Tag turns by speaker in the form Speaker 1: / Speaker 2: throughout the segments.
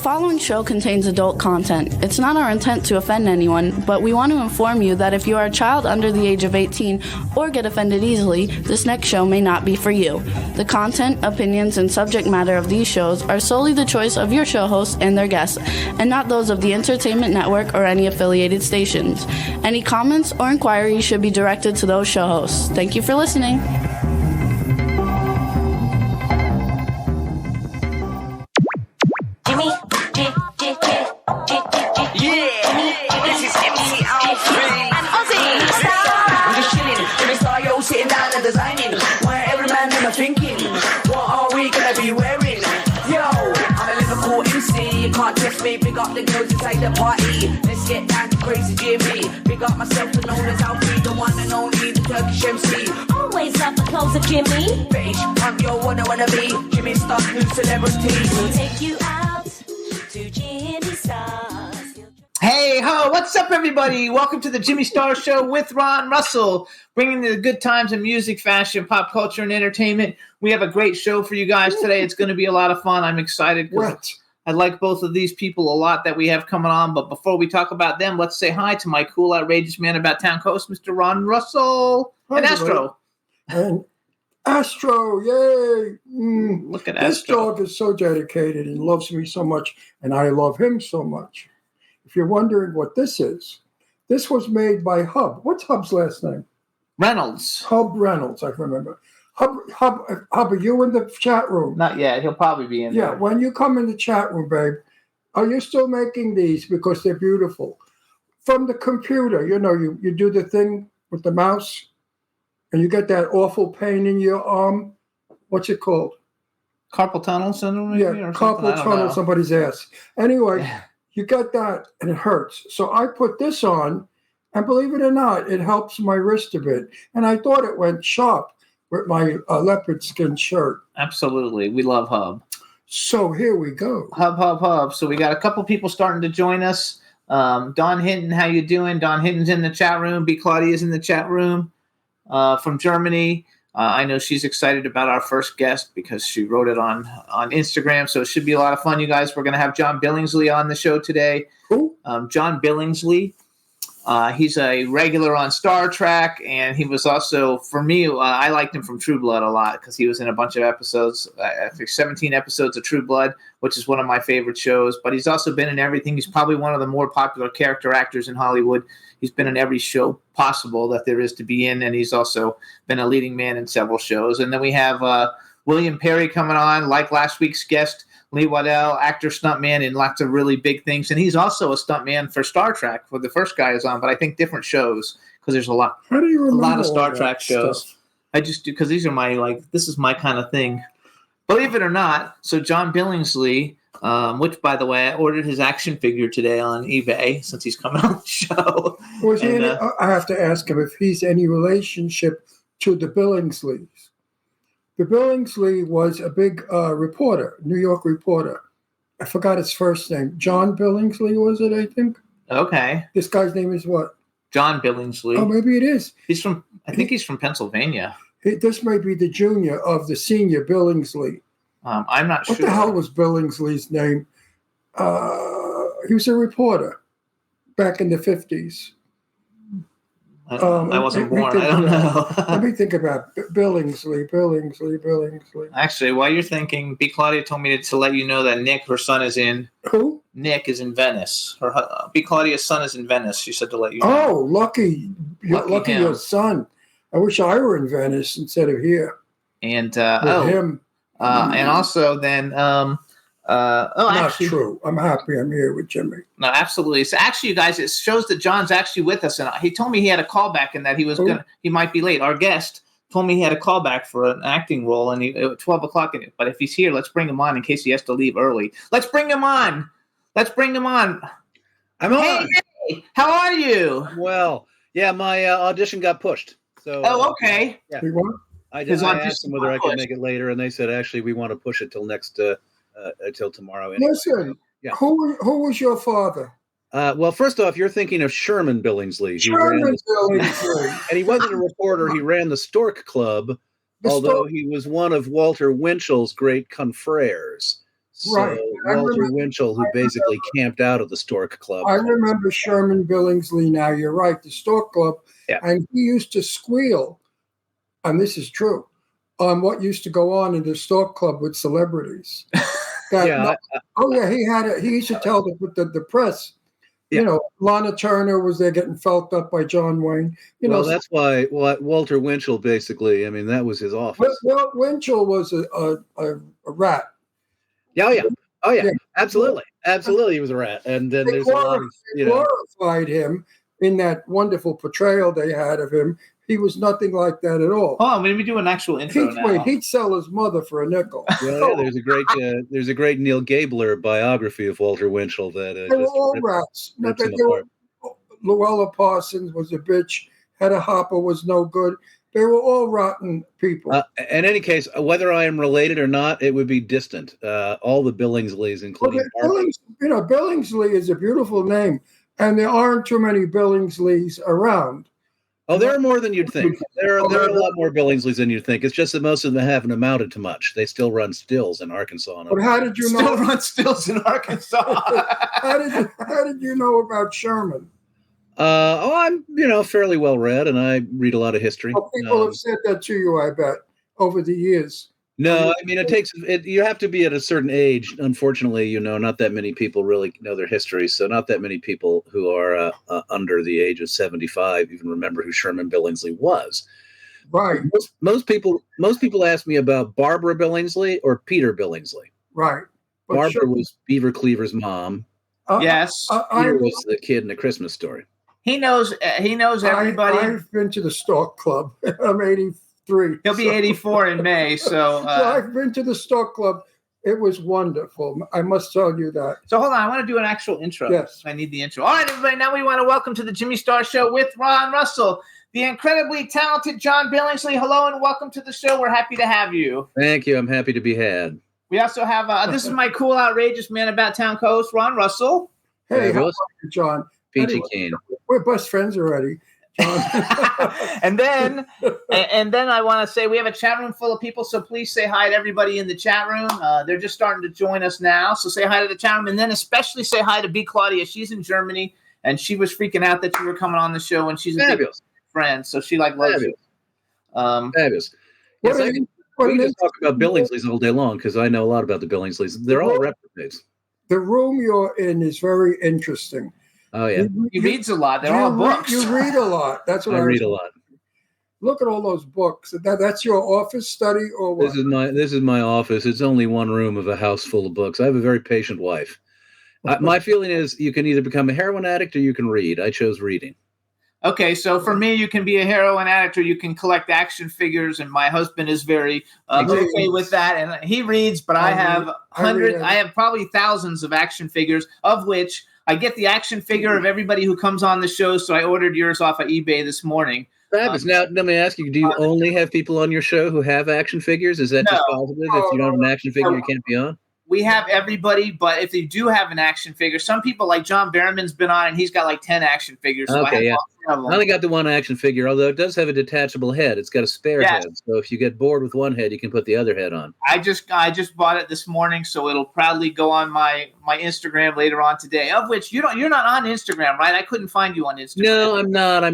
Speaker 1: following show contains adult content. It's not our intent to offend anyone, but we want to inform you that if you are a child under the age of 18 or get offended easily, this next show may not be for you. The content, opinions, and subject matter of these shows are solely the choice of your show hosts and their guests, and not those of the Entertainment Network or any affiliated stations. Any comments or inquiries should be directed to those show hosts. Thank you for listening.
Speaker 2: Thinking, what are we gonna be wearing? Yo, I'm a Liverpool MC. You can't test me. Big up the girls inside the party. Let's get down to crazy Jimmy. Big up myself and known as Alfie, the one and only, the Turkish MC.
Speaker 3: Always love the clothes of Jimmy.
Speaker 2: Bitch, I'm your wanna be. Jimmy Star's new celebrity.
Speaker 3: We'll take you out to Jimmy Star's.
Speaker 4: Hey ho, what's up everybody? Welcome to the Jimmy Star Show with Ron Russell, bringing you the good times in music, fashion, pop culture, and entertainment. We have a great show for you guys today. It's going to be a lot of fun. I'm excited because I like both of these people a lot that we have coming on. But before we talk about them, let's say hi to my cool, outrageous man about town coast, Mr. Ron Russell.
Speaker 5: Hi,
Speaker 4: and Astro.
Speaker 5: And Astro, yay.
Speaker 4: Look at
Speaker 5: This
Speaker 4: Astro.
Speaker 5: dog is so dedicated and loves me so much, and I love him so much. If you're wondering what this is, this was made by Hub. What's Hub's last name?
Speaker 4: Reynolds.
Speaker 5: Hub Reynolds, I remember. Hub, are you in the chat room?
Speaker 4: Not yet. He'll probably be in
Speaker 5: Yeah,
Speaker 4: there.
Speaker 5: when you come in the chat room, babe, are you still making these because they're beautiful? From the computer, you do the thing with the mouse, and you get that awful pain in your arm. What's it called?
Speaker 4: Carpal tunnel syndrome?
Speaker 5: Yeah,
Speaker 4: Or something? I
Speaker 5: carpal
Speaker 4: don't
Speaker 5: tunnel,
Speaker 4: know.
Speaker 5: somebody's ass. Anyway,
Speaker 4: Yeah.
Speaker 5: you get that and it hurts. So I put this on, and believe it or not, it helps my wrist a bit. And I thought it went sharp with my leopard skin shirt.
Speaker 4: Absolutely. We love Hub.
Speaker 5: So here we go.
Speaker 4: Hub. So we got a couple people starting to join us. Don Hinton, how you doing? Don Hinton's in the chat room. B. Claudia's in the chat room from Germany. I know she's excited about our first guest because she wrote it on Instagram. So it should be a lot of fun, you guys. We're going to have John Billingsley on the show today.
Speaker 5: Who?
Speaker 4: John Billingsley. He's a regular on Star Trek, and he was also, for me, I liked him from True Blood a lot because he was in a bunch of episodes, I think 17 episodes of True Blood, which is one of my favorite shows. But he's also been in everything. He's probably one of the more popular character actors in Hollywood. He's been in every show possible that there is to be in, and he's also been a leading man in several shows. And then we have William Perry coming on, like last week's guest, Lee Waddell, actor, stuntman in lots of really big things. And he's also a stuntman for Star Trek, where the first guy is on, but I think different shows because there's a lot of Star Trek shows.
Speaker 5: Stuff?
Speaker 4: I just do because these are this is my kind of thing. Believe it or not, so John Billingsley, which, by the way, I ordered his action figure today on eBay since he's coming on the show.
Speaker 5: Was he
Speaker 4: And,
Speaker 5: I have to ask him if he's any relationship to the Billingsleys. The Billingsley was a big reporter, New York reporter. I forgot his first name. John Billingsley, was it, I think?
Speaker 4: Okay.
Speaker 5: This guy's name is what?
Speaker 4: John Billingsley.
Speaker 5: Oh, maybe it is.
Speaker 4: I think he's from Pennsylvania.
Speaker 5: This may be the junior of the senior Billingsley.
Speaker 4: I'm not sure.
Speaker 5: What the hell was Billingsley's name? He was a reporter back in the 50s.
Speaker 4: I wasn't born. I don't know.
Speaker 5: Let me think about Billingsley.
Speaker 4: Actually, while you're thinking, B. Claudia told me to let you know that Nick, her son, is in.
Speaker 5: Who?
Speaker 4: Nick is in Venice. B. Claudia's son is in Venice. She said to let you know.
Speaker 5: Oh, lucky
Speaker 4: him.
Speaker 5: your son. I wish I were in Venice instead of here.
Speaker 4: And
Speaker 5: With him.
Speaker 4: And also then
Speaker 5: Not
Speaker 4: actually,
Speaker 5: true. I'm happy I'm here with Jimmy.
Speaker 4: No, absolutely. So actually, you guys, it shows that John's actually with us, and he told me he had a callback and that he might be late. Our guest told me he had a callback for an acting role, and at 12 o'clock. But if he's here, let's bring him on in case he has to leave early. Let's bring him on.
Speaker 6: I'm on.
Speaker 4: Hey, how are you?
Speaker 6: Well, yeah, my audition got pushed. So.
Speaker 4: Okay.
Speaker 6: Yeah.
Speaker 5: You want?
Speaker 6: I asked them whether I could make it later, and they said actually we want to push it till till tomorrow. Anyway.
Speaker 5: Listen,
Speaker 6: Yeah.
Speaker 5: who was your father?
Speaker 6: Well, first off, you're thinking of Sherman Billingsley.
Speaker 5: Billingsley.
Speaker 6: And he wasn't a reporter. He ran the Stork Club, although he was one of Walter Winchell's great confreres.
Speaker 5: Right.
Speaker 6: So
Speaker 5: I
Speaker 6: Walter
Speaker 5: remember-
Speaker 6: Winchell, who basically camped out of the Stork Club.
Speaker 5: I remember Sherman Billingsley now, you're right, the Stork Club.
Speaker 6: Yeah.
Speaker 5: And he used to squeal, and this is true, on what used to go on in the Stork Club with celebrities. That,
Speaker 6: Yeah,
Speaker 5: he used to tell the press,
Speaker 6: Yeah.
Speaker 5: you know, Lana Turner was there getting felt up by John Wayne.
Speaker 6: that's why Walter Winchell basically, I mean, that was his office.
Speaker 5: Well, Winchell was a rat.
Speaker 6: Oh yeah.
Speaker 5: Yeah.
Speaker 6: Absolutely. He was a rat. And then there's a lot of,
Speaker 5: They glorified him in that wonderful portrayal they had of him. He was nothing like that at all.
Speaker 4: Hold on, let me do an actual intro now.
Speaker 5: He'd sell his mother for a nickel.
Speaker 6: Well, yeah, there's a great Neil Gabler biography of Walter Winchell that
Speaker 5: They were all rats.
Speaker 6: rips him apart.
Speaker 5: Luella Parsons was a bitch. Hedda Hopper was no good. They were all rotten people.
Speaker 6: In any case, whether I am related or not, it would be distant. All the Billingsleys, including
Speaker 5: Billingsley is a beautiful name, and there aren't too many Billingsleys around.
Speaker 6: Oh, there are more than you'd think. There are a lot more Billingsleys than you'd think. It's just that most of them haven't amounted to much. They still run stills in Arkansas.
Speaker 5: But how did you know?
Speaker 4: Still run stills in Arkansas.
Speaker 5: How did you know about Sherman?
Speaker 6: I'm fairly well read, and I read a lot of history.
Speaker 5: Well, people have said that to you, I bet, over the years.
Speaker 6: No, I mean you have to be at a certain age. Unfortunately, not that many people really know their history. So not that many people who are under the age of 75 even remember who Sherman Billingsley was.
Speaker 5: Right.
Speaker 6: Most people ask me about Barbara Billingsley or Peter Billingsley.
Speaker 5: Right. But
Speaker 6: Barbara was Beaver Cleaver's mom.
Speaker 4: Yes.
Speaker 6: Peter was the kid in A Christmas Story.
Speaker 4: He knows everybody.
Speaker 5: I've been to the Stork Club. I'm 83.
Speaker 4: He'll be 84 in May. So
Speaker 5: I've been to the Stork Club. It was wonderful. I must tell you that.
Speaker 4: So hold on. I want to do an actual intro.
Speaker 5: Yes.
Speaker 4: I need the intro. All right, everybody. Now we want to welcome to the Jimmy Star Show with Ron Russell, the incredibly talented John Billingsley. Hello and welcome to the show. We're happy to have you.
Speaker 6: Thank you. I'm happy to be had.
Speaker 4: We also have, this is my cool, outrageous man about town co-host, Ron Russell.
Speaker 5: Hey, how are you, John?
Speaker 6: Peachy Keen.
Speaker 5: We're best friends already, John.
Speaker 4: and then I want to say we have a chat room full of people, so please say hi to everybody in the chat room. They're just starting to join us now, so say hi to the chat room, and then especially say hi to B. Claudia. She's in Germany, and she was freaking out that you were coming on the show, and she's a big friend, so she loves you.
Speaker 6: Fabulous. Yes, we can just talk about Billingsleys all day long because I know a lot about the Billingsleys. They're all replicas.
Speaker 5: The room you're in is very interesting.
Speaker 6: Oh yeah,
Speaker 4: he reads a lot. They're all books.
Speaker 5: You read a lot. That's what I
Speaker 6: read a lot.
Speaker 5: Look at all those books. That's your office study, or what?
Speaker 6: This is my office. It's only one room of a house full of books. I have a very patient wife. My feeling is you can either become a heroin addict or you can read. I chose reading.
Speaker 4: Okay, so for me, you can be a heroin addict or you can collect action figures, and my husband is very okay with that, and he reads. But I have I have probably thousands of action figures, of which I get the action figure of everybody who comes on the show. So I ordered yours off of eBay this morning.
Speaker 6: Fabulous. Now, let me ask you: do you only have people on your show who have action figures? Is that just positive? If you don't have an action figure, you can't be on.
Speaker 4: We have everybody, but if they do have an action figure, some people like John Berriman's been on, and he's got like 10 action figures. So
Speaker 6: I only got the one action figure, although it does have a detachable head. It's got a spare head, so if you get bored with one head, you can put the other head on.
Speaker 4: I just bought it this morning, so it'll proudly go on my Instagram later on today. Of which you're not on Instagram, right? I couldn't find you on Instagram.
Speaker 6: No, I'm not.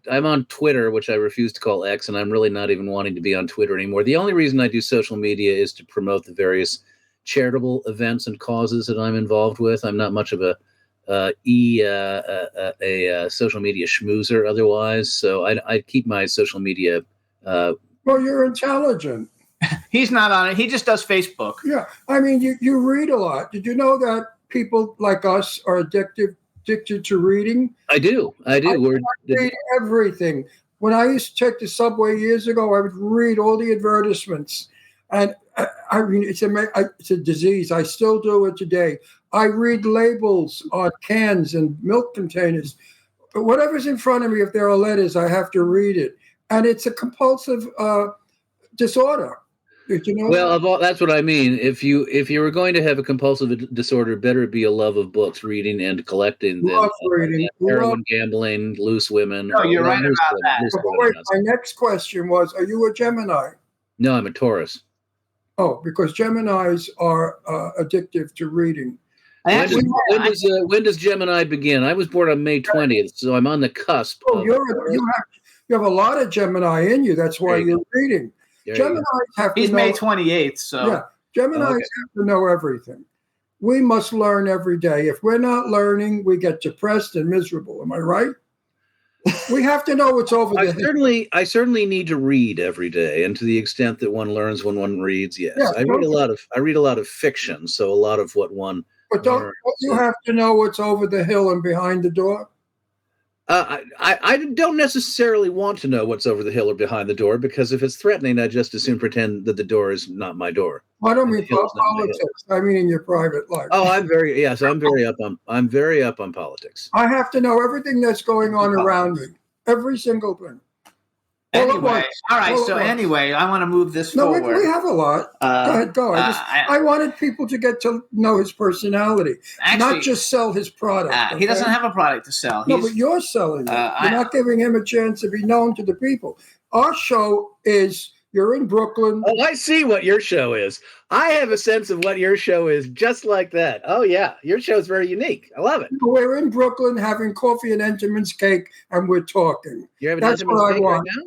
Speaker 6: I'm on Twitter, which I refuse to call X, and I'm really not even wanting to be on Twitter anymore. The only reason I do social media is to promote the various charitable events and causes that I'm involved with. I'm not much of a social media schmoozer otherwise, so I keep my social media.
Speaker 5: Well, you're intelligent.
Speaker 4: He's not on it. He just does Facebook.
Speaker 5: Yeah, I mean, you read a lot. Did you know that people like us are addicted to reading?
Speaker 6: I do. I
Speaker 5: read everything. When I used to take the subway years ago, I would read all the advertisements. And I mean, it's a disease. I still do it today. I read labels on cans and milk containers. But whatever's in front of me, if there are letters, I have to read it. And it's a compulsive disorder. You know?
Speaker 6: Well, that's what I mean. If you were going to have a compulsive disorder, it better be a love of books, reading and collecting than heroin, gambling, loose women.
Speaker 4: No, you're right about that.
Speaker 5: Wait, my next question was, are you a Gemini?
Speaker 6: No, I'm a Taurus.
Speaker 5: Oh, because Geminis are addictive to reading.
Speaker 6: When does Gemini begin? I was born on May 20th, so I'm on the cusp.
Speaker 5: Oh, you have a lot of Gemini in you. That's why you're reading. Geminis have to
Speaker 4: He's
Speaker 5: know.
Speaker 4: May 28th, so
Speaker 5: Yeah, Geminis have to know everything. We must learn every day. If we're not learning, we get depressed and miserable. Am I right? We have to know what's over the
Speaker 6: I certainly need to read every day, and to the extent that one learns when one reads, yes.
Speaker 5: Yeah,
Speaker 6: I read a lot of fiction, so a lot of what one
Speaker 5: But don't you have to know what's over the hill and behind the door?
Speaker 6: I don't necessarily want to know what's over the hill or behind the door, because if it's threatening, I just as soon pretend that the door is not my door.
Speaker 5: I don't mean politics. I mean in your private life.
Speaker 6: Oh, I'm very up on politics.
Speaker 5: I have to know everything that's going on around me, every single thing.
Speaker 4: Anyway, all right. So anyway, I want to move this forward.
Speaker 5: We have a lot. Go ahead, go. I wanted people to get to know his personality, not just sell his product. Okay?
Speaker 4: He doesn't have a product to sell.
Speaker 5: No, but you're selling it. You're not giving him a chance to be known to the people. Our show is, you're in Brooklyn.
Speaker 6: Oh, I see what your show is. I have a sense of what your show is just like that. Oh, yeah. Your show is very unique. I love it.
Speaker 5: We're in Brooklyn having coffee and Entenmann's cake, and we're talking.
Speaker 6: You're having Entenmann's cake right now?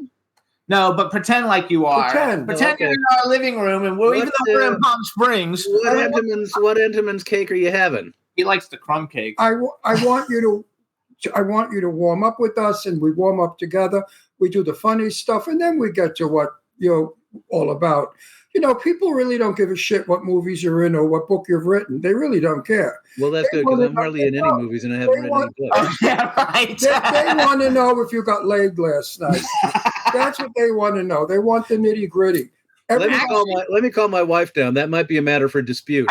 Speaker 4: No, but pretend like you are. Pretend you're in our living room, and even though we're in Palm Springs.
Speaker 6: What Entenmann's cake are you having?
Speaker 4: He likes the crumb cake.
Speaker 5: I want you to warm up with us, and we warm up together. We do the funny stuff, and then we get to what you're all about. You know, people really don't give a shit what movies you're in or what book you've written. They really don't care.
Speaker 6: Well, that's good, because I'm hardly in any movies, and I haven't read any books.
Speaker 4: Yeah, right.
Speaker 5: They want to know if you got laid last night. That's what they want to know. They want the nitty gritty.
Speaker 6: Let me call my wife down. That might be a matter for dispute.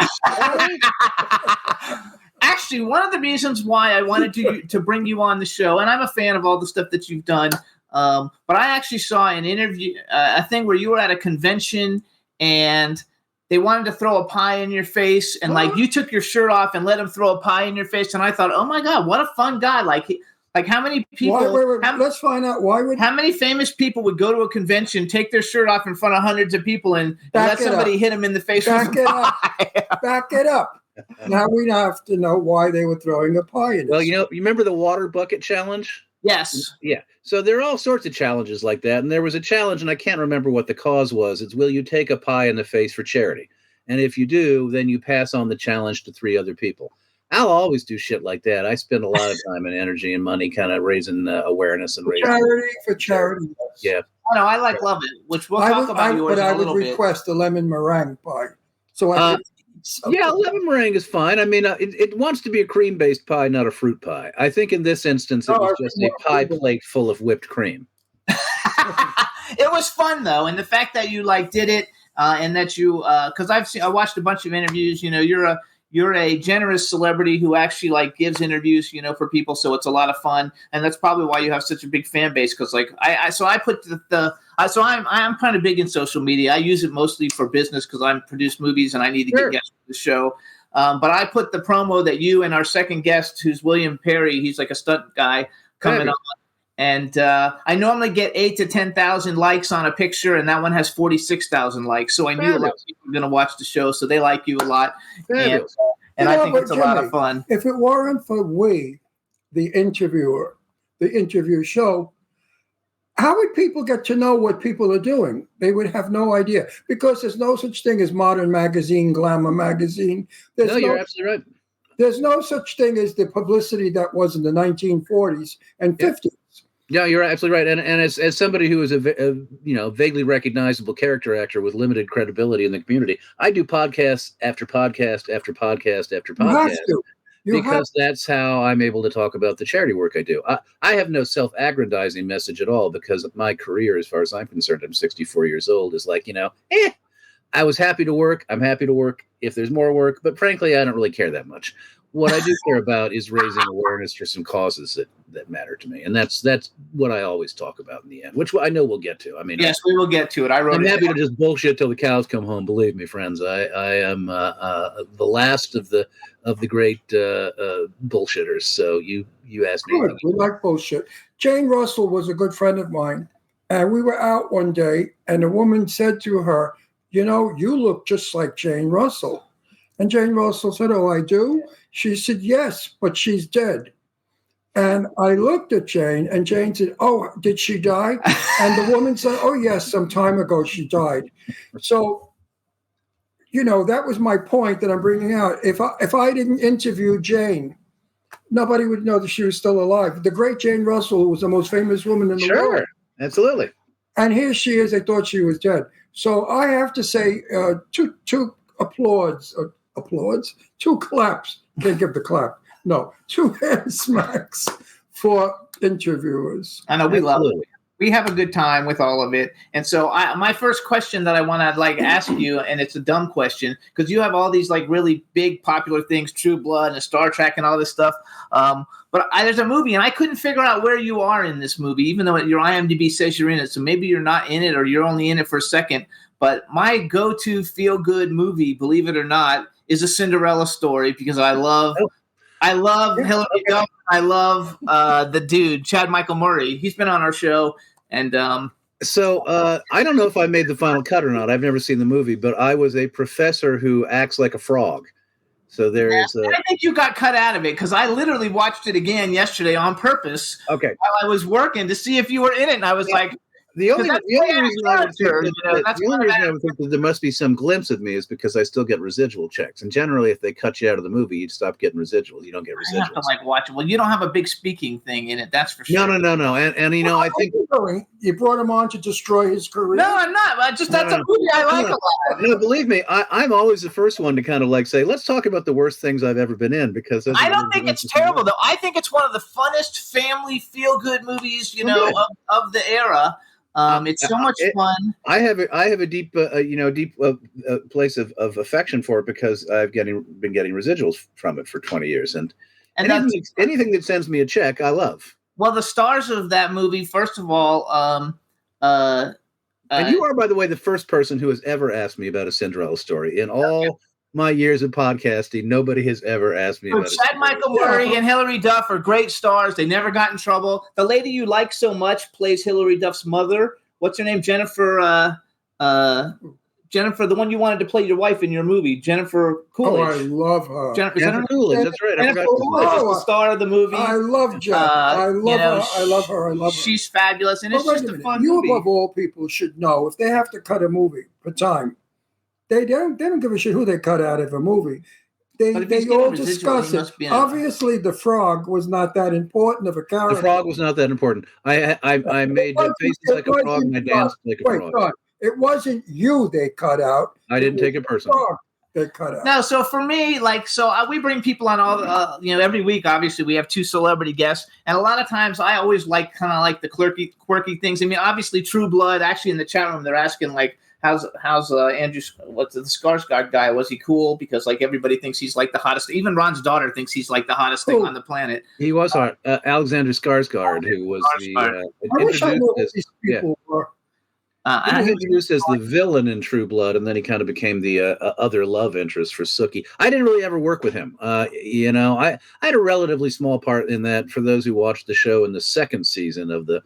Speaker 4: Actually, one of the reasons why I wanted to bring you on the show, and I'm a fan of all the stuff that you've done, but I actually saw an interview, a thing where you were at a convention and they wanted to throw a pie in your face, and like you took your shirt off and let him throw a pie in your face, and I thought, oh my God, what a fun guy! Like how many people?
Speaker 5: Let's find out
Speaker 4: how many famous people would go to a convention, take their shirt off in front of hundreds of people, and let somebody hit them in the face with a pie?
Speaker 5: Back it up. Now we have to know why they were throwing a pie in.
Speaker 6: Well, you remember the water bucket challenge?
Speaker 4: Yes.
Speaker 6: Yeah. So there are all sorts of challenges like that. And there was a challenge, and I can't remember what the cause was. It's, will you take a pie in the face for charity? And if you do, then you pass on the challenge to 3 other people. I'll always do shit like that. I spend a lot of time and energy and money kind of raising awareness and raising
Speaker 5: for charity.
Speaker 6: Yeah.
Speaker 4: Oh, no, I love it, which we'll talk about yours in a little bit.
Speaker 5: I would request a lemon meringue pie. So
Speaker 6: lemon meringue is fine. I mean, it wants to be a cream-based pie, not a fruit pie. I think in this instance, it was just a pie plate full of whipped cream.
Speaker 4: It was fun though, and the fact that you did it, and that you, because I watched a bunch of interviews. You know, you're a generous celebrity who actually gives interviews, for people. So it's a lot of fun, and that's probably why you have such a big fan base. Because I'm kind of big in social media. I use it mostly for business because I produce movies and I need to get guests for the show. But I put the promo that you and our second guest, who's William Perry, he's like a stunt guy coming on. And I normally get 8,000 to 10,000 likes on a picture, and that one has 46,000 likes. So I knew a lot of people were going to watch the show, so they like you a lot. And I think it's a lot of fun.
Speaker 5: If it weren't for the interview show, how would people get to know what people are doing? They would have no idea, because there's no such thing as Modern Magazine, Glamour Magazine.
Speaker 6: You're absolutely right.
Speaker 5: There's no such thing as the publicity that was in the 1940s and 50s.
Speaker 6: Yeah, you're absolutely right. And as somebody who is a vaguely recognizable character actor with limited credibility in the community, I do podcast after podcast after podcast after podcast. Because that's how I'm able to talk about the charity work I do. I have no self-aggrandizing message at all, because my career, as far as I'm concerned, I'm 64 years old, is I was happy to work. I'm happy to work if there's more work. But frankly, I don't really care that much. What I do care about is raising awareness for some causes that matter to me. And that's what I always talk about in the end, which I know we'll get to. I mean,
Speaker 4: yes, we will get to it. I'm
Speaker 6: happy to just bullshit till the cows come home. Believe me, friends, I am the last of the great bullshitters. So you asked me.
Speaker 5: Good. We like bullshit. Jane Russell was a good friend of mine, and we were out one day, and a woman said to her, you know, you look just like Jane Russell. And Jane Russell said, oh, I do? She said, yes, but she's dead. And I looked at Jane, and Jane said, oh, did she die? And the woman said, oh, yes, some time ago she died. So, you know, that was my point that I'm bringing out. If I didn't interview Jane, nobody would know that she was still alive. The great Jane Russell, who was the most famous woman in the world.
Speaker 6: Sure, absolutely.
Speaker 5: And here she is. They thought she was dead. So I have to say two applauds, two claps. Can't give the clap. No, two hand smacks for interviewers.
Speaker 4: I know we love it. We have a good time with all of it. And so my first question that I want to like ask you, and it's a dumb question because you have all these like really big popular things, True Blood and Star Trek and all this stuff. But there's a movie and I couldn't figure out where you are in this movie, even though your IMDb says you're in it. So maybe you're not in it or you're only in it for a second. But my go-to feel-good movie, believe it or not, is A Cinderella Story because I love Hilary Duff. I love the dude, Chad Michael Murray. He's been on our show. And
Speaker 6: so I don't know if I made the final cut or not. I've never seen the movie, but I was a professor who acts like a frog. So there is
Speaker 4: I think you got cut out of it because I literally watched it again yesterday on purpose.
Speaker 6: Okay.
Speaker 4: While I was working to see if you were in it. And I was like,
Speaker 6: The only reason I would think that there must be some glimpse of me is because I still get residual checks. And generally, if they cut you out of the movie, you'd stop getting residuals. You don't get residuals.
Speaker 4: I have to like watch it. Well, you don't have a big speaking thing in it. That's for sure.
Speaker 6: No. And you know, I think
Speaker 5: you brought him on to destroy his career.
Speaker 4: No, I'm not. That's a movie I like a lot.
Speaker 6: No, believe me, I'm always the first one to kind of like say, let's talk about the worst things I've ever been in because
Speaker 4: I don't think it's terrible though. I think it's one of the funnest family feel good movies, of the era. It's so much fun. I have
Speaker 6: a deep, place of affection for it because I've been getting residuals from it for 20 years, and anything that sends me a check, I love.
Speaker 4: Well, the stars of that movie, first of all,
Speaker 6: and you are, by the way, the first person who has ever asked me about A Cinderella Story in all my years of podcasting. Nobody has ever asked me about it.
Speaker 4: Chad Michael Murray and Hilary Duff are great stars. They never got in trouble. The lady you like so much plays Hilary Duff's mother. What's her name? Jennifer, the one you wanted to play your wife in your movie, Jennifer Coolidge.
Speaker 5: Oh, I love her.
Speaker 6: Jennifer Coolidge, that's right.
Speaker 4: Jennifer Coolidge is the star of the movie.
Speaker 5: I love Jen. I love her.
Speaker 4: She's fabulous, and it's just a fun movie.
Speaker 5: You, above all people, should know if they have to cut a movie for time, they don't give a shit who they cut out of a movie. They all discuss it. Obviously, the frog was not that important of a character.
Speaker 6: The frog was not that important. I made faces like a frog and I danced like a frog. Don,
Speaker 5: it wasn't you they cut out.
Speaker 6: I didn't take it personally.
Speaker 5: They cut out.
Speaker 4: No, so for me, we bring people on all every week. Obviously, we have two celebrity guests, and a lot of times I always like the quirky things. I mean, obviously, True Blood. Actually, in the chat room, they're asking how's Andrew? What's the Skarsgård guy? Was he cool? Because everybody thinks he's like the hottest. Even Ron's daughter thinks he's like the hottest thing on the planet.
Speaker 6: He was hot. Alexander Skarsgård, who was introduced as the villain in True Blood, and then he kind of became the other love interest for Sookie. I didn't really ever work with him. I had a relatively small part in that. For those who watched the show in the second season of the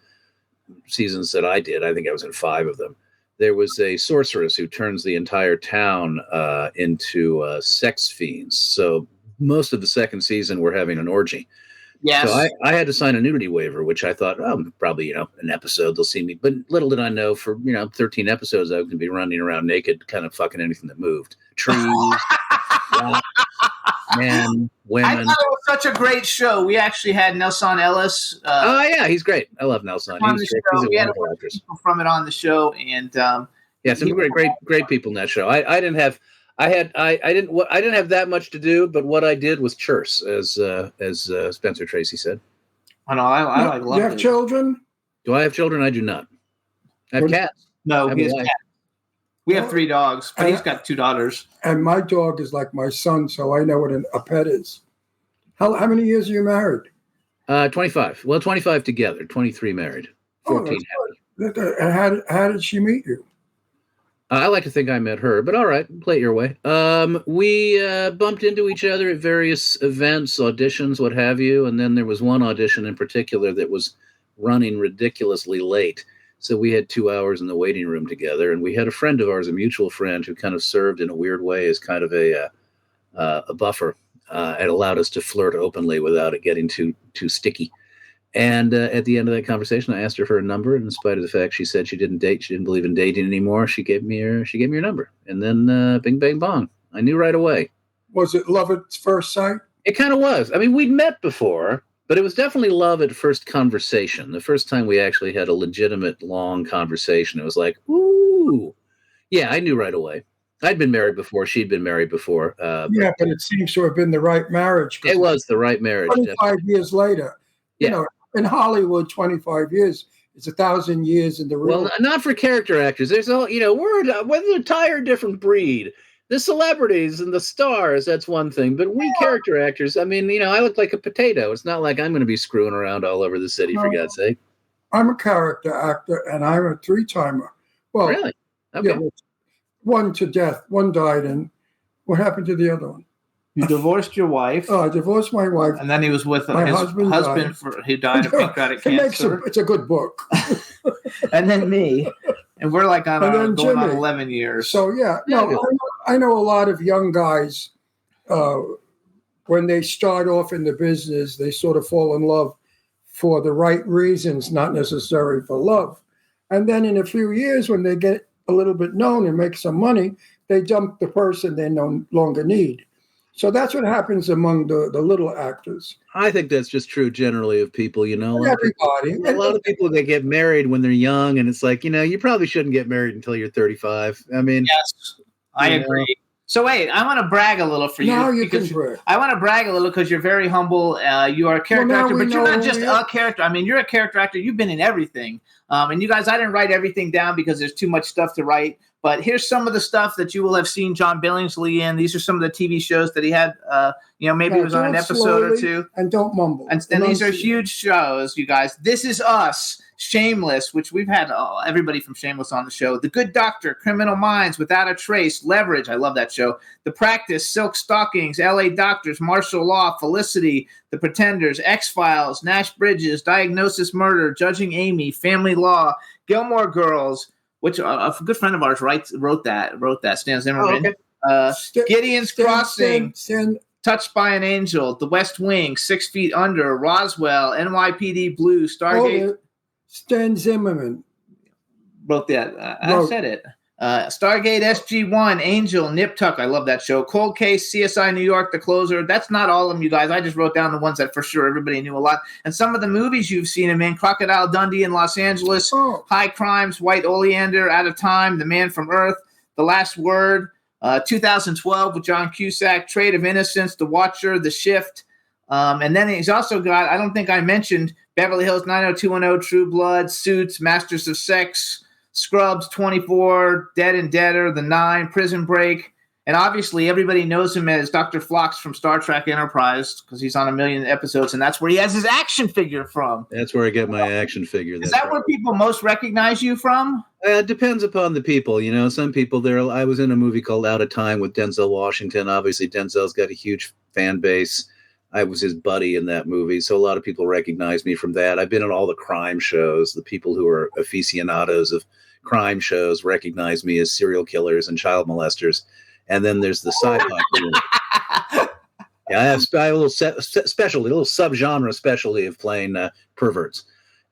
Speaker 6: seasons that I did, I think I was in 5 of them. There was a sorceress who turns the entire town into sex fiends. So most of the second season, we're having an orgy.
Speaker 4: Yes.
Speaker 6: So I had to sign a nudity waiver, which I thought, probably, an episode they'll see me. But little did I know, for 13 episodes, I was going to be running around naked, kind of fucking anything that moved. Trees, rocks, men, women.
Speaker 4: I thought it was such a great show. We actually had Nelson Ellis.
Speaker 6: He's great. I love Nelson. He's
Speaker 4: we had people from it on the show, and some
Speaker 6: great people in that show. I didn't have that much to do, but what I did was churse, as Spencer Tracy said.
Speaker 4: I know. I love it.
Speaker 5: You have children?
Speaker 6: Do I have children? I do not. I have cats.
Speaker 4: No, he has cats. We have 3 dogs, but he's got 2 daughters.
Speaker 5: And my dog is like my son, so I know what a pet is. How many years are you married?
Speaker 6: 25. Well, 25 together. 23 married. 14 happy.
Speaker 5: And how did she meet you?
Speaker 6: I like to think I met her, but all right, play it your way. We bumped into each other at various events, auditions, what have you, and then there was one audition in particular that was running ridiculously late. So we had 2 hours in the waiting room together, and we had a friend of ours, a mutual friend, who kind of served in a weird way as kind of a buffer. It allowed us to flirt openly without it getting too sticky. And at the end of that conversation, I asked her for a number, and in spite of the fact she said she didn't believe in dating anymore, she gave me her number. And then bing, bang, bong. I knew right away.
Speaker 5: Was it love at first sight?
Speaker 6: It kind of was. I mean, we'd met before, but it was definitely love at first conversation. The first time we actually had a legitimate long conversation, it was like, ooh. Yeah, I knew right away. I'd been married before. She'd been married before.
Speaker 5: But it seems to have been the right marriage.
Speaker 6: It was the right marriage.
Speaker 5: 25
Speaker 6: definitely.
Speaker 5: years later.
Speaker 6: Yeah.
Speaker 5: You know, in Hollywood, 25 years is 1,000 years in the real.
Speaker 6: Well, not for character actors. There's all, we're an entire different breed. The celebrities and the stars, that's one thing. But we character actors, I mean, I look like a potato. It's not like I'm going to be screwing around all over the city, for God's sake.
Speaker 5: I'm a character actor, and I'm a 3-timer. Well,
Speaker 6: really? Okay.
Speaker 5: Yeah, one to death. One died, and what happened to the other one?
Speaker 4: You divorced your wife.
Speaker 5: Oh, I divorced my wife.
Speaker 4: And then he was with
Speaker 5: My
Speaker 4: his
Speaker 5: husband
Speaker 4: who died of pancreatic cancer.
Speaker 5: It's a good book.
Speaker 4: And then me. And we're like going on
Speaker 5: Jimmy.
Speaker 4: 11 years.
Speaker 5: So, I know a lot of young guys, when they start off in the business, they sort of fall in love for the right reasons, not necessarily for love. And then in a few years, when they get a little bit known and make some money, they dump the person they no longer need. So that's what happens among the little actors.
Speaker 6: I think that's just true generally of people,
Speaker 5: Everybody.
Speaker 6: A lot of people that get married when they're young, and it's like, you probably shouldn't get married until you're 35. I mean,
Speaker 4: yes, I agree. So wait, I want to brag a little for you.
Speaker 5: Now you can brag.
Speaker 4: I want to brag a little because you're very humble. You are a character actor, but you're not just a character. I mean, you're a character actor. You've been in everything. And you guys, I didn't write everything down because there's too much stuff to write. But here's some of the stuff that you will have seen John Billingsley in. These are some of the TV shows that he had. Maybe it was on an episode or two.
Speaker 5: And don't mumble.
Speaker 4: And these are huge shows, you guys. This Is Us, Shameless, which we've had everybody from Shameless on the show. The Good Doctor, Criminal Minds, Without a Trace, Leverage. I love that show. The Practice, Silk Stockings, L.A. Doctors, Martial Law, Felicity, The Pretenders, X-Files, Nash Bridges, Diagnosis Murder, Judging Amy, Family Law, Gilmore Girls, which a good friend of ours wrote that. Stan Zimmerman.
Speaker 5: Oh, okay.
Speaker 4: Gideon's Crossing, Touched by an Angel, The West Wing, 6 Feet Under, Roswell, NYPD Blue, Stargate.
Speaker 5: Stan Zimmerman
Speaker 4: wrote that. I said it. Stargate SG-1, Angel, Nip Tuck. I love that show. Cold Case, CSI New York, The Closer. That's not all of them, you guys. I just wrote down the ones that for sure everybody knew a lot. And some of the movies you've seen him in: Crocodile Dundee in Los Angeles, High Crimes, White Oleander, Out of Time, The Man from Earth, The Last Word, 2012 with John Cusack, Trade of Innocence, The Watcher, The Shift. And then he's also got, I don't think I mentioned, Beverly Hills 90210, True Blood, Suits, Masters of Sex, Scrubs, 24, Dead and Deader, The Nine, Prison Break. And obviously everybody knows him as Dr. Phlox from Star Trek Enterprise because he's on 1 million episodes, and that's where he has his action figure from.
Speaker 6: That's where I get my action figure.
Speaker 4: Is that where people most recognize you from?
Speaker 6: It depends upon the people. Some people I was in a movie called Out of Time with Denzel Washington. Obviously, Denzel's got a huge fan base. I was his buddy in that movie, so a lot of people recognize me from that. I've been in all the crime shows. The people who are aficionados of crime shows recognize me as serial killers and child molesters. And then there's the sci-fi community. Yeah, I have a little specialty, a little subgenre specialty of playing perverts.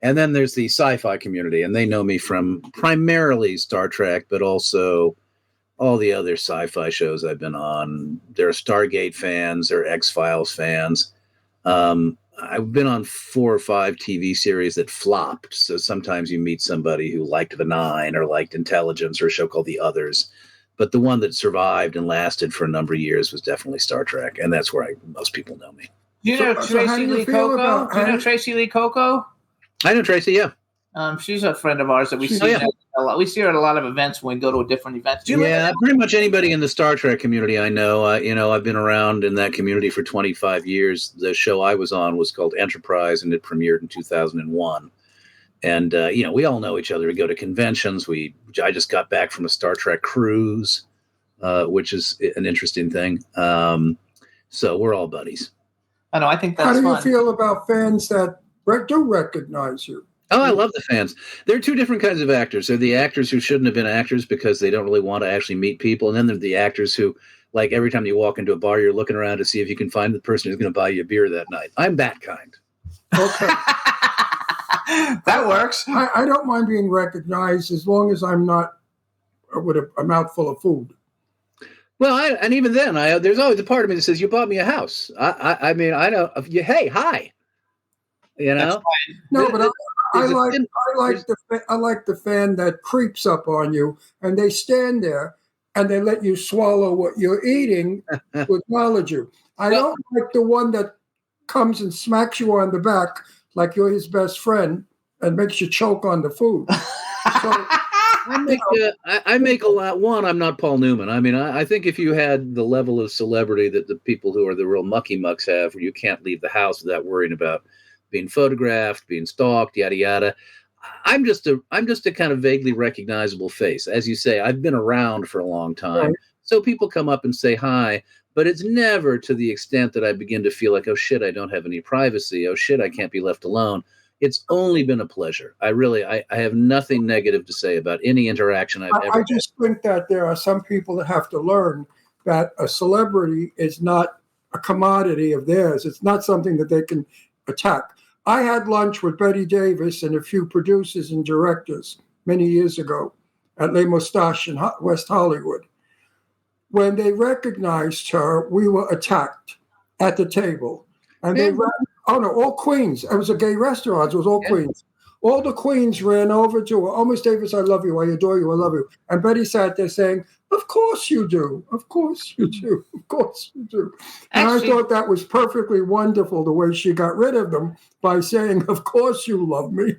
Speaker 6: And then there's the sci-fi community, and they know me from primarily Star Trek, but also all the other sci-fi shows I've been on. There are Stargate fans, there are X-Files fans. I've been on 4 or 5 TV series that flopped. So sometimes you meet somebody who liked The Nine or liked Intelligence or a show called The Others. But the one that survived and lasted for a number of years was definitely Star Trek. And that's where most people know me.
Speaker 4: Do you know Tracy Lee Coco? Do you know Tracy Lee Coco?
Speaker 6: I know Tracy, yeah.
Speaker 4: She's a friend of ours that we see a lot. We see her at a lot of events when we go to different events.
Speaker 6: Pretty much anybody in the Star Trek community I know. I've been around in that community for 25 years. The show I was on was called Enterprise, and it premiered in 2001. And we all know each other. We go to conventions. I just got back from a Star Trek cruise, which is an interesting thing. So we're all buddies.
Speaker 4: I know. I think that's
Speaker 5: How do
Speaker 4: fun.
Speaker 5: you feel about fans that do recognize you?
Speaker 6: Oh, I love the fans. There are two different kinds of actors. There are the actors who shouldn't have been actors because they don't really want to actually meet people. And then there are the actors who, like, every time you walk into a bar, you're looking around to see if you can find the person who's going to buy you a beer that night. I'm that kind.
Speaker 5: Okay.
Speaker 4: That works.
Speaker 5: I don't mind being recognized as long as I'm not with a mouthful of food.
Speaker 6: Well, and even then, there's always a part of me that says, you bought me a house. I mean, I know, hey, hi. You know?
Speaker 5: No, but I like the fan that creeps up on you and they stand there and they let you swallow what you're eating to acknowledge you. I don't like the one that comes and smacks you on the back like you're his best friend and makes you choke on the food. So,
Speaker 6: I make a lot. One, I'm not Paul Newman. I mean, I think if you had the level of celebrity that the people who are the real mucky mucks have, where you can't leave the house without worrying about being photographed, being stalked, yada yada. I'm just a kind of vaguely recognizable face. As you say, I've been around for a long time. Right. So people come up and say hi, but it's never to the extent that I begin to feel like, oh shit, I don't have any privacy. Oh shit, I can't be left alone. It's only been a pleasure. I have nothing negative to say about any interaction I've ever had.
Speaker 5: I just think that there are some people that have to learn that a celebrity is not a commodity of theirs. It's not something that they can attack. I had lunch with Betty Davis and a few producers and directors many years ago at Les Moustaches in West Hollywood. When they recognized her, we were attacked at the table. And they ran, all queens. It was a gay restaurant. It was all queens. All the queens ran over to her. Oh, Miss Davis, I love you. I adore you. I love you. And Betty sat there saying, of course you do. Of course you do. Of course you do. And actually, I thought that was perfectly wonderful, the way she got rid of them by saying, of course you love me.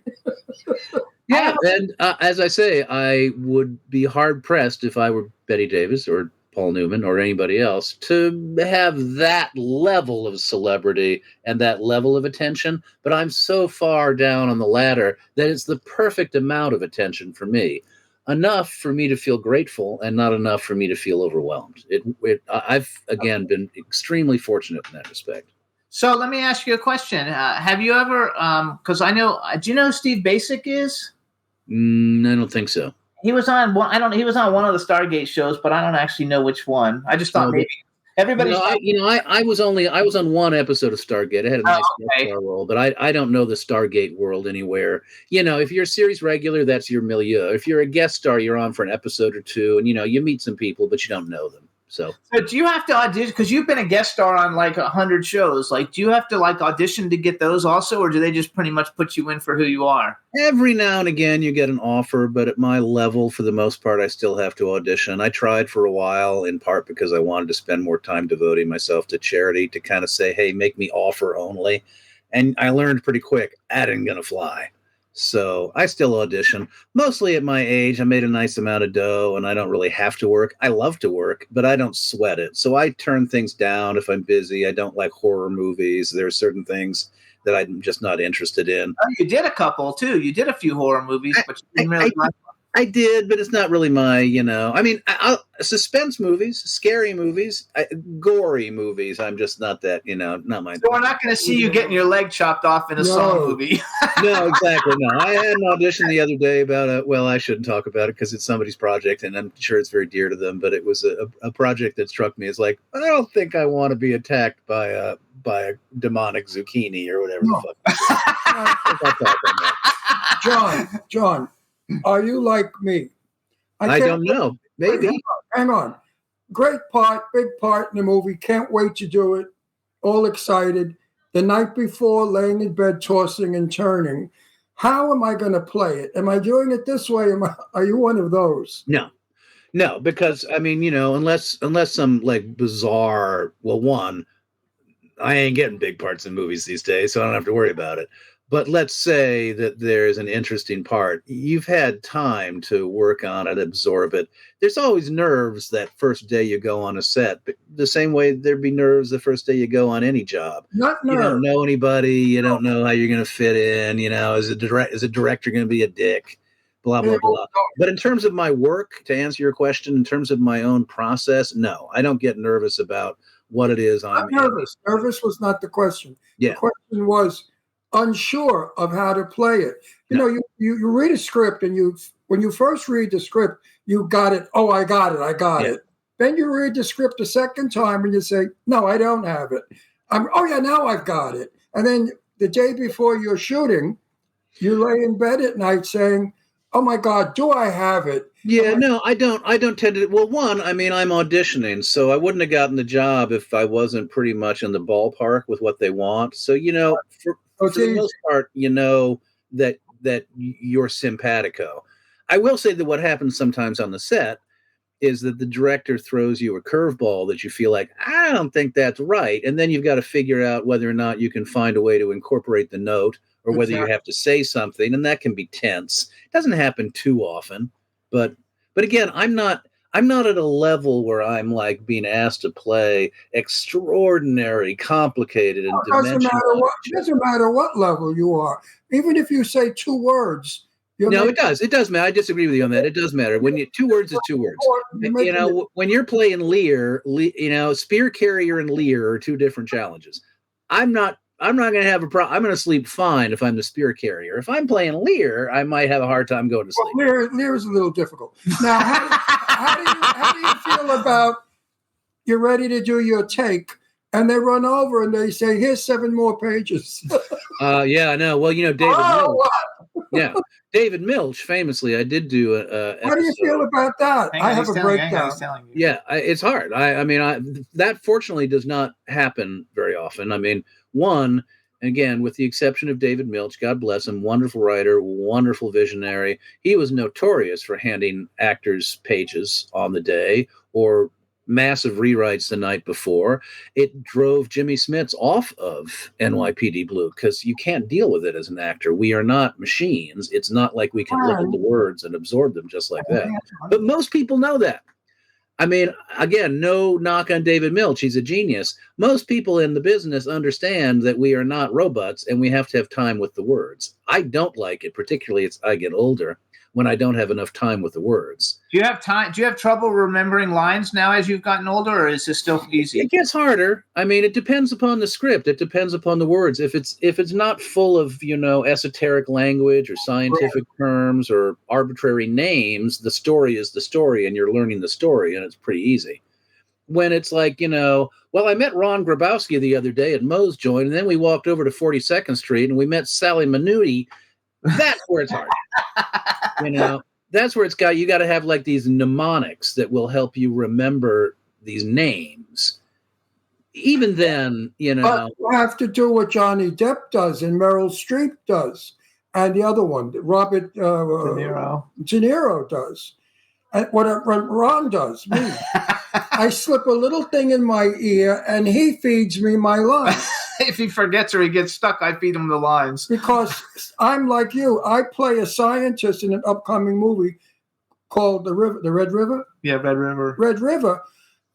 Speaker 6: Yeah. And as I say, I would be hard-pressed if I were Betty Davis or Paul Newman or anybody else to have that level of celebrity and that level of attention. But I'm so far down on the ladder that it's the perfect amount of attention for me. Enough for me to feel grateful and not enough for me to feel overwhelmed. I've, again, been extremely fortunate in that respect.
Speaker 4: So let me ask you a question. Have you ever, because I know, do you know who Steve Basic is?
Speaker 6: I don't think so.
Speaker 4: He was on one. He was on one of the Stargate shows, but I don't actually know which one. I just thought maybe everybody.
Speaker 6: I was on one episode of Stargate. I had a nice star role, but I don't know the Stargate world anywhere. You know, if you're a series regular, that's your milieu. If you're a guest star, you're on for an episode or two, and you meet some people, but you don't know them. So
Speaker 4: do you have to audition? Because you've been a guest star on like 100 shows. Like, do you have to like audition to get those also, or do they just pretty much put you in for who you are?
Speaker 6: Every now and again you get an offer, but at my level, for the most part, I still have to audition. I tried for a while, in part because I wanted to spend more time devoting myself to charity, to kind of say, hey, make me offer only. And I learned pretty quick, that ain't gonna fly. So I still audition. Mostly at my age, I made a nice amount of dough and I don't really have to work. I love to work, but I don't sweat it. So I turn things down if I'm busy. I don't like horror movies. There are certain things that I'm just not interested in.
Speaker 4: Oh, you did a couple too. You did a few horror movies, but you didn't really like them.
Speaker 6: I did, but it's not really my, I mean, suspense movies, scary movies, gory movies. I'm just not that, not my.
Speaker 4: So we're not going to see you getting your leg chopped off in a Saw movie.
Speaker 6: No, exactly. No, I had an audition the other day about I shouldn't talk about it because it's somebody's project and I'm sure it's very dear to them, but it was a project that struck me as like, I don't think I want to be attacked by a demonic zucchini or whatever the fuck.
Speaker 5: John. Are you like me?
Speaker 6: I don't know. Maybe.
Speaker 5: Hang on. Great part, big part in the movie. Can't wait to do it. All excited. The night before, laying in bed, tossing and turning. How am I going to play it? Am I doing it this way? Are you one of those?
Speaker 6: No, because I mean, unless some like bizarre. Well, one, I ain't getting big parts in movies these days, so I don't have to worry about it. But let's say that there's an interesting part. You've had time to work on it, absorb it. There's always nerves that first day you go on a set. But the same way there'd be nerves the first day you go on any job.
Speaker 5: Not nerves.
Speaker 6: You don't know anybody. You don't know how you're going to fit in. Is a director going to be a dick? Blah, blah, blah. But in terms of my work, to answer your question, in terms of my own process, no. I don't get nervous about what it is I'm
Speaker 5: nervous. Nervous was not the question.
Speaker 6: Yeah.
Speaker 5: The question was, unsure of how to play it. You know, you read a script and when you first read the script, you got it. Oh, I got it. Then you read the script a second time and you say, no, I don't have it. Now I've got it. And then the day before you're shooting, you lay in bed at night saying, oh my God, do I have it?
Speaker 6: Yeah, no, I don't tend to. Well, one, I mean, I'm auditioning, so I wouldn't have gotten the job if I wasn't pretty much in the ballpark with what they want. So, you know, for the most part, you know that you're simpatico. I will say that what happens sometimes on the set is that the director throws you a curveball that you feel like, I don't think that's right. And then you've got to figure out whether or not you can find a way to incorporate the note or whether you have to say something. And that can be tense. It doesn't happen too often. But again, I'm not at a level where I'm like being asked to play extraordinary, complicated, and dimensional.
Speaker 5: It doesn't matter what level you are. Even if you say 2 words.
Speaker 6: It does. It does matter. I disagree with you on that. It does matter. When 2 words is 2 words. You know, when you're playing Lear, you know, Spear Carrier and Lear are 2 different challenges. I'm not going to have a problem. I'm going to sleep fine if I'm the Spear Carrier. If I'm playing Lear, I might have a hard time going to sleep.
Speaker 5: Well, Lear is a little difficult. Now, how do you feel about you're ready to do your take, and they run over and they say, "Here's 7 more pages."
Speaker 6: Yeah, I know. Well, you know, David Milch. Yeah, David Milch, famously, I did do a
Speaker 5: How do you feel about that? I have a breakdown.
Speaker 6: Yeah, it's hard. I mean, that fortunately does not happen very often. I mean, one, again, with the exception of David Milch, God bless him, wonderful writer, wonderful visionary. He was notorious for handing actors pages on the day or massive rewrites the night before. It drove Jimmy Smits off of NYPD Blue because you can't deal with it as an actor. We are not machines. It's not like we can look at the words and absorb them just like that. But most people know that. I mean, again, no knock on David Milch. He's a genius. Most people in the business understand that we are not robots and we have to have time with the words. I don't like it, particularly as I get older, when I don't have enough time with the words.
Speaker 4: Do you have time? Do you have trouble remembering lines now as you've gotten older, or is it still easy?
Speaker 6: It gets harder. I mean, it depends upon the script. It depends upon the words. If it's not full of, you know, esoteric language or scientific terms or arbitrary names, the story is the story, and you're learning the story, and it's pretty easy. When it's like, you know, well, I met Ron Grabowski the other day at Moe's Joint, and then we walked over to 42nd Street, and we met Sally Minuti. That's where it's hard. You know, that's where you got to have like these mnemonics that will help you remember these names. Even then, you know.
Speaker 5: But you have to do what Johnny Depp does and Meryl Streep does. And the other one, Robert De Niro does. And what Ron does, me. I slip a little thing in my ear and he feeds me my lines.
Speaker 4: If he forgets or he gets stuck, I feed him the lines.
Speaker 5: Because I'm like you. I play a scientist in an upcoming movie called The Red River.
Speaker 4: Yeah, Red River.
Speaker 5: Red River.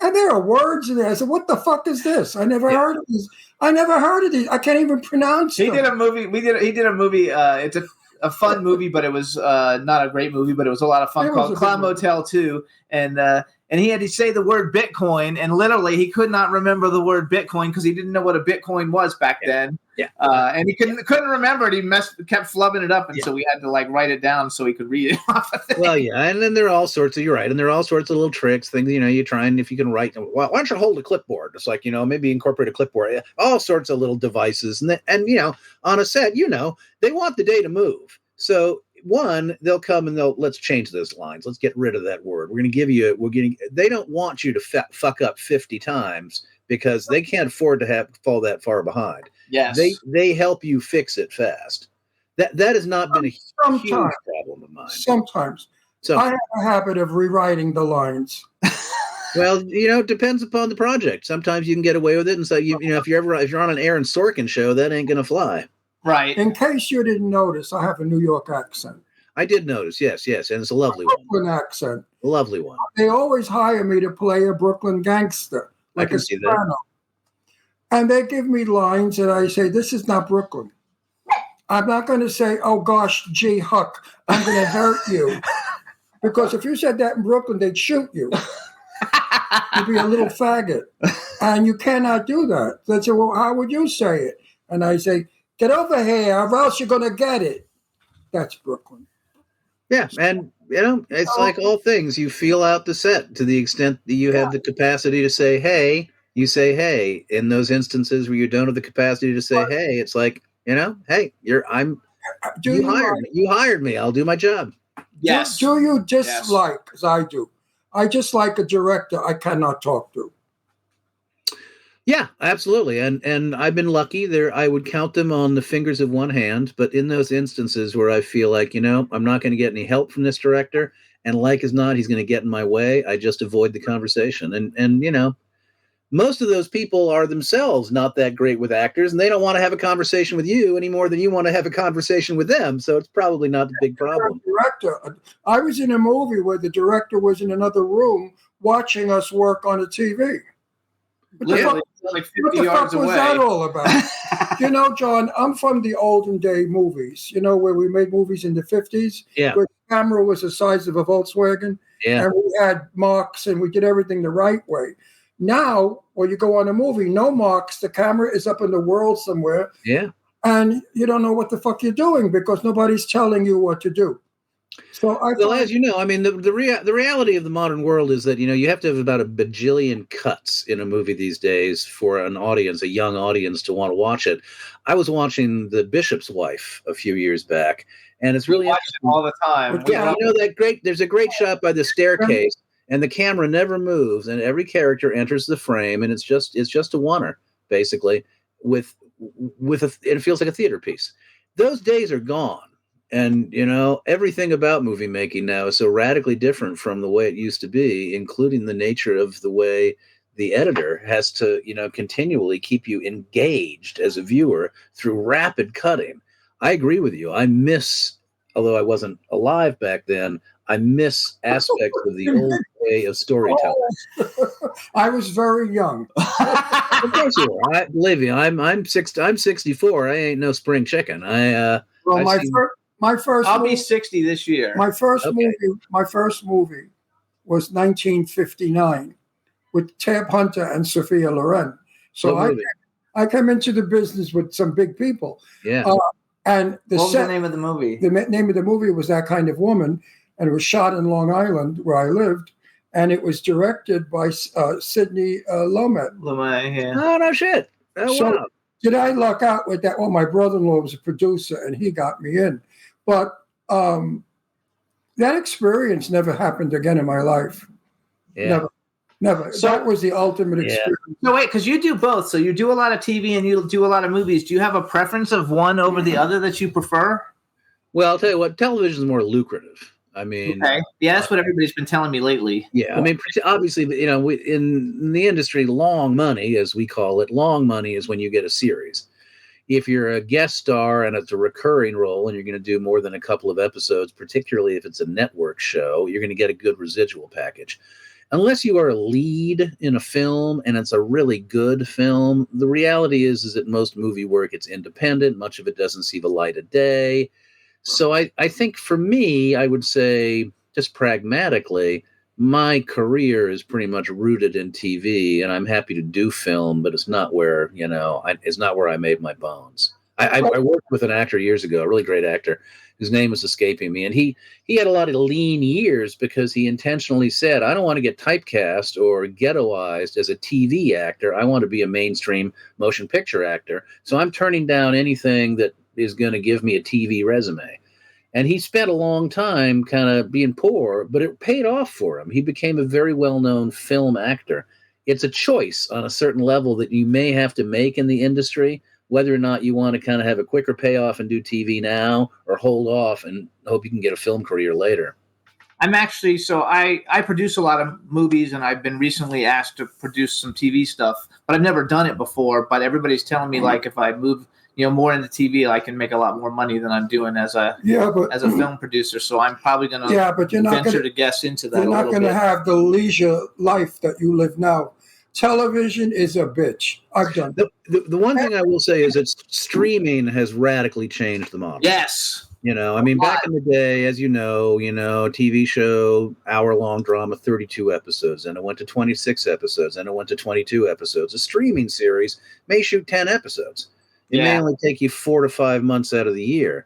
Speaker 5: And there are words in there. I said, what the fuck is this? I never heard of these. I can't even pronounce them.
Speaker 4: He did a movie. He did a movie. It's a fun movie, but it was not a great movie, but it was a lot of fun, called Clown Motel 2. And he had to say the word Bitcoin, and literally he could not remember the word Bitcoin because he didn't know what a Bitcoin was back then.
Speaker 6: Yeah.
Speaker 4: And he couldn't remember it. He kept flubbing it up, and so we had to like write it down so he could read it off of it.
Speaker 6: Well, yeah, and then there are all sorts of, you're right, and there are all sorts of little tricks, things, you know, you try and if you can write, well, why don't you hold a clipboard? It's like, you know, maybe incorporate a clipboard, all sorts of little devices. And you know, on a set, you know, they want the day to move. So one, they'll come and let's change those lines. Let's get rid of that word. They don't want you to fuck up 50 times because they can't afford to fall that far behind.
Speaker 4: Yes.
Speaker 6: They help you fix it fast. That has not been a huge problem of mine.
Speaker 5: Sometimes. So I have a habit of rewriting the lines.
Speaker 6: Well, you know, it depends upon the project. Sometimes you can get away with it. And so, you know, if you're on an Aaron Sorkin show, that ain't going to fly.
Speaker 4: Right.
Speaker 5: In case you didn't notice, I have a New York accent.
Speaker 6: I did notice, yes, and it's a lovely one.
Speaker 5: Brooklyn accent.
Speaker 6: A lovely one.
Speaker 5: They always hire me to play a Brooklyn gangster, like a soprano. And they give me lines and I say, this is not Brooklyn. I'm not going to say, oh gosh, gee, Huck, I'm going to hurt you. Because if you said that in Brooklyn, they'd shoot you. You'd be a little faggot. And you cannot do that. They say, well, how would you say it? And I say, Get over here, or else you're gonna get it. That's Brooklyn.
Speaker 6: Yeah, and it's like all things. You feel out the set to the extent that you have the capacity to say, "Hey." You say, "Hey." In those instances where you don't have the capacity to say, "Hey," it's like, "Hey, you hired me. I'll do my job."
Speaker 4: Yes.
Speaker 5: Do you dislike, as I do? I just like a director I cannot talk to.
Speaker 6: Yeah, absolutely. And I've been lucky there. I would count them on the fingers of one hand, but in those instances where I feel like, I'm not going to get any help from this director, and like as not, he's going to get in my way, I just avoid the conversation. And most of those people are themselves not that great with actors, and they don't want to have a conversation with you any more than you want to have a conversation with them. So it's probably not a big problem.
Speaker 5: Director. I was in a movie where the director was in another room watching us work on a TV.
Speaker 4: Literally, like 50
Speaker 5: what the
Speaker 4: yards
Speaker 5: fuck was
Speaker 4: away.
Speaker 5: that all about? John, I'm from the olden day movies, where we made movies in the 50s, where the camera was the size of a Volkswagen, and we had marks and we did everything the right way. Now, when you go on a movie, no marks, the camera is up in the world somewhere, and you don't know what the fuck you're doing because nobody's telling you what to do. So
Speaker 6: as you know, I mean, the reality of the modern world is that, you have to have about a bajillion cuts in a movie these days for an audience, a young audience, to want to watch it. I was watching The Bishop's Wife a few years back, and it's really
Speaker 4: watch it all the time.
Speaker 6: Yeah, there's a great shot by the staircase, and the camera never moves, and every character enters the frame, and it's just a oneer, basically, and it feels like a theater piece. Those days are gone. And, everything about movie making now is so radically different from the way it used to be, including the nature of the way the editor has to, continually keep you engaged as a viewer through rapid cutting. I agree with you. Although I wasn't alive back then, I miss aspects of the old way of storytelling.
Speaker 5: I was very young.
Speaker 6: Of course you are. Believe me, I'm 64. I ain't no spring chicken.
Speaker 4: I'll be 60 this year.
Speaker 5: My first movie was 1959 with Tab Hunter and Sophia Loren. So I came into the business with some big people.
Speaker 6: Yeah.
Speaker 4: And what was the name of the movie?
Speaker 5: The name of the movie was That Kind of Woman, and it was shot in Long Island, where I lived, and it was directed by Sidney Lumet.
Speaker 4: Yeah.
Speaker 6: Oh, no shit. Oh, wow.
Speaker 5: Did I luck out with that? Well, my brother-in-law was a producer, and he got me in. But that experience never happened again in my life.
Speaker 6: Yeah.
Speaker 5: Never. So that was the ultimate experience.
Speaker 4: No, wait, because you do both. So you do a lot of TV and you do a lot of movies. Do you have a preference of one over the other that you prefer?
Speaker 6: Well, I'll tell you what, television is more lucrative. I mean,
Speaker 4: okay. Yeah, that's what everybody's been telling me lately.
Speaker 6: Yeah, I mean, obviously, in the industry, long money, as we call it, long money is when you get a series. If you're a guest star and it's a recurring role and you're going to do more than a couple of episodes, particularly if it's a network show, you're going to get a good residual package. Unless you are a lead in a film and it's a really good film, the reality is that most movie work, it's independent. Much of it doesn't see the light of day. So I think for me, I would say just pragmatically, my career is pretty much rooted in TV, and I'm happy to do film, but it's not where, it's not where I made my bones. I worked with an actor years ago, a really great actor, whose name is escaping me. And he had a lot of lean years because he intentionally said, I don't want to get typecast or ghettoized as a TV actor. I want to be a mainstream motion picture actor. So I'm turning down anything that is going to give me a TV resume. And he spent a long time kind of being poor, but it paid off for him. He became a very well-known film actor. It's a choice on a certain level that you may have to make in the industry, whether or not you want to kind of have a quicker payoff and do TV now or hold off and hope you can get a film career later.
Speaker 4: I'm actually, I produce a lot of movies, and I've been recently asked to produce some TV stuff, but I've never done it before. But everybody's telling me, like, if I move more into TV, I can make a lot more money than I'm doing as a film producer. So I'm probably going to venture to guess into that.
Speaker 5: You're not going to have the leisure life that you live now. Television is a bitch. I've done
Speaker 6: the one thing I will say is that streaming has radically changed the model.
Speaker 4: Yes.
Speaker 6: Back in the day, as TV show, hour-long drama, 32 episodes, and it went to 26 episodes, and it went to 22 episodes. A streaming series may shoot 10 episodes. It may
Speaker 4: Yeah.
Speaker 6: only take you 4 to 5 months out of the year.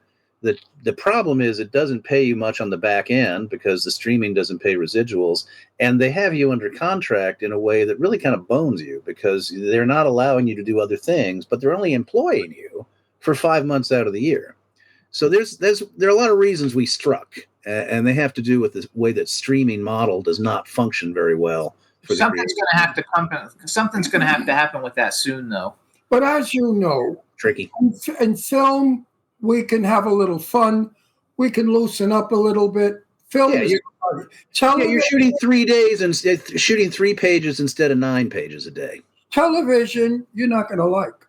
Speaker 6: The problem is it doesn't pay you much on the back end because the streaming doesn't pay residuals, and they have you under contract in a way that really kind of bones you because they're not allowing you to do other things, but they're only employing you for 5 months out of the year. So there are a lot of reasons we struck, and they have to do with the way that streaming model does not function very well.
Speaker 4: Something's going to have to come. Something's going to have to happen with that soon, though.
Speaker 5: But as you know,
Speaker 6: Tricky.
Speaker 5: in film, we can have a little fun. We can loosen up a little bit. Film is fun.
Speaker 6: You're shooting 3 days and shooting 3 pages instead of 9 pages a day.
Speaker 5: Television, you're not going to like.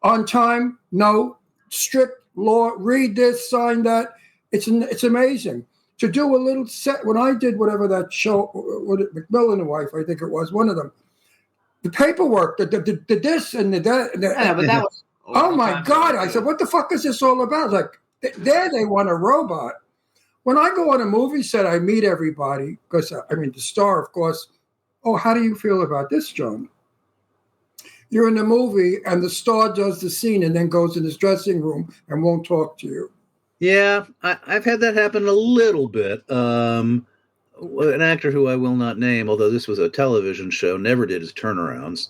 Speaker 5: On time, no. Strict law, read this, sign that. It's amazing. To do a little set, when I did whatever that show, McMillan and Wife, I think it was, one of them, the paperwork, the this and the that.
Speaker 4: Yeah, but that was.
Speaker 5: Oh my God. I said, what the fuck is this all about? Like, there they want a robot. When I go on a movie set, I meet everybody because, the star, of course. Oh, how do you feel about this, John? You're in the movie and the star does the scene and then goes in his dressing room and won't talk to you.
Speaker 6: Yeah, I've had that happen a little bit. An actor who I will not name, although this was a television show, never did his turnarounds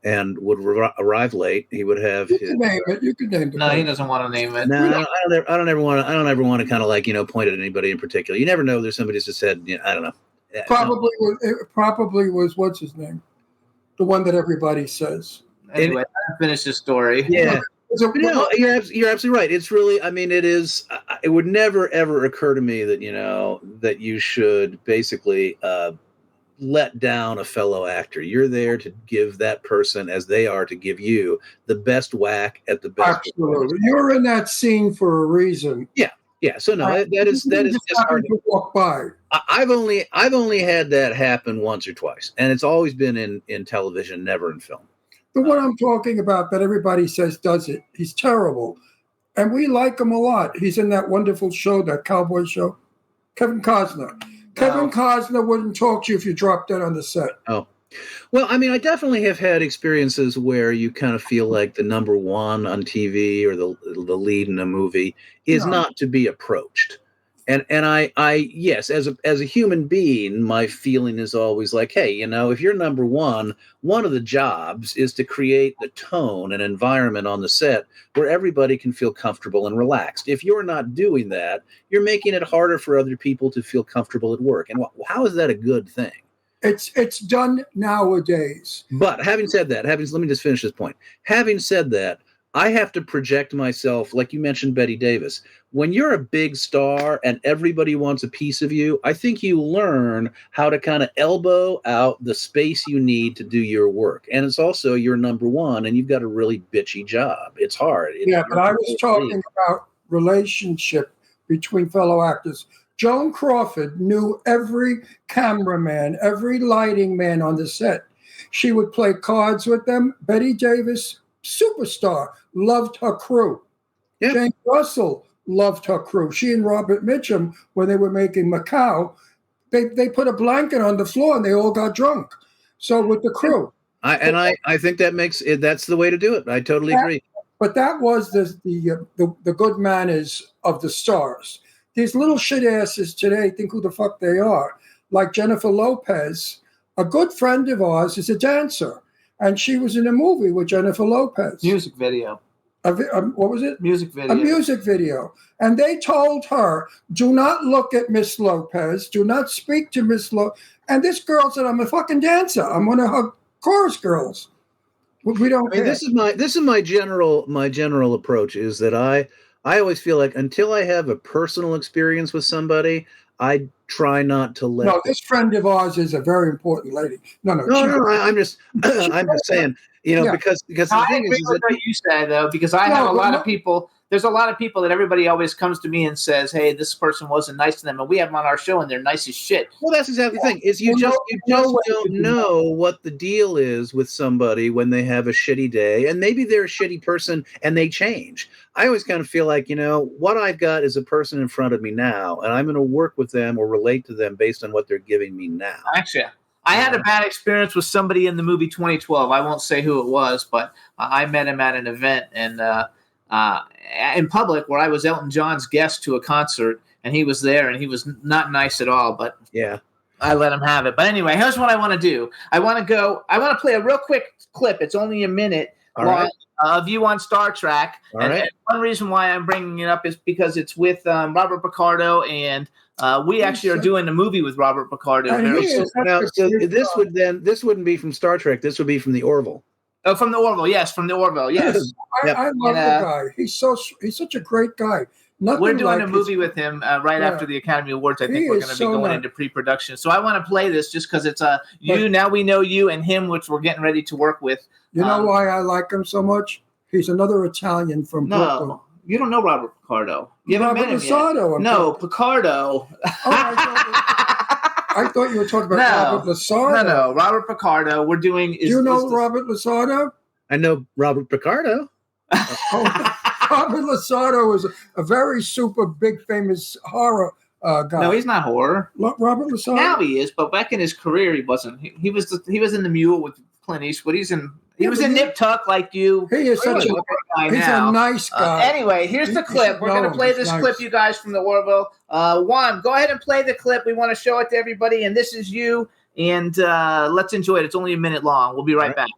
Speaker 6: and would arrive late. He would have.
Speaker 5: You can name it. You can name it.
Speaker 4: No, he doesn't want to name it.
Speaker 6: No, I don't ever want to kind of like point at anybody in particular. You never know. There's somebody who's just said, I don't know.
Speaker 5: It probably was what's his name, the one that everybody says.
Speaker 4: Anyway, I finish the story.
Speaker 6: Yeah. No, you're absolutely right. It's really, it is. It would never ever occur to me that that you should basically let down a fellow actor. You're there to give that person, as they are to give you, the best whack at the best.
Speaker 5: Absolutely, you're in that scene for a reason.
Speaker 6: Yeah. So no, that is just hard
Speaker 5: to walk by.
Speaker 6: I've only had that happen once or twice, and it's always been in television, never in film.
Speaker 5: The one I'm talking about that everybody says does it, he's terrible. And we like him a lot. He's in that wonderful show, that cowboy show. Kevin Costner. Kevin Costner wouldn't talk to you if you dropped dead on the set.
Speaker 6: Oh. Well, I definitely have had experiences where you kind of feel like the number one on TV or the lead in a movie is not to be approached. And I yes, as a human being, my feeling is always like, hey, if you're number one of the jobs is to create the tone and environment on the set where everybody can feel comfortable and relaxed. If you're not doing that, you're making it harder for other people to feel comfortable at work. And how is that a good thing?
Speaker 5: It's done nowadays.
Speaker 6: But having said that, let me just finish this point. Having said that, I have to project myself, like you mentioned, Betty Davis. When you're a big star and everybody wants a piece of you, I think you learn how to kind of elbow out the space you need to do your work. And it's also you're number one, and you've got a really bitchy job. It's hard.
Speaker 5: But I was talking about relationship between fellow actors. Joan Crawford knew every cameraman, every lighting man on the set. She would play cards with them. Betty Davis, superstar, loved her crew. Yeah. Jane Russell loved her crew. She and Robert Mitchum, when they were making Macau, they put a blanket on the floor and they all got drunk. So with the crew.
Speaker 6: I think that's the way to do it. I totally agree.
Speaker 5: But that was the good manners of the stars. These little shit asses today think who the fuck they are. Like Jennifer Lopez, a good friend of ours is a dancer. And she was in a movie with Jennifer Lopez.
Speaker 4: Music video.
Speaker 5: What was it?
Speaker 4: Music video.
Speaker 5: A music video. And they told her, do not look at Miss Lopez. Do not speak to Miss Lopez. And this girl said, I'm a fucking dancer. I'm one of her chorus girls. We don't care.
Speaker 6: This is my general approach is that I always feel like until I have a personal experience with somebody, I try not to let.
Speaker 5: No, this friend of ours is a very important lady. No.
Speaker 6: I'm just saying, because the thing is that
Speaker 4: what you said though, because I have a lot of people. There's a lot of people that everybody always comes to me and says, "Hey, this person wasn't nice to them," and we have them on our show, and they're nice as shit.
Speaker 6: Well, that's exactly the thing. Is you just don't know what the deal is with somebody when they have a shitty day, and maybe they're a shitty person and they change. I always kind of feel like, what I've got is a person in front of me now, and I'm going to work with them or relate to them based on what they're giving me now.
Speaker 4: Actually, I had a bad experience with somebody in the movie 2012. I won't say who it was, but I met him at an event and in public where I was Elton John's guest to a concert, and he was there, and he was not nice at all. But
Speaker 6: Yeah.
Speaker 4: I let him have it. But anyway, here's what I want to do. I want to play a real quick clip. It's only a minute
Speaker 6: All right.
Speaker 4: of you on Star Trek.
Speaker 6: All
Speaker 4: and,
Speaker 6: right.
Speaker 4: and one reason why I'm bringing it up is because it's with Robert Picardo, and we actually are doing a movie with Robert Picardo.
Speaker 5: And
Speaker 4: very
Speaker 5: he
Speaker 4: soon.
Speaker 5: is
Speaker 6: Now,
Speaker 5: such a
Speaker 6: so
Speaker 5: cute guy.
Speaker 6: this wouldn't be from Star Trek. This would be from the Orville.
Speaker 4: Oh, from the Orville. Yes, from the Orville. Yes.
Speaker 6: Yep.
Speaker 5: I love the guy. He's such a great guy. Nothing
Speaker 4: We're doing
Speaker 5: like
Speaker 4: a movie
Speaker 5: his-
Speaker 4: with him right
Speaker 5: Yeah.
Speaker 4: after the Academy Awards. I
Speaker 5: He
Speaker 4: think we're
Speaker 5: is
Speaker 4: going to be
Speaker 5: so
Speaker 4: going
Speaker 5: nice.
Speaker 4: into pre-production. So I want to play this just because it's you. Now we know you and him, which we're getting ready to work with.
Speaker 5: You know why I like him so much? He's another Italian from Brooklyn.
Speaker 4: No, you don't know Robert Picardo. You haven't
Speaker 5: Robert
Speaker 4: met him yet.
Speaker 5: Losado.
Speaker 4: No, Picardo.
Speaker 5: Oh, I thought you were talking about Robert Losado.
Speaker 4: No. Robert Picardo. We're doing.
Speaker 5: Do you know Robert Losado?
Speaker 6: I know Robert Picardo.
Speaker 5: Robert Losado is a very super big famous horror guy.
Speaker 4: No, he's not horror.
Speaker 5: Robert Losado.
Speaker 4: Now he is, but back in his career, he wasn't. He was in the Mule with Clint Eastwood. He was in Nip Tuck like you.
Speaker 5: He is such a
Speaker 4: guy
Speaker 5: he's
Speaker 4: now.
Speaker 5: a nice guy.
Speaker 4: Anyway, here's the clip. We're going to play this clip, you guys, from the Orville. Juan, go ahead and play the clip. We want to show it to everybody, and this is you. And let's enjoy it. It's only a minute long. We'll be right back.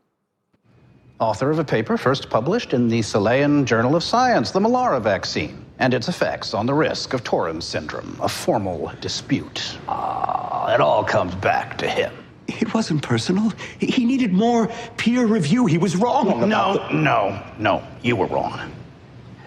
Speaker 7: Author of a paper first published in the Chilean Journal of Science, the Malara vaccine, and its effects on the risk of Torrens syndrome, a formal dispute. It all comes back to him.
Speaker 8: It wasn't personal. He needed more peer review. He was wrong.
Speaker 7: No, you were wrong.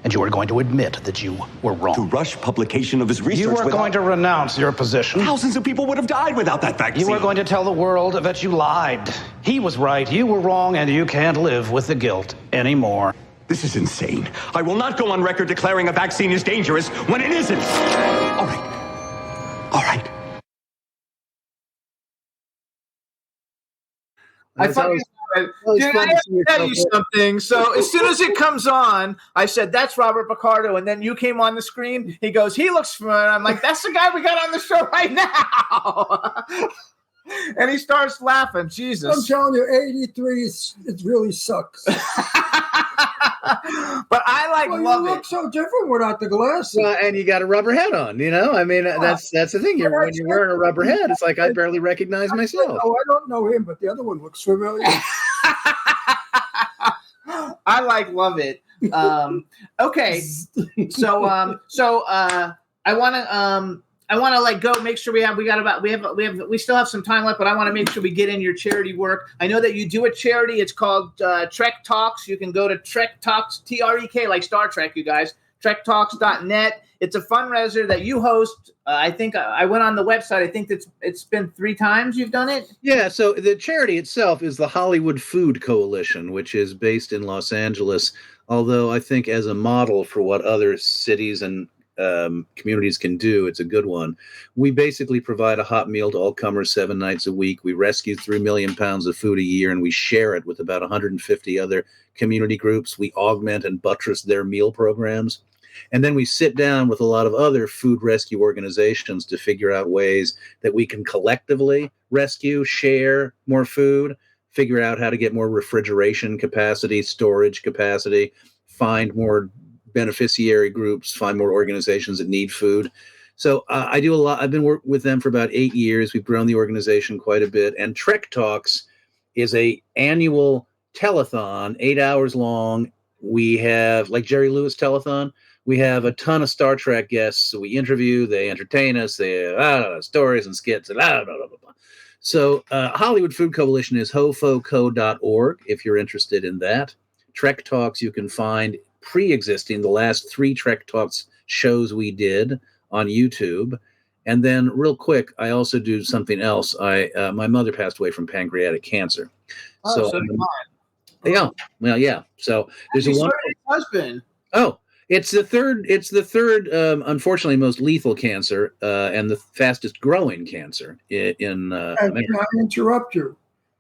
Speaker 7: And you are going to admit that you were wrong.
Speaker 8: To rush publication of his research.
Speaker 7: You are going to renounce your position.
Speaker 8: Thousands of people would have died without that vaccine.
Speaker 7: You are going to tell the world that you lied. He was right, you were wrong, and you can't live with the guilt anymore.
Speaker 8: This is insane. I will not go on record declaring a vaccine is dangerous when it isn't. All right.
Speaker 4: I fucking Dude, I have to tell you something. So as soon as it comes on, I said, that's Robert Picardo. And then you came on the screen. He goes, he looks familiar. I'm like, that's the guy we got on the show right now. And he starts laughing. Jesus.
Speaker 5: I'm telling you, 83 it really sucks.
Speaker 4: But I love
Speaker 5: you
Speaker 4: it.
Speaker 5: look so different without the glasses.
Speaker 6: Well, and you got a rubber hat on, you know? I mean, that's the thing. When you're wearing a rubber hat, it's like I barely recognize myself.
Speaker 5: Oh, I don't know him, but the other one looks familiar.
Speaker 4: I love it. Okay. So I want to go make sure we still have some time left, but I want to make sure we get in your charity work. I know that you do a charity. It's called Trek Talks. You can go to Trek Talks, TREK, like Star Trek, you guys, trektalks.net. It's a fundraiser that you host. I think I went on the website. I think it's been 3 times you've done it.
Speaker 6: Yeah. So the charity itself is the Hollywood Food Coalition, which is based in Los Angeles. Although I think as a model for what other cities and communities can do, it's a good one. We basically provide a hot meal to all comers 7 nights a week. We rescue 3 million pounds of food a year, and we share it with about 150 other community groups. We augment and buttress their meal programs. And then we sit down with a lot of other food rescue organizations to figure out ways that we can collectively rescue, share more food, figure out how to get more refrigeration capacity, storage capacity, find more beneficiary groups, find more organizations that need food. So I do a lot. I've been working with them for about 8 years. We've grown the organization quite a bit. And Trek Talks is a annual telethon, 8 hours long. We have, like Jerry Lewis telethon, we have a ton of Star Trek guests. So we interview, they entertain us, they have stories and skits and blah, blah, blah, blah. So Hollywood Food Coalition is hofoco.org if you're interested in that. Trek Talks you can find pre-existing the last 3 Trek Talks shows we did on YouTube. And then real quick, I also do something else. My mother passed away from pancreatic cancer.
Speaker 4: So did mine.
Speaker 6: Yeah. Well, yeah. So there's a one
Speaker 4: husband.
Speaker 6: Oh, it's the third unfortunately most lethal cancer and the fastest growing cancer in America.
Speaker 5: Can I interrupt you?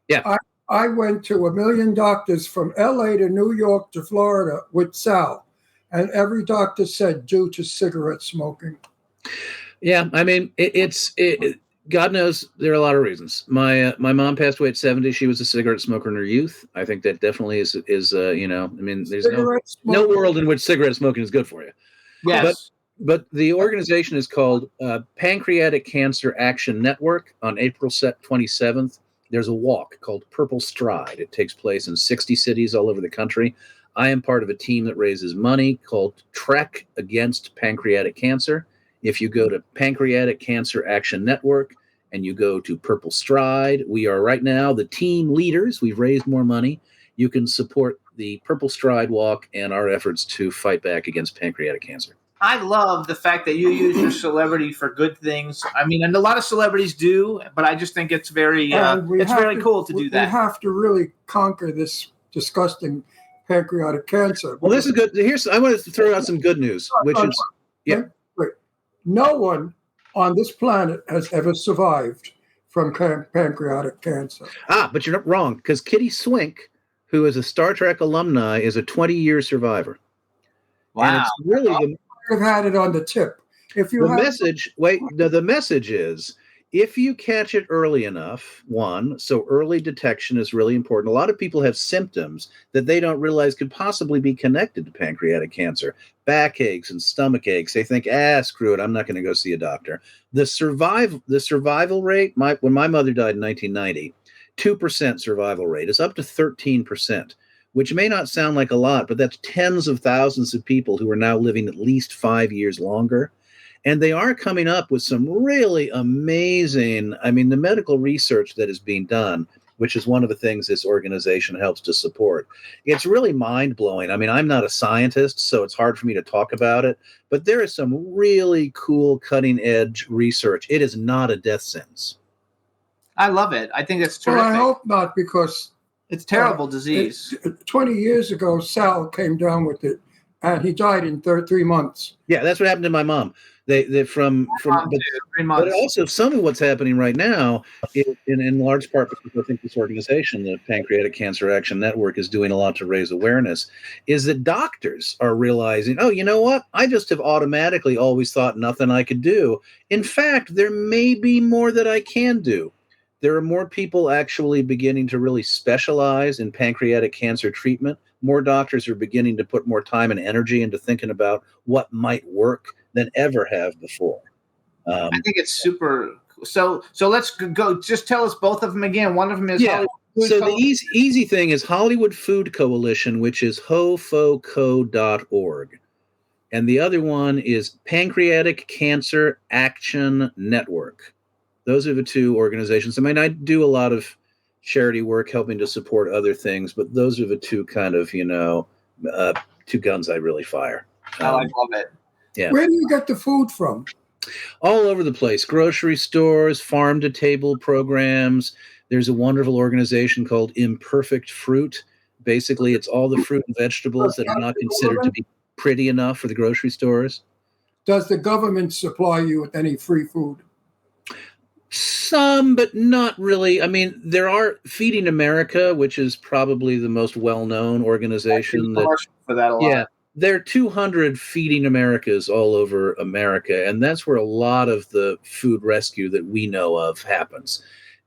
Speaker 6: Yeah.
Speaker 5: I went to 1 million doctors from LA to New York to Florida with Sal, and every doctor said due to cigarette smoking.
Speaker 6: Yeah, I mean, God knows there are a lot of reasons. My mom passed away at 70. She was a cigarette smoker in her youth. I think that definitely is you know, I mean, there's no world in which cigarette smoking is good for you.
Speaker 4: Yes.
Speaker 6: But the organization is called Pancreatic Cancer Action Network. On April 27th, there's a walk called Purple Stride. It takes place in 60 cities all over the country. I am part of a team that raises money called Trek Against Pancreatic Cancer. If you go to Pancreatic Cancer Action Network and you go to Purple Stride, we are right now the team leaders. We've raised more money. You can support the Purple Stride Walk and our efforts to fight back against pancreatic cancer.
Speaker 4: I love the fact that you use your celebrity for good things. I mean, and a lot of celebrities do, but I just think it's very cool to do that.
Speaker 5: We have to really conquer this disgusting pancreatic cancer.
Speaker 6: Well, this is good. I want to throw out some good news, which is, yeah.
Speaker 5: Wait. No one on this planet has ever survived from pancreatic cancer.
Speaker 6: But you're not wrong, because Kitty Swink, who is a Star Trek alumni, is a 20-year survivor.
Speaker 4: Wow.
Speaker 6: And it's really
Speaker 5: I've had it on the tip. If you
Speaker 6: the message is, if you catch it early enough, so early detection is really important. A lot of people have symptoms that they don't realize could possibly be connected to pancreatic cancer. Backaches and stomach aches. They think, screw it, I'm not going to go see a doctor. The survival rate, when my mother died in 1990, 2% survival rate is up to 13%, which may not sound like a lot, but that's tens of thousands of people who are now living at least 5 years longer. And they are coming up with some really amazing, the medical research that is being done, which is one of the things this organization helps to support. It's really mind-blowing. I'm not a scientist, so it's hard for me to talk about it, but there is some really cool cutting-edge research. It is not a death sentence.
Speaker 4: I love it. I think it's terrific.
Speaker 5: Well, I hope not, because
Speaker 4: it's terrible disease.
Speaker 5: 20 years ago, Sal came down with it, and he died in 3 months.
Speaker 6: Yeah, that's what happened to my mom. But
Speaker 4: 3 months.
Speaker 6: But also some of what's happening right now, in large part because I think this organization, the Pancreatic Cancer Action Network, is doing a lot to raise awareness, is that doctors are realizing, oh, you know what? I just have automatically always thought nothing I could do. In fact, there may be more that I can do. There are more people actually beginning to really specialize in pancreatic cancer treatment. More doctors are beginning to put more time and energy into thinking about what might work than ever have before.
Speaker 4: I think it's super. So let's go. Just tell us both of them again. One of them is Hollywood Food
Speaker 6: So the easy thing is Hollywood Food Coalition, which is hofoco.org. And the other one is Pancreatic Cancer Action Network. Those are the two organizations. I do a lot of charity work helping to support other things, but those are the two kind of, two guns I really fire.
Speaker 4: I love it.
Speaker 6: Yeah.
Speaker 5: Where do you get the food from?
Speaker 6: All over the place. Grocery stores, farm-to-table programs. There's a wonderful organization called Imperfect Fruit. Basically, it's all the fruit and vegetables that are not considered to be pretty enough for the grocery stores.
Speaker 5: Does the government supply you with any free food?
Speaker 6: Some, but not really. There are Feeding America, which is probably the most well-known organization.
Speaker 4: For that a lot.
Speaker 6: Yeah, there are 200 Feeding Americas all over America, and that's where a lot of the food rescue that we know of happens.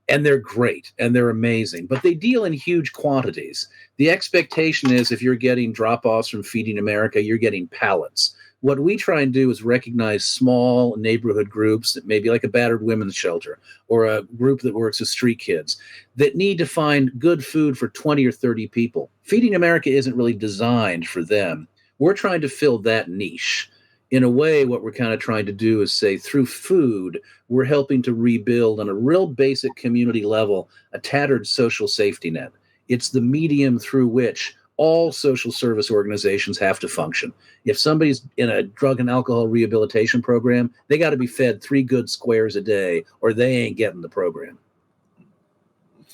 Speaker 6: And they're great, and they're amazing, but they deal in huge quantities. The expectation is if you're getting drop-offs from Feeding America, you're getting pallets. What we try and do is recognize small neighborhood groups, that maybe like a battered women's shelter or a group that works with street kids, that need to find good food for 20 or 30 people. Feeding America isn't really designed for them. We're trying to fill that niche. In a way, what we're kind of trying to do is say through food, we're helping to rebuild on a real basic community level a tattered social safety net. It's the medium through which all social service organizations have to function. If somebody's in a drug and alcohol rehabilitation program, they got to be fed 3 good squares a day or they ain't getting the program.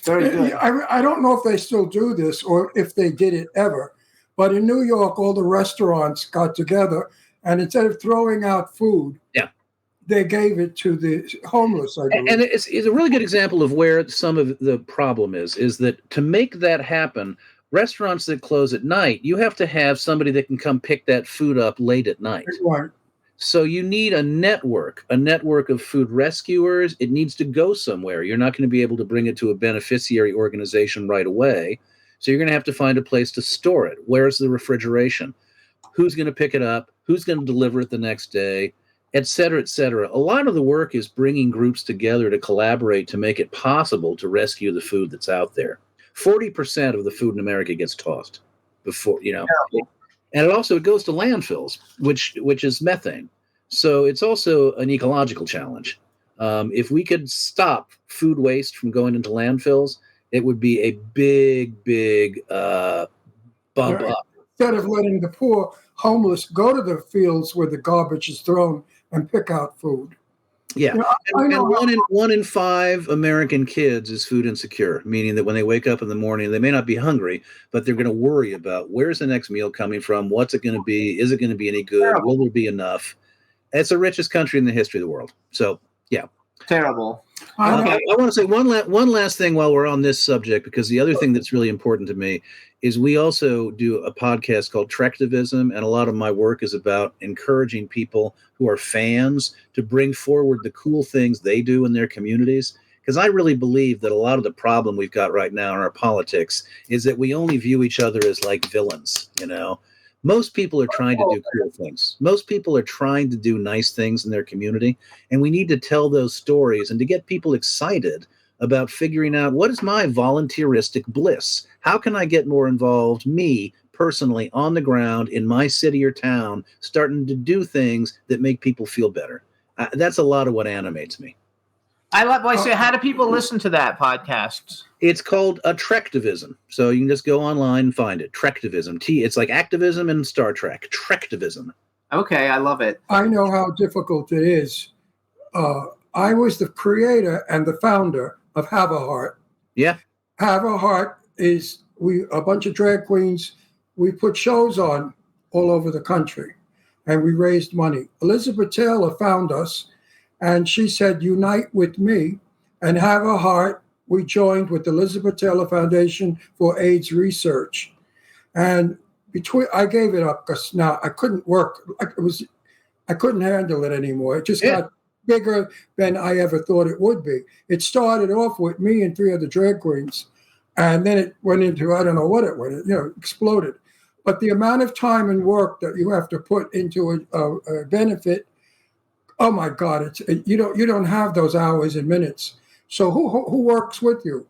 Speaker 4: Very good.
Speaker 5: I don't know if they still do this or if they did it ever, but in New York, all the restaurants got together and instead of throwing out food, they gave it to the homeless. I believe.
Speaker 6: And it's a really good example of where some of the problem is that to make that happen, restaurants that close at night, you have to have somebody that can come pick that food up late at night.
Speaker 5: Right.
Speaker 6: So you need a network of food rescuers. It needs to go somewhere. You're not going to be able to bring it to a beneficiary organization right away. So you're going to have to find a place to store it. Where's the refrigeration? Who's going to pick it up? Who's going to deliver it the next day? Et cetera, et cetera. A lot of the work is bringing groups together to collaborate to make it possible to rescue the food that's out there. 40% of the food in America gets tossed before, and it also goes to landfills, which is methane. So it's also an ecological challenge. If we could stop food waste from going into landfills, it would be a big bump up.
Speaker 5: Instead of letting the poor homeless go to the fields where the garbage is thrown and pick out food.
Speaker 6: Yeah, and one in 5 American kids is food insecure, meaning that when they wake up in the morning, they may not be hungry, but they're going to worry about where's the next meal coming from, what's it going to be, is it going to be any good, will there be enough? It's the richest country in the history of the world. So, yeah.
Speaker 4: Terrible.
Speaker 6: I want to say one last thing while we're on this subject, because the other thing that's really important to me is we also do a podcast called Trektivism, and a lot of my work is about encouraging people who are fans to bring forward the cool things they do in their communities. Because I really believe that a lot of the problem we've got right now in our politics is that we only view each other as like villains, Most people are trying to do cool things. Most people are trying to do nice things in their community. And we need to tell those stories and to get people excited about figuring out what is my volunteeristic bliss? How can I get more involved, me personally, on the ground in my city or town, starting to do things that make people feel better? That's a lot of what animates me.
Speaker 4: I love. I say, how do people listen to that podcast?
Speaker 6: It's called a Trektivism. So you can just go online and find it. Trektivism. It's like activism and Star Trek. Trektivism.
Speaker 4: Okay, I love it.
Speaker 5: I know how difficult it is. I was the creator and the founder of Have a Heart.
Speaker 6: Yeah.
Speaker 5: Have a Heart is a bunch of drag queens. We put shows on all over the country, and we raised money. Elizabeth Taylor found us, and she said, "Unite with me." And Have a Heart, we joined with the Elizabeth Taylor Foundation for AIDS Research. And I gave it up because now I couldn't work. I couldn't handle it anymore. It just got bigger than I ever thought it would be. It started off with me and 3 other drag queens, and then it went into, I don't know what it went, exploded. But the amount of time and work that you have to put into a benefit, oh my God, you don't have those hours and minutes. So who works with you?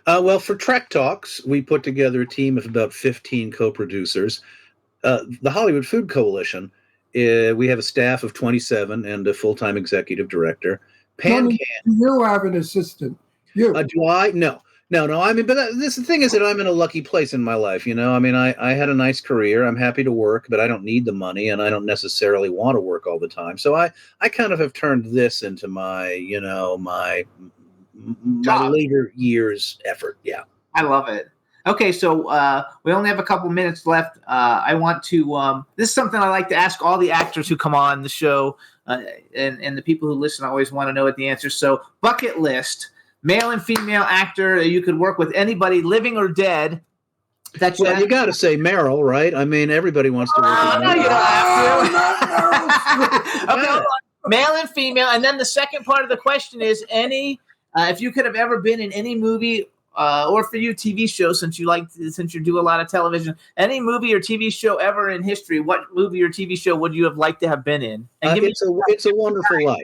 Speaker 6: Well, for Trek Talks, we put together a team of about 15 co-producers. The Hollywood Food Coalition, we have a staff of 27 and a full-time executive director.
Speaker 5: You have an assistant. You
Speaker 6: do I? No. I mean, but the thing is that I'm in a lucky place in my life. I mean, I had a nice career. I'm happy to work, but I don't need the money, and I don't necessarily want to work all the time. So I kind of have turned this into my, my later years effort. Yeah,
Speaker 4: I love it. Okay, so we only have a couple minutes left. I want to. This is something I like to ask all the actors who come on the show, and the people who listen always want to know what the answer. So, bucket list: male and female actor. You could work with anybody, living or dead.
Speaker 6: You got to say Meryl, right? I mean, everybody wants to work with Meryl.
Speaker 4: No, you don't have to. Okay, hold on. Male and female, and then the second part of the question is any. If you could have ever been in any movie, or for you TV show, since you do a lot of television, any movie or TV show ever in history, what movie or TV show would you have liked to have been in? And
Speaker 6: It's a Wonderful Life.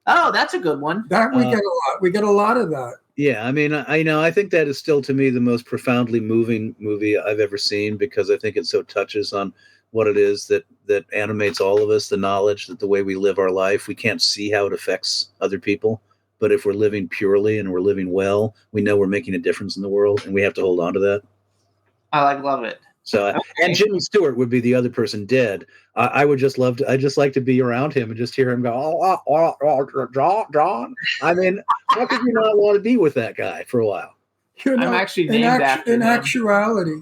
Speaker 4: Oh, that's a good one.
Speaker 5: That we get a lot. We get a lot of that.
Speaker 6: Yeah, I mean, I think that is still to me the most profoundly moving movie I've ever seen, because I think it so touches on what it is that animates all of us, the knowledge that the way we live our life, we can't see how it affects other people. But if we're living purely and we're living well, we know we're making a difference in the world, and we have to hold on to that.
Speaker 4: I love it.
Speaker 6: So, okay. And Jimmy Stewart would be the other person dead. I would just love to. I just like to be around him and just hear him go, John. I mean, how could you not want to be with that guy for a while?
Speaker 4: I'm actually named after him.
Speaker 5: Actuality,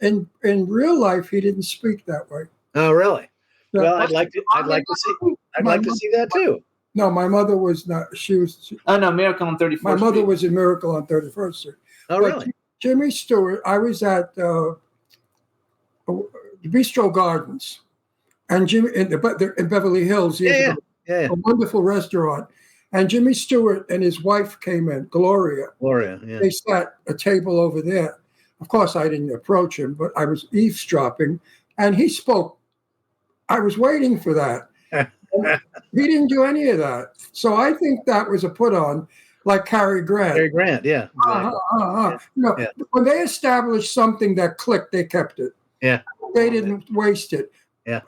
Speaker 5: in real life, he didn't speak that way.
Speaker 6: Oh, really? Well, I'd like to see that too.
Speaker 5: No, my mother was not. She was.
Speaker 4: Oh no, Miracle on 34th
Speaker 5: My mother
Speaker 4: Street.
Speaker 5: was in Miracle on 31st Street.
Speaker 6: Oh, really?
Speaker 5: Jimmy Stewart. I was at Bistro Gardens, and Jimmy in Beverly Hills.
Speaker 6: Yeah.
Speaker 5: A wonderful restaurant. And Jimmy Stewart and his wife came in, Gloria.
Speaker 6: Yeah.
Speaker 5: They sat a table over there. Of course, I didn't approach him, but I was eavesdropping, and he spoke. I was waiting for that. He didn't do any of that. So I think that was a put on, like Cary Grant.
Speaker 6: Cary Grant, yeah. Exactly.
Speaker 5: No, when they established something that clicked, they kept it.
Speaker 6: Yeah.
Speaker 5: They didn't waste it.
Speaker 6: Yeah.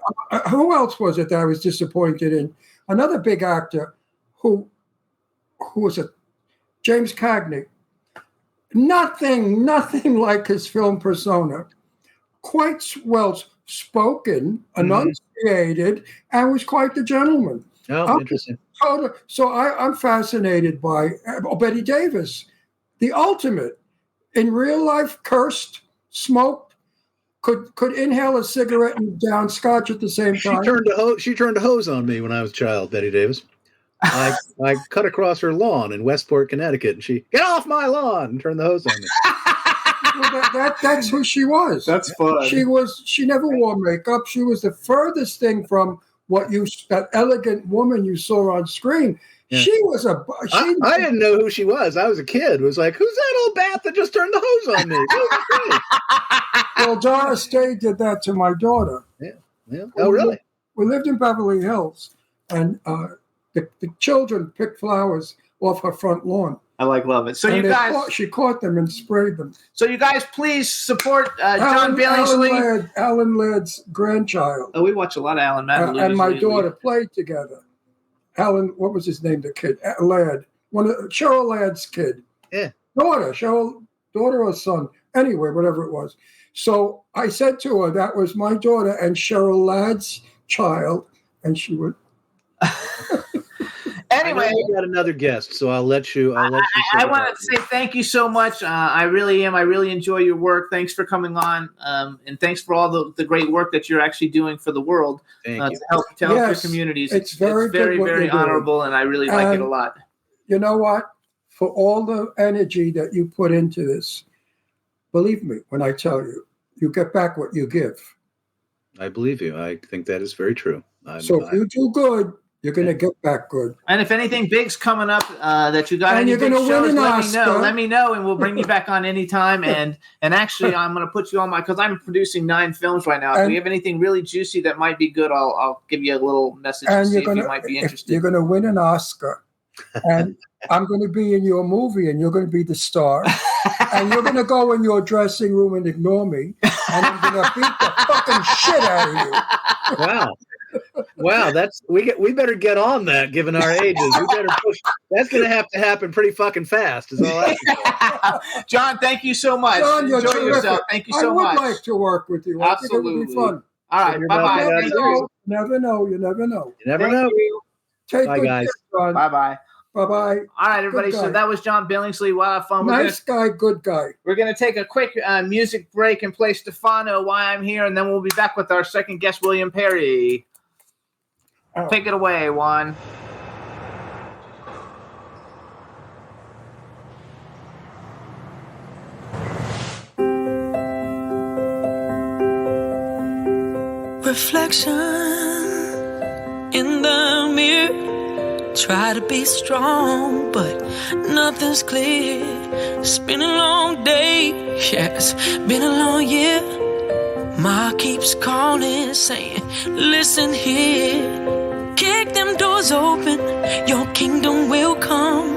Speaker 5: Who else was it that I was disappointed in? Another big actor who was a James Cagney. Nothing like his film persona. Quite well spoken, enunciated, and was quite the gentleman.
Speaker 6: Oh, interesting.
Speaker 5: So I'm fascinated by Betty Davis, the ultimate. In real life, cursed, smoked, could inhale a cigarette and down scotch at the same time.
Speaker 6: She turned a hose on me when I was a child, Betty Davis. I cut across her lawn in Westport, Connecticut, and she, get off my lawn, and turned the hose on me.
Speaker 5: Well, that's who she was.
Speaker 4: That's fun.
Speaker 5: She never wore makeup. She was the furthest thing from that elegant woman you saw on screen. Yeah. She was I
Speaker 6: didn't know who she was. I was a kid. It was like, who's that old bat that just turned the hose on me?
Speaker 5: Well, Doris Day did that to my daughter.
Speaker 6: Yeah. Oh, really?
Speaker 5: We lived in Beverly Hills, and the children picked flowers off her front lawn.
Speaker 4: I love it. So
Speaker 5: and
Speaker 4: you guys,
Speaker 5: she caught them and sprayed them.
Speaker 4: So you guys, please support John Billingsley.
Speaker 5: Alan Ladd's grandchild.
Speaker 4: Oh, we watch a lot of Alan Ladd.
Speaker 5: And my daughter played together. Alan, what was his name? The kid, Ladd, Cheryl Ladd's kid.
Speaker 6: Yeah.
Speaker 5: Daughter or son. Anyway, whatever it was. So I said to her, that was my daughter and Cheryl Ladd's child, and she would.
Speaker 4: Anyway,
Speaker 6: we got another guest, so I'll let you.
Speaker 4: I want to say thank you so much. I really enjoy your work. Thanks for coming on, and thanks for all the great work that you're actually doing for the world to help your communities. It's very honorable, and I really like it a lot.
Speaker 5: You know what? For all the energy that you put into this, believe me when I tell you, you get back what you give.
Speaker 6: I believe you. I think that is very true.
Speaker 5: If you do good, you're going to get back good.
Speaker 4: And if anything big's coming up that you got, and any big shows, let me know, and we'll bring you back on anytime. And actually, I'm going to put you on because I'm producing 9 films right now. If we have anything really juicy that might be good, I'll give you a little message and see if you might be interested.
Speaker 5: You're going to win an Oscar, and I'm going to be in your movie, and you're going to be the star. And you're going to go in your dressing room and ignore me, and I'm going to beat the fucking shit out of you.
Speaker 6: Wow, we better get on that. Given our ages, we better push. That's going to happen pretty fucking fast. Is all I
Speaker 4: say. John, thank you so much.
Speaker 5: John,
Speaker 4: enjoy yourself. Thank you so much.
Speaker 5: I would like to work with you.
Speaker 4: Absolutely,
Speaker 5: I think it would be fun.
Speaker 4: All right, bye-bye.
Speaker 5: You never know.
Speaker 6: You never know.
Speaker 5: Bye,
Speaker 6: guys.
Speaker 4: Bye-bye.
Speaker 5: Bye-bye.
Speaker 4: All right, everybody. So that was John Billingsley. We'll have fun.
Speaker 5: Nice guy, good guy.
Speaker 4: We're going to take a quick music break and play Stefano, Why I'm Here, and then we'll be back with our second guest, William Perry. Oh. Take it away, Juan.
Speaker 9: Reflection in the mirror. Try to be strong, but nothing's clear. It's been a long day, yes, been a long year. Ma keeps calling, saying, listen here. Kick them doors open, your kingdom will come.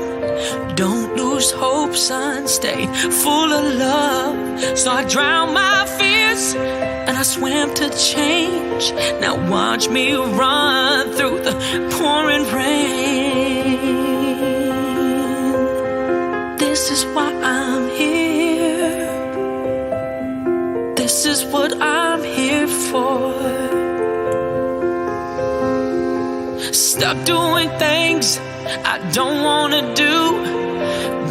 Speaker 9: Don't lose hope, son, stay full of love. So I drowned my fears, and I swam to change. Now watch me run through the pouring rain. This is why I'm here. This is what I'm here for. Stuck doing things I don't wanna do.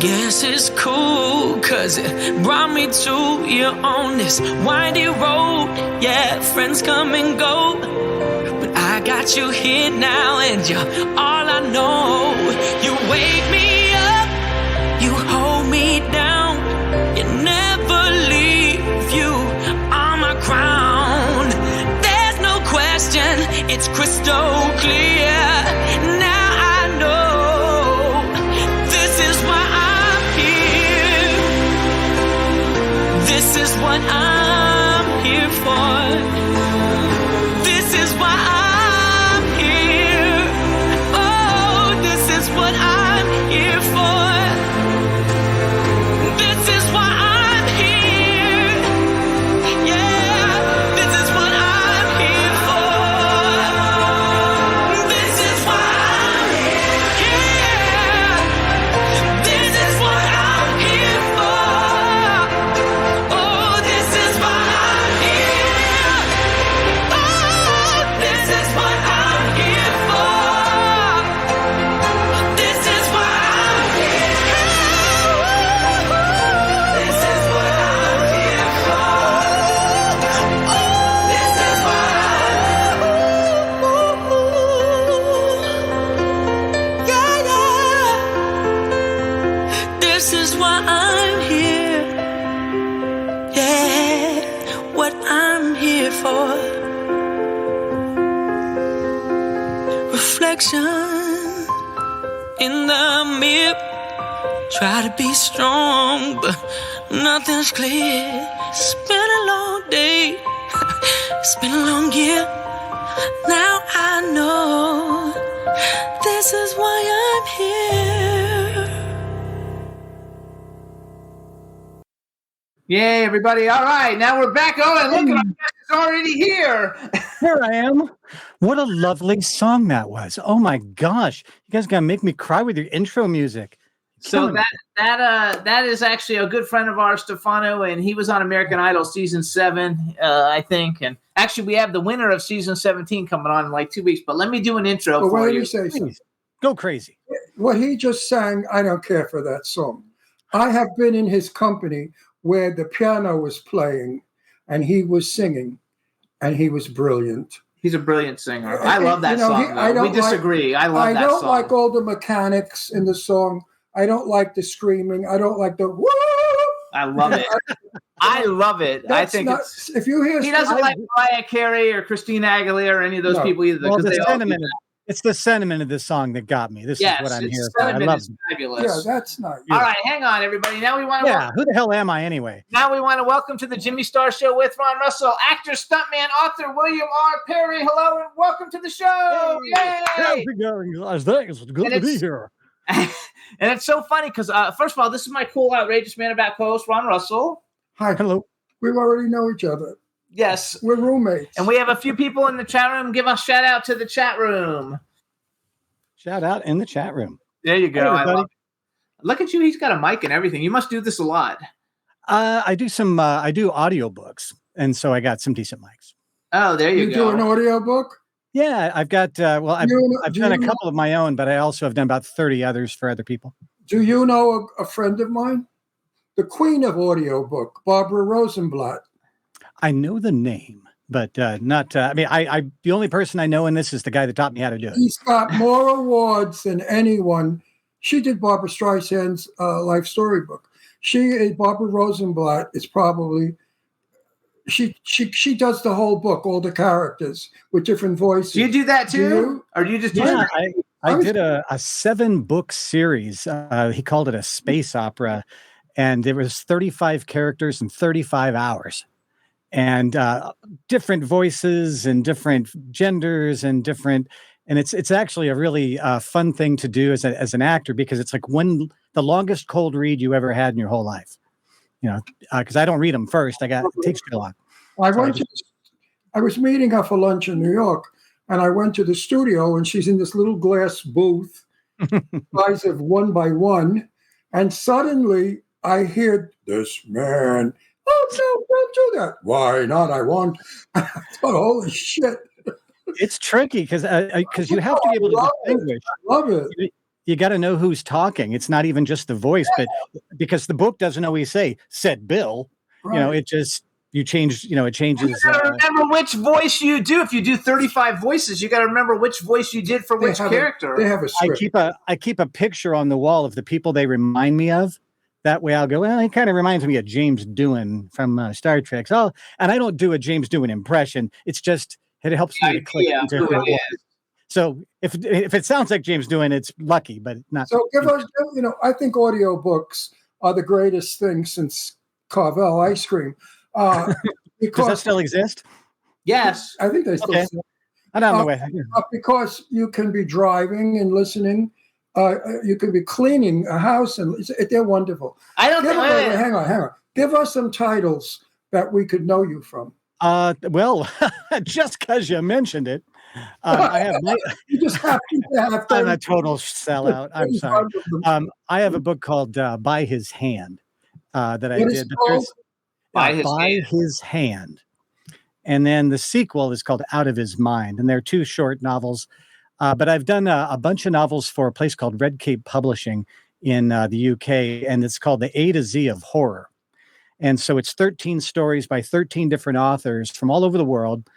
Speaker 9: Guess it's cool, cause it brought me to you on this windy road. Yeah, friends come and go, but I got you here now, and you're all I know. You wake me up, you hold me down, you never leave, you are my crown. There's no question it's crystal clear. Now I know this is why I'm here. This is what I'm here for. This is why I'm here. Oh, this is what I'm here for. This is why I'm here. Yeah, this is what I'm here for. This is why I'm here. Yeah, this is what I'm here for. Oh, this is why I'm here. Oh, this is what I'm here for. This is why I'm here. This is what I'm here for. This is what yeah, yeah. This is why I'm here. Yeah, what I'm here for. Reflection in the mirror. Try to be strong, but nothing's clear. It's been a long day. It's been a long year. Now I know this is why I'm here.
Speaker 4: Yay, everybody. All right, now we're back on. Look, our guest is already here.
Speaker 10: Here I am. What a lovely song that was. Oh my gosh. You guys gotta make me cry with your intro music.
Speaker 4: So
Speaker 10: Killing it.
Speaker 4: that is actually a good friend of ours, Stefano, and he was on American Idol season 7, I think. And actually, we have the winner of season 17 coming on in like 2 weeks. But let me do an intro
Speaker 5: But
Speaker 4: for
Speaker 5: wait,
Speaker 4: you.
Speaker 5: me say something.
Speaker 10: Please, go crazy.
Speaker 5: What he just sang, I don't care for that song. I have been in his company where the piano was playing and he was singing, and he was brilliant.
Speaker 4: He's a brilliant singer. I love that
Speaker 5: You know,
Speaker 4: song.
Speaker 5: I
Speaker 4: though. We
Speaker 5: don't like-
Speaker 4: disagree. I love
Speaker 5: I
Speaker 4: that
Speaker 5: don't
Speaker 4: song.
Speaker 5: like all the mechanics in the song. I don't like the screaming. I don't like the woo.
Speaker 4: I love it. I love it. I
Speaker 5: That's
Speaker 4: think
Speaker 5: not,
Speaker 4: it's.
Speaker 5: if you hear
Speaker 4: He doesn't
Speaker 5: I-
Speaker 4: like Mariah Carey or Christina Aguilera or any of those
Speaker 5: No.
Speaker 4: people either.
Speaker 10: Well,
Speaker 4: 'cause
Speaker 10: the
Speaker 4: they all do
Speaker 10: sentiment,
Speaker 4: that.
Speaker 10: it's the sentiment of this song that got me. This
Speaker 4: Yes,
Speaker 10: is what I'm
Speaker 4: its
Speaker 10: here for. I
Speaker 4: sentiment
Speaker 10: love
Speaker 4: is
Speaker 10: it.
Speaker 4: fabulous.
Speaker 5: yeah, that's not.
Speaker 4: All right, hang on, everybody. Now we want to
Speaker 10: Yeah, who the hell am I anyway?
Speaker 4: Now we want to welcome to the Jimmy Star Show with Ron Russell, actor, stuntman, author William R. Perry. Hello and welcome to the show. Yay!
Speaker 10: How's it going, guys? Thanks. It's good
Speaker 4: And
Speaker 10: to be
Speaker 4: it's-
Speaker 10: here.
Speaker 4: And it's so funny because, first of all, this is my cool, outrageous man about co-host, Ron Russell.
Speaker 5: Hi.
Speaker 10: Hello.
Speaker 5: We already know each other.
Speaker 4: Yes.
Speaker 5: We're roommates.
Speaker 4: And we have a few people in the chat room. Give a shout out to the chat room.
Speaker 10: Shout out in the chat room.
Speaker 4: There you go.
Speaker 10: Hey,
Speaker 4: I
Speaker 10: everybody.
Speaker 4: love it. Look at you. He's got a mic and everything. You must do this a lot.
Speaker 10: I do audiobooks, and so I got some decent mics.
Speaker 4: Oh, there you
Speaker 5: you do an
Speaker 4: go.
Speaker 5: audio book?
Speaker 10: Yeah, I've got I've
Speaker 5: Do
Speaker 10: done a
Speaker 5: you know-
Speaker 10: couple of my own, but I also have done about 30 others for other people.
Speaker 5: Do you know a friend of mine? The queen of audiobook, Barbara Rosenblatt.
Speaker 10: I know the name, but not. I mean, I the only person I know in this is the guy that taught me how to do it.
Speaker 5: He's got more awards than anyone. She did Barbara Streisand's life story book. Barbara Rosenblatt is probably she does the whole book, all the characters with different voices.
Speaker 4: Do you do that too?
Speaker 5: Do you?
Speaker 4: Or do you just do
Speaker 10: Yeah,
Speaker 4: it?
Speaker 10: I did a 7-book series. He called it a space opera, and there was 35 characters and 35 hours, and different voices and different genders and different. And it's actually a really fun thing to do as an actor, because it's like the longest cold read you ever had in your whole life. You know, because I don't read them first. It takes too long.
Speaker 5: I was meeting her for lunch in New York, and I went to the studio, and she's in this little glass booth, size of 1 by 1, and suddenly I hear this man. Oh no! Don't do that. Why not? I want. I thought, holy shit!
Speaker 10: It's tricky because you have to be able to distinguish.
Speaker 5: I love it.
Speaker 10: You got to know who's talking. It's not even just the voice, but because the book doesn't always say "said Bill," you know, it just it changes.
Speaker 4: You got to remember which voice you do. If you do 35 voices, you got to remember which voice you did for which character.
Speaker 5: They have a script.
Speaker 10: I keep a picture on the wall of the people they remind me of. That way I'll go, well, he kind of reminds me of James Doohan from Star Trek. So, and I don't do a James Doohan impression. It's just It helps me to click
Speaker 4: idea
Speaker 10: into
Speaker 4: who
Speaker 10: who
Speaker 4: it
Speaker 10: it
Speaker 4: is.
Speaker 10: was. So if it sounds like James Doohan, it's lucky, but not.
Speaker 5: So give us, I think audiobooks are the greatest thing since Carvel ice cream.
Speaker 10: Does that
Speaker 5: Because
Speaker 10: still exist?
Speaker 4: Yes.
Speaker 5: I think they still
Speaker 10: Okay.
Speaker 5: sell.
Speaker 10: I don't know the way.
Speaker 5: Because you can be driving and listening. You can be cleaning a house, and they're wonderful.
Speaker 4: I don't think.
Speaker 5: Hang on. Give us some titles that we could know you from.
Speaker 10: Well, just because you mentioned it, I have.
Speaker 5: You just happen to have.
Speaker 10: I'm a total sellout. I'm sorry. I have a book called "By His Hand" that I
Speaker 5: What is
Speaker 10: did.
Speaker 5: it called?
Speaker 4: By
Speaker 10: His Hand. And then the sequel is called Out of His Mind. And they're two short novels. But I've done a bunch of novels for a place called Red Cape Publishing in the UK. And it's called The A to Z of Horror. And so it's 13 stories by 13 different authors from all over the world.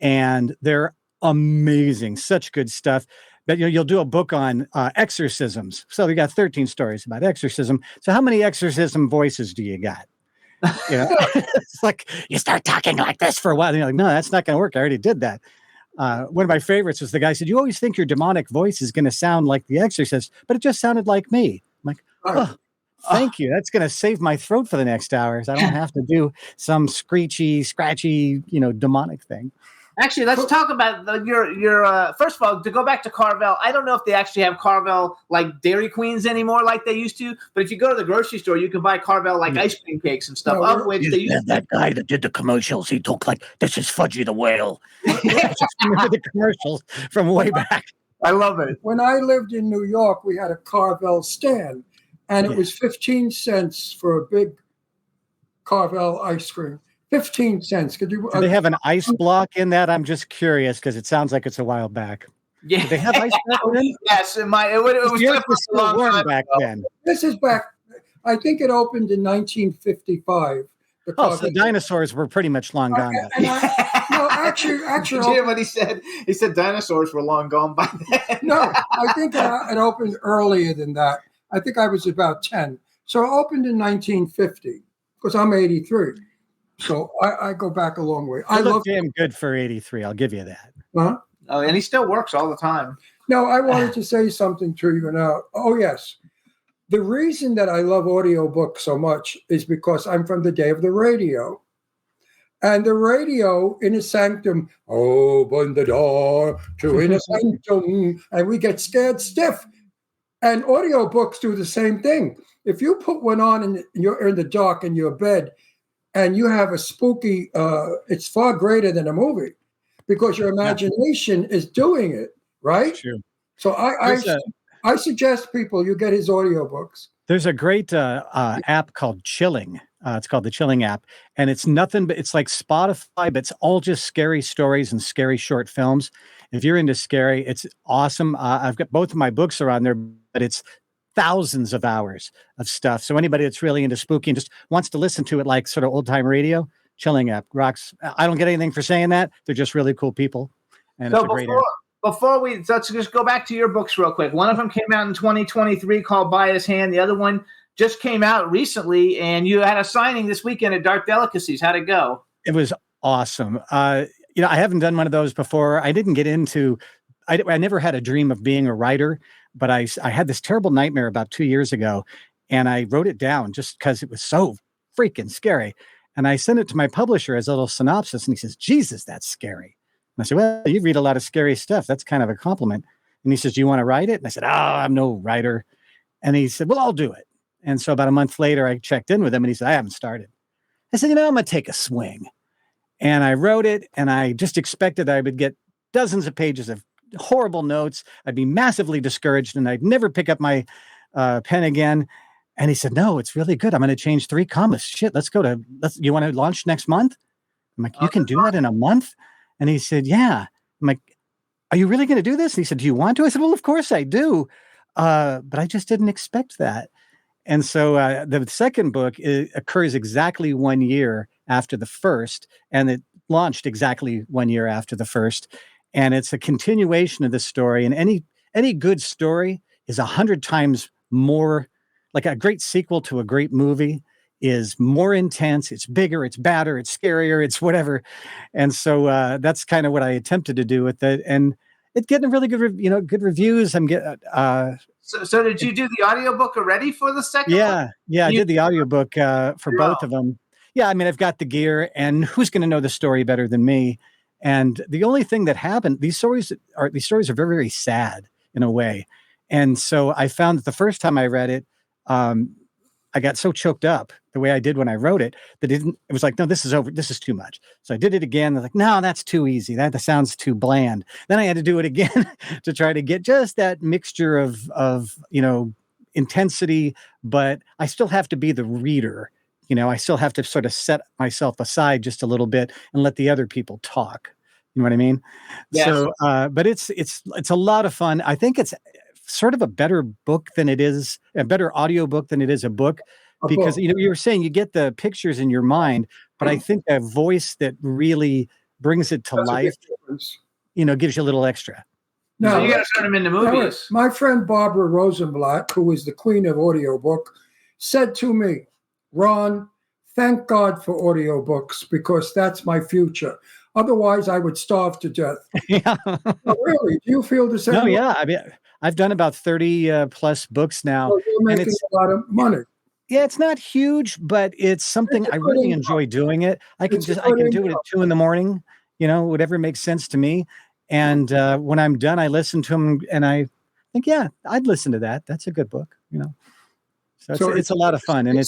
Speaker 10: And they're amazing. Such good stuff. But you'll do a book on exorcisms. So we got 13 stories about exorcism. So how many exorcism voices do you got? It's like you start talking like this for a while. And you're like, no, that's not going to work. I already did that. One of my favorites was the guy said, you always think your demonic voice is going to sound like the exorcist, but it just sounded like me. I'm like, oh, thank you. That's going to save my throat for the next hours. I don't have to do some screechy, scratchy, demonic thing.
Speaker 4: Actually, let's talk about your. First of all, to go back to Carvel, I don't know if they actually have Carvel like Dairy Queens anymore, like they used to. But if you go to the grocery store, you can buy Carvel like ice cream cakes and stuff. Of which they used
Speaker 7: that guy that did the commercials. He talked like, "This is Fudgy the Whale."
Speaker 10: The commercials from way back.
Speaker 4: I love it.
Speaker 5: When I lived in New York, we had a Carvel stand, and it was 15 cents for a big Carvel ice cream. 15 cents. Could you?
Speaker 10: Do they have an ice block in that? I'm just curious because it sounds like it's a while back.
Speaker 4: Yeah,
Speaker 10: do they have ice block in it?
Speaker 4: Yes, it was
Speaker 10: still warm back then.
Speaker 5: This is back. I think it opened in 1955.
Speaker 10: So the dinosaurs were pretty much long gone.
Speaker 5: No, actually,
Speaker 4: Did you hear what he said? He said dinosaurs were long gone by then.
Speaker 5: No, I think it opened earlier than that. I think I was about 10. So it opened in 1950 because I'm 83. So I go back a long way.
Speaker 10: I look damn good for 83. I'll give you that.
Speaker 5: Huh?
Speaker 4: Oh, and he still works all the time.
Speaker 5: No, I wanted to say something to you now. Oh, yes. The reason that I love audiobooks so much is because I'm from the day of the radio. And the radio, in a sanctum, open the door to in a sanctum, and we get scared stiff. And audiobooks do the same thing. If you put one on and you're in the dark in your bed, and you have a spooky, it's far greater than a movie because your imagination is doing it, right?
Speaker 10: True.
Speaker 5: So I suggest people you get his audiobooks.
Speaker 10: There's a great app called Chilling. It's called the Chilling app. And it's nothing but it's like Spotify, but it's all just scary stories and scary short films. If you're into scary, it's awesome. I've got both of my books are on there, but it's thousands of hours of stuff. So anybody that's really into spooky and just wants to listen to it like sort of old time radio, Chilling app rocks. I don't get anything for saying that. They're just really cool people. And so it's a great app.
Speaker 4: Let's just go back to your books real quick. One of them came out in 2023 called By His Hand. The other one just came out recently, and you had a signing this weekend at Dark Delicacies. How'd it go?
Speaker 10: It was awesome. I haven't done one of those before. I didn't get into, I never had a dream of being a writer, but I had this terrible nightmare about 2 years ago, and I wrote it down just because it was so freaking scary. And I sent it to my publisher as a little synopsis, and he says, Jesus, that's scary. And I said, well, you read a lot of scary stuff. That's kind of a compliment. And he says, do you want to write it? And I said, I'm no writer. And he said, well, I'll do it. And so about a month later, I checked in with him, and he said, I haven't started. I said, I'm going to take a swing. And I wrote it, and I just expected that I would get dozens of pages of horrible notes. I'd be massively discouraged, and I'd never pick up my pen again. And he said, no, it's really good. I'm going to change 3 commas. Shit, you want to launch next month? I'm like, you can do that in a month? And he said, yeah. I'm like, are you really going to do this? And he said, do you want to? I said, well, of course I do. But I just didn't expect that. And so the second book occurs exactly 1 year after the first, and it launched exactly 1 year after the first. And it's a continuation of the story. And any good story is 100 times more like a great sequel to a great movie is more intense. It's bigger, it's badder, it's scarier, it's whatever. And so that's kind of what I attempted to do with it. And it's getting really good, good reviews. I'm getting.
Speaker 4: So did you do the audiobook already for the second one?
Speaker 10: Yeah, I did the audiobook for both of them. Yeah, I mean, I've got the gear, and who's going to know the story better than me? And the only thing that happened, these stories are very, very sad in a way. And so I found that the first time I read it, I got so choked up the way I did when I wrote it that it was like, no, this is over. This is too much. So I did it again. I was like, no, that's too easy. That sounds too bland. Then I had to do it again to try to get just that mixture of intensity, but I still have to be the reader. I still have to sort of set myself aside just a little bit and let the other people talk. You know what I mean?
Speaker 4: Yes.
Speaker 10: So, but it's a lot of fun. I think it's sort of a better book than it is a better audiobook than it is a book, because you were saying you get the pictures in your mind, but I think a voice that really brings it to life, gives you a little extra.
Speaker 5: No,
Speaker 4: so you got to turn them into movies.
Speaker 5: My friend Barbara Rosenblatt, who is the queen of audiobook, said to me, Ron, thank God for audiobooks, because that's my future. Otherwise, I would starve to death.
Speaker 10: Yeah.
Speaker 5: Oh, really? Do you feel the same?
Speaker 10: No, yeah. I mean, I've done about 30 plus books now.
Speaker 5: So you're making a lot of money.
Speaker 10: Yeah, it's not huge, but it's something I really enjoy doing it. I can do it at 2 a.m, whatever makes sense to me. And when I'm done, I listen to them and I think, yeah, I'd listen to that. That's a good book, So it's a lot of fun. And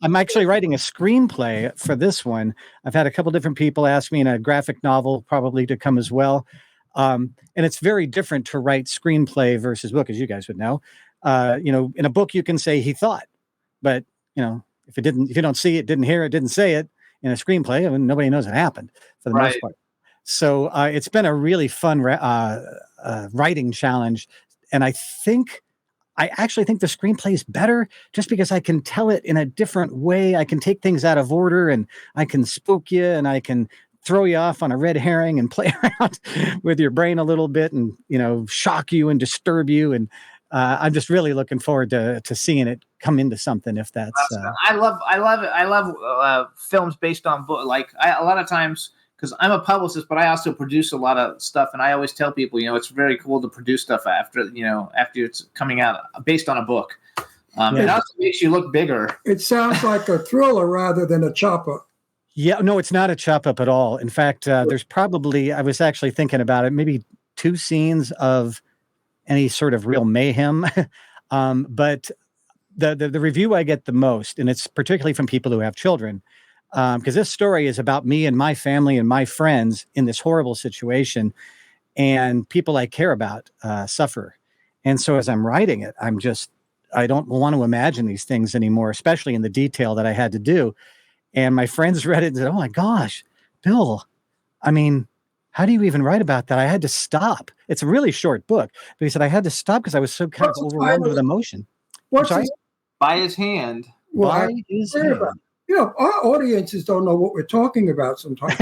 Speaker 10: I'm actually writing a screenplay for this one. I've had a couple different people ask me, in a graphic novel probably to come as well. And it's very different to write screenplay versus book, as you guys would know. In a book, you can say he thought, but if you don't see it, didn't hear it, didn't say it. In a screenplay, I mean, nobody knows it happened for the most part. So it's been a really fun writing challenge. And I actually think the screenplay is better just because I can tell it in a different way. I can take things out of order and I can spook you and I can throw you off on a red herring and play around with your brain a little bit and, shock you and disturb you. And I'm just really looking forward to seeing it come into something. If that's,
Speaker 4: I love it. I love films based on book. Like a lot of times, because I'm a publicist, but I also produce a lot of stuff, and I always tell people, it's very cool to produce stuff after it's coming out based on a book. It also makes you look bigger.
Speaker 5: It sounds like a thriller rather than a chop-up.
Speaker 10: Yeah, no, it's not a chop-up at all. In fact, there's probably, I was actually thinking about it, maybe 2 scenes of any sort of real mayhem. But the review I get the most, and it's particularly from people who have children, because this story is about me and my family and my friends in this horrible situation, and people I care about suffer. And so as I'm writing it, I don't want to imagine these things anymore, especially in the detail that I had to do. And my friends read it and said, oh my gosh, Bill, I mean, how do you even write about that? I had to stop. It's a really short book, but he said I had to stop because I was so kind of overwhelmed with emotion.
Speaker 4: By his hand.
Speaker 5: Well,
Speaker 10: By his hand.
Speaker 5: Our audiences don't know what we're talking about sometimes.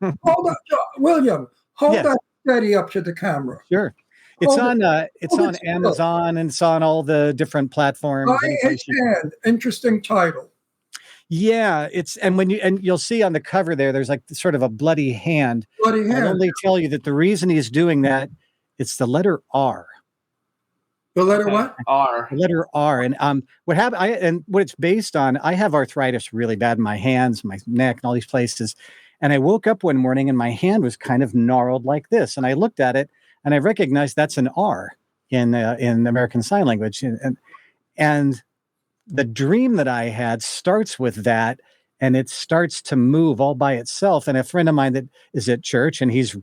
Speaker 5: Hold on, William. Hold that steady up to the camera.
Speaker 10: Sure. It's on Amazon and it's on all the different platforms.
Speaker 5: By his hand. Interesting title.
Speaker 10: Yeah, and you'll see on the cover there's like sort of a bloody hand.
Speaker 5: Bloody hand.
Speaker 10: I'll only tell you that the reason he's doing that, it's the letter R.
Speaker 5: The letter what?
Speaker 4: R.
Speaker 10: The letter R. And what happened? And what it's based on, I have arthritis really bad in my hands, my neck, and all these places. And I woke up one morning and my hand was kind of gnarled like this. And I looked at it and I recognized that's an R in American Sign Language. And the dream that I had starts with that, and it starts to move all by itself. And a friend of mine that is at church, and he's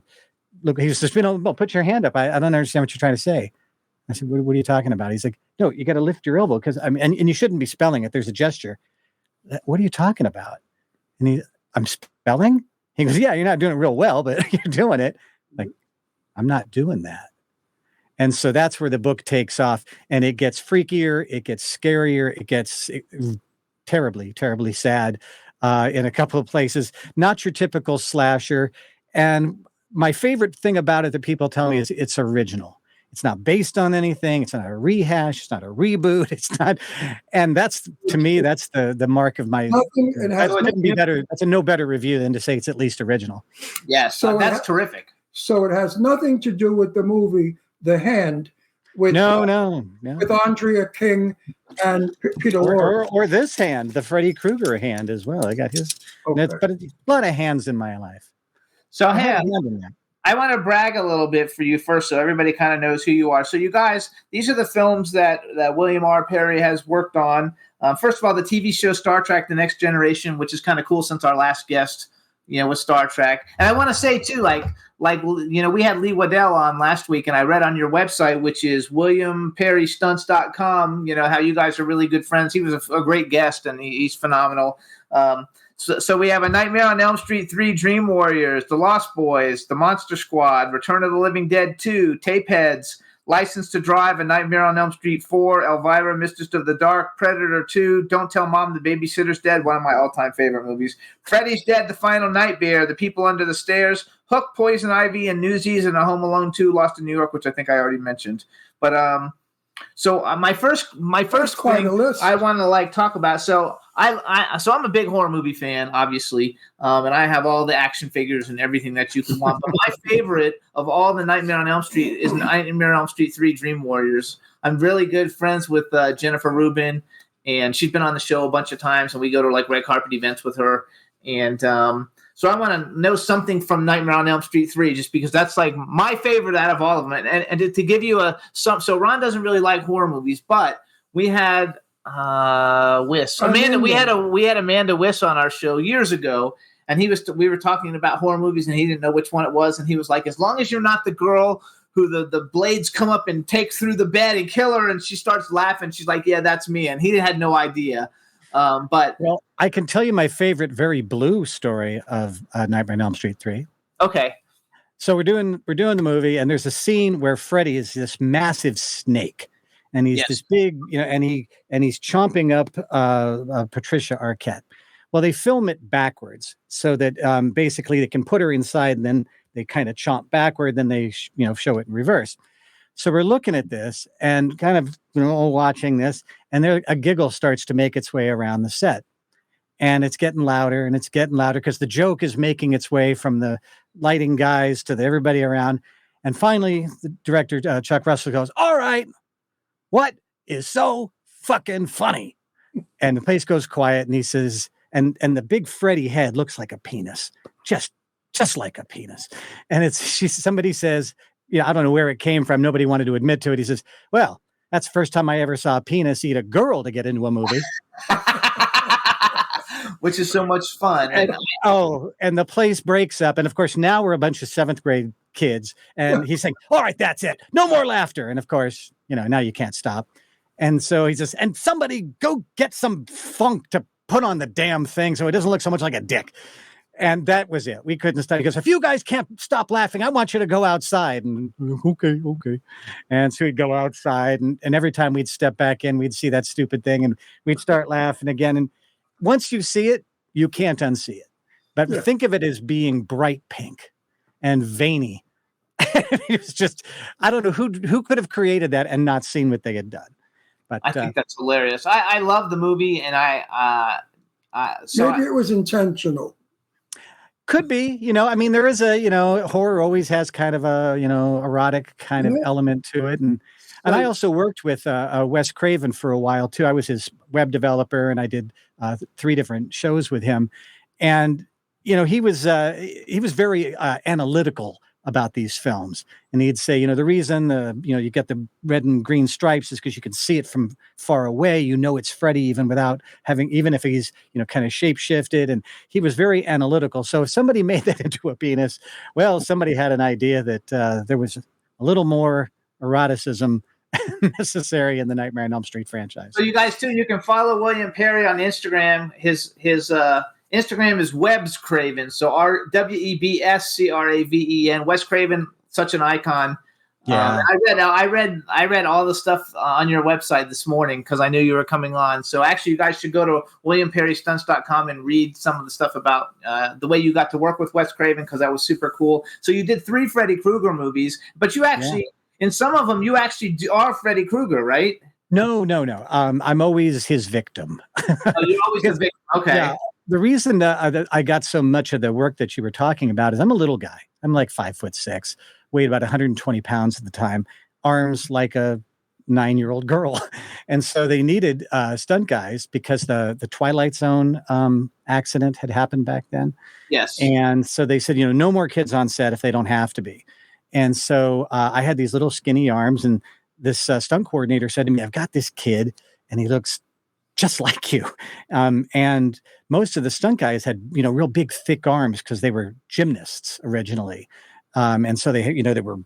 Speaker 10: just been, put your hand up. I don't understand what you're trying to say. I said, what are you talking about? He's like, no, you got to lift your elbow because and you shouldn't be spelling it. There's a gesture. What are you talking about? And I'm spelling? He goes, yeah, you're not doing it real well, but you're doing it. Like, I'm not doing that. And so that's where the book takes off, and it gets freakier, it gets scarier, it gets terribly, terribly sad in a couple of places. Not your typical slasher. And my favorite thing about it that people tell me is it's original. It's not based on anything. It's not a rehash. It's not a reboot. It's not, and that's to me, that's the mark of my.
Speaker 5: Nothing, it has
Speaker 10: That couldn't be
Speaker 5: nothing,
Speaker 10: better. That's a no better review than to say it's at least original.
Speaker 4: Yes,
Speaker 5: So
Speaker 4: that's terrific.
Speaker 5: so it has nothing to do with the movie The Hand with
Speaker 10: No.
Speaker 5: with Andrea King and Peter Lorre.
Speaker 10: Or this hand, the Freddy Krueger hand as well. I got his,
Speaker 5: Okay.
Speaker 10: but a lot of hands in my life.
Speaker 4: So,
Speaker 10: I have
Speaker 4: hey,
Speaker 10: a hand in that.
Speaker 4: I want to brag a little bit for you first, so everybody kind of knows who you are. So, you guys, these are the films that William R. Perry has worked on. First of all, the TV show Star Trek: The Next Generation, which is kind of cool since our last guest, with Star Trek. And I want to say too, like we had Lee Waddell on last week, and I read on your website, which is WilliamPerryStunts.com, how you guys are really good friends. He was a great guest, and he's phenomenal. So we have A Nightmare on Elm Street 3, Dream Warriors, The Lost Boys, The Monster Squad, Return of the Living Dead 2, Tapeheads, License to Drive, A Nightmare on Elm Street 4, Elvira, Mistress of the Dark, Predator 2, Don't Tell Mom the Babysitter's Dead, one of my all-time favorite movies, Freddy's Dead, The Final Nightmare, The People Under the Stairs, Hook, Poison Ivy, and Newsies, and A Home Alone 2, Lost in New York, which I think I already mentioned. But so my first
Speaker 5: quite
Speaker 4: thing
Speaker 5: a list.
Speaker 4: I want to talk about. So I'm a big horror movie fan, obviously, and I have all the action figures and everything that you could want. But my favorite of all the Nightmare on Elm Street is Nightmare on Elm Street 3, Dream Warriors. I'm really good friends with Jennifer Rubin, and she's been on the show a bunch of times, and we go to red carpet events with her. And so I want to know something from Nightmare on Elm Street 3, just because that's my favorite out of all of them. And to give you so Ron doesn't really like horror movies, but we had Wiss. Amanda, we had Amanda Wiss on our show years ago, and we were talking about horror movies, and he didn't know which one it was, and he was like, as long as you're not the girl who the blades come up and take through the bed and kill her, and she starts laughing, she's like, yeah, that's me, and he had no idea. But
Speaker 10: I can tell you my favorite very blue story of Nightmare on Elm Street 3.
Speaker 4: Okay.
Speaker 10: So we're doing the movie, and there's a scene where Freddy is this massive snake, and he's this big, and he's chomping up Patricia Arquette. Well, they film it backwards so that basically they can put her inside, and then they kind of chomp backward, then they show it in reverse. So we're looking at this and kind of watching this, and a giggle starts to make its way around the set, and it's getting louder and it's getting louder because the joke is making its way from the lighting guys to everybody around. And finally, the director Chuck Russell goes, "All right, what is so fucking funny?" And the place goes quiet, and he says, and the big Freddy head looks like a penis, just like a penis. And somebody says, I don't know where it came from. Nobody wanted to admit to it. He says, well, that's the first time I ever saw a penis eat a girl to get into a movie.
Speaker 4: Which is so much fun.
Speaker 10: And the place breaks up. And of course, now we're a bunch of 7th grade kids. And he's saying, all right, that's it. No more laughter. And of course, now you can't stop. And so he says, and somebody go get some funk to put on the damn thing so it doesn't look so much like a dick. And that was it. We couldn't stop. He goes, if you guys can't stop laughing, I want you to go outside. And okay. And so we'd go outside. And every time we'd step back in, we'd see that stupid thing. And we'd start laughing again. And once you see it, you can't unsee it. But think of it as being bright pink and veiny. It was just, I don't know who could have created that and not seen what they had done. But
Speaker 4: I think that's hilarious. I love the movie, and
Speaker 5: maybe it was intentional.
Speaker 10: Could be, there is horror always has kind of a, erotic kind of element to it. And I also worked with Wes Craven for a while too. I was his web developer, and I did 3 different shows with him. And, he was very analytical about these films. And he'd say, the reason, you get the red and green stripes is because you can see it from far away. It's Freddy even if he's, kind of shape shifted. And he was very analytical. So if somebody made that into a penis, well, somebody had an idea that there was a little more eroticism necessary in the Nightmare on Elm Street franchise.
Speaker 4: So you guys too, you can follow William Perry on Instagram. His Instagram is Webs Craven. So WEBSCRAVEN. Wes Craven, such an icon.
Speaker 10: Yeah.
Speaker 4: I read all the stuff on your website this morning because I knew you were coming on. So actually, you guys should go to WilliamPerryStunts.com and read some of the stuff about the way you got to work with Wes Craven, because that was super cool. So you did 3 Freddy Krueger movies, but you actually in some of them, you actually are Freddy Krueger, right?
Speaker 10: No. I'm always his victim.
Speaker 4: Oh, you're always the victim. Okay.
Speaker 10: Yeah, the reason that I got so much of the work that you were talking about is I'm a little guy. I'm like 5'6", weighed about 120 pounds at the time, arms like a 9-year-old girl. And so they needed stunt guys because the Twilight Zone accident had happened back then.
Speaker 4: Yes.
Speaker 10: And so they said, no more kids on set if they don't have to be. And so I had these little skinny arms, and this stunt coordinator said to me, I've got this kid and he looks just like you. And most of the stunt guys had, real big, thick arms because they were gymnasts originally. And so they were,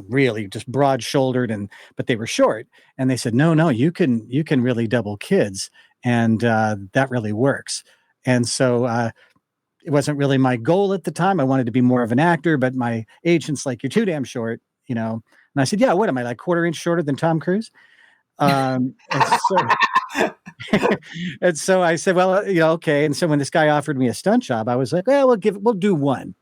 Speaker 10: really just broad shouldered but they were short. And they said, no, you can really double kids. And that really works. And so it wasn't really my goal at the time. I wanted to be more of an actor, but my agent's like, you're too damn short, And I said, yeah, what am I, like quarter-inch shorter than Tom Cruise? And so I said, well, okay. And so when this guy offered me a stunt job, I was like, well, we'll do one.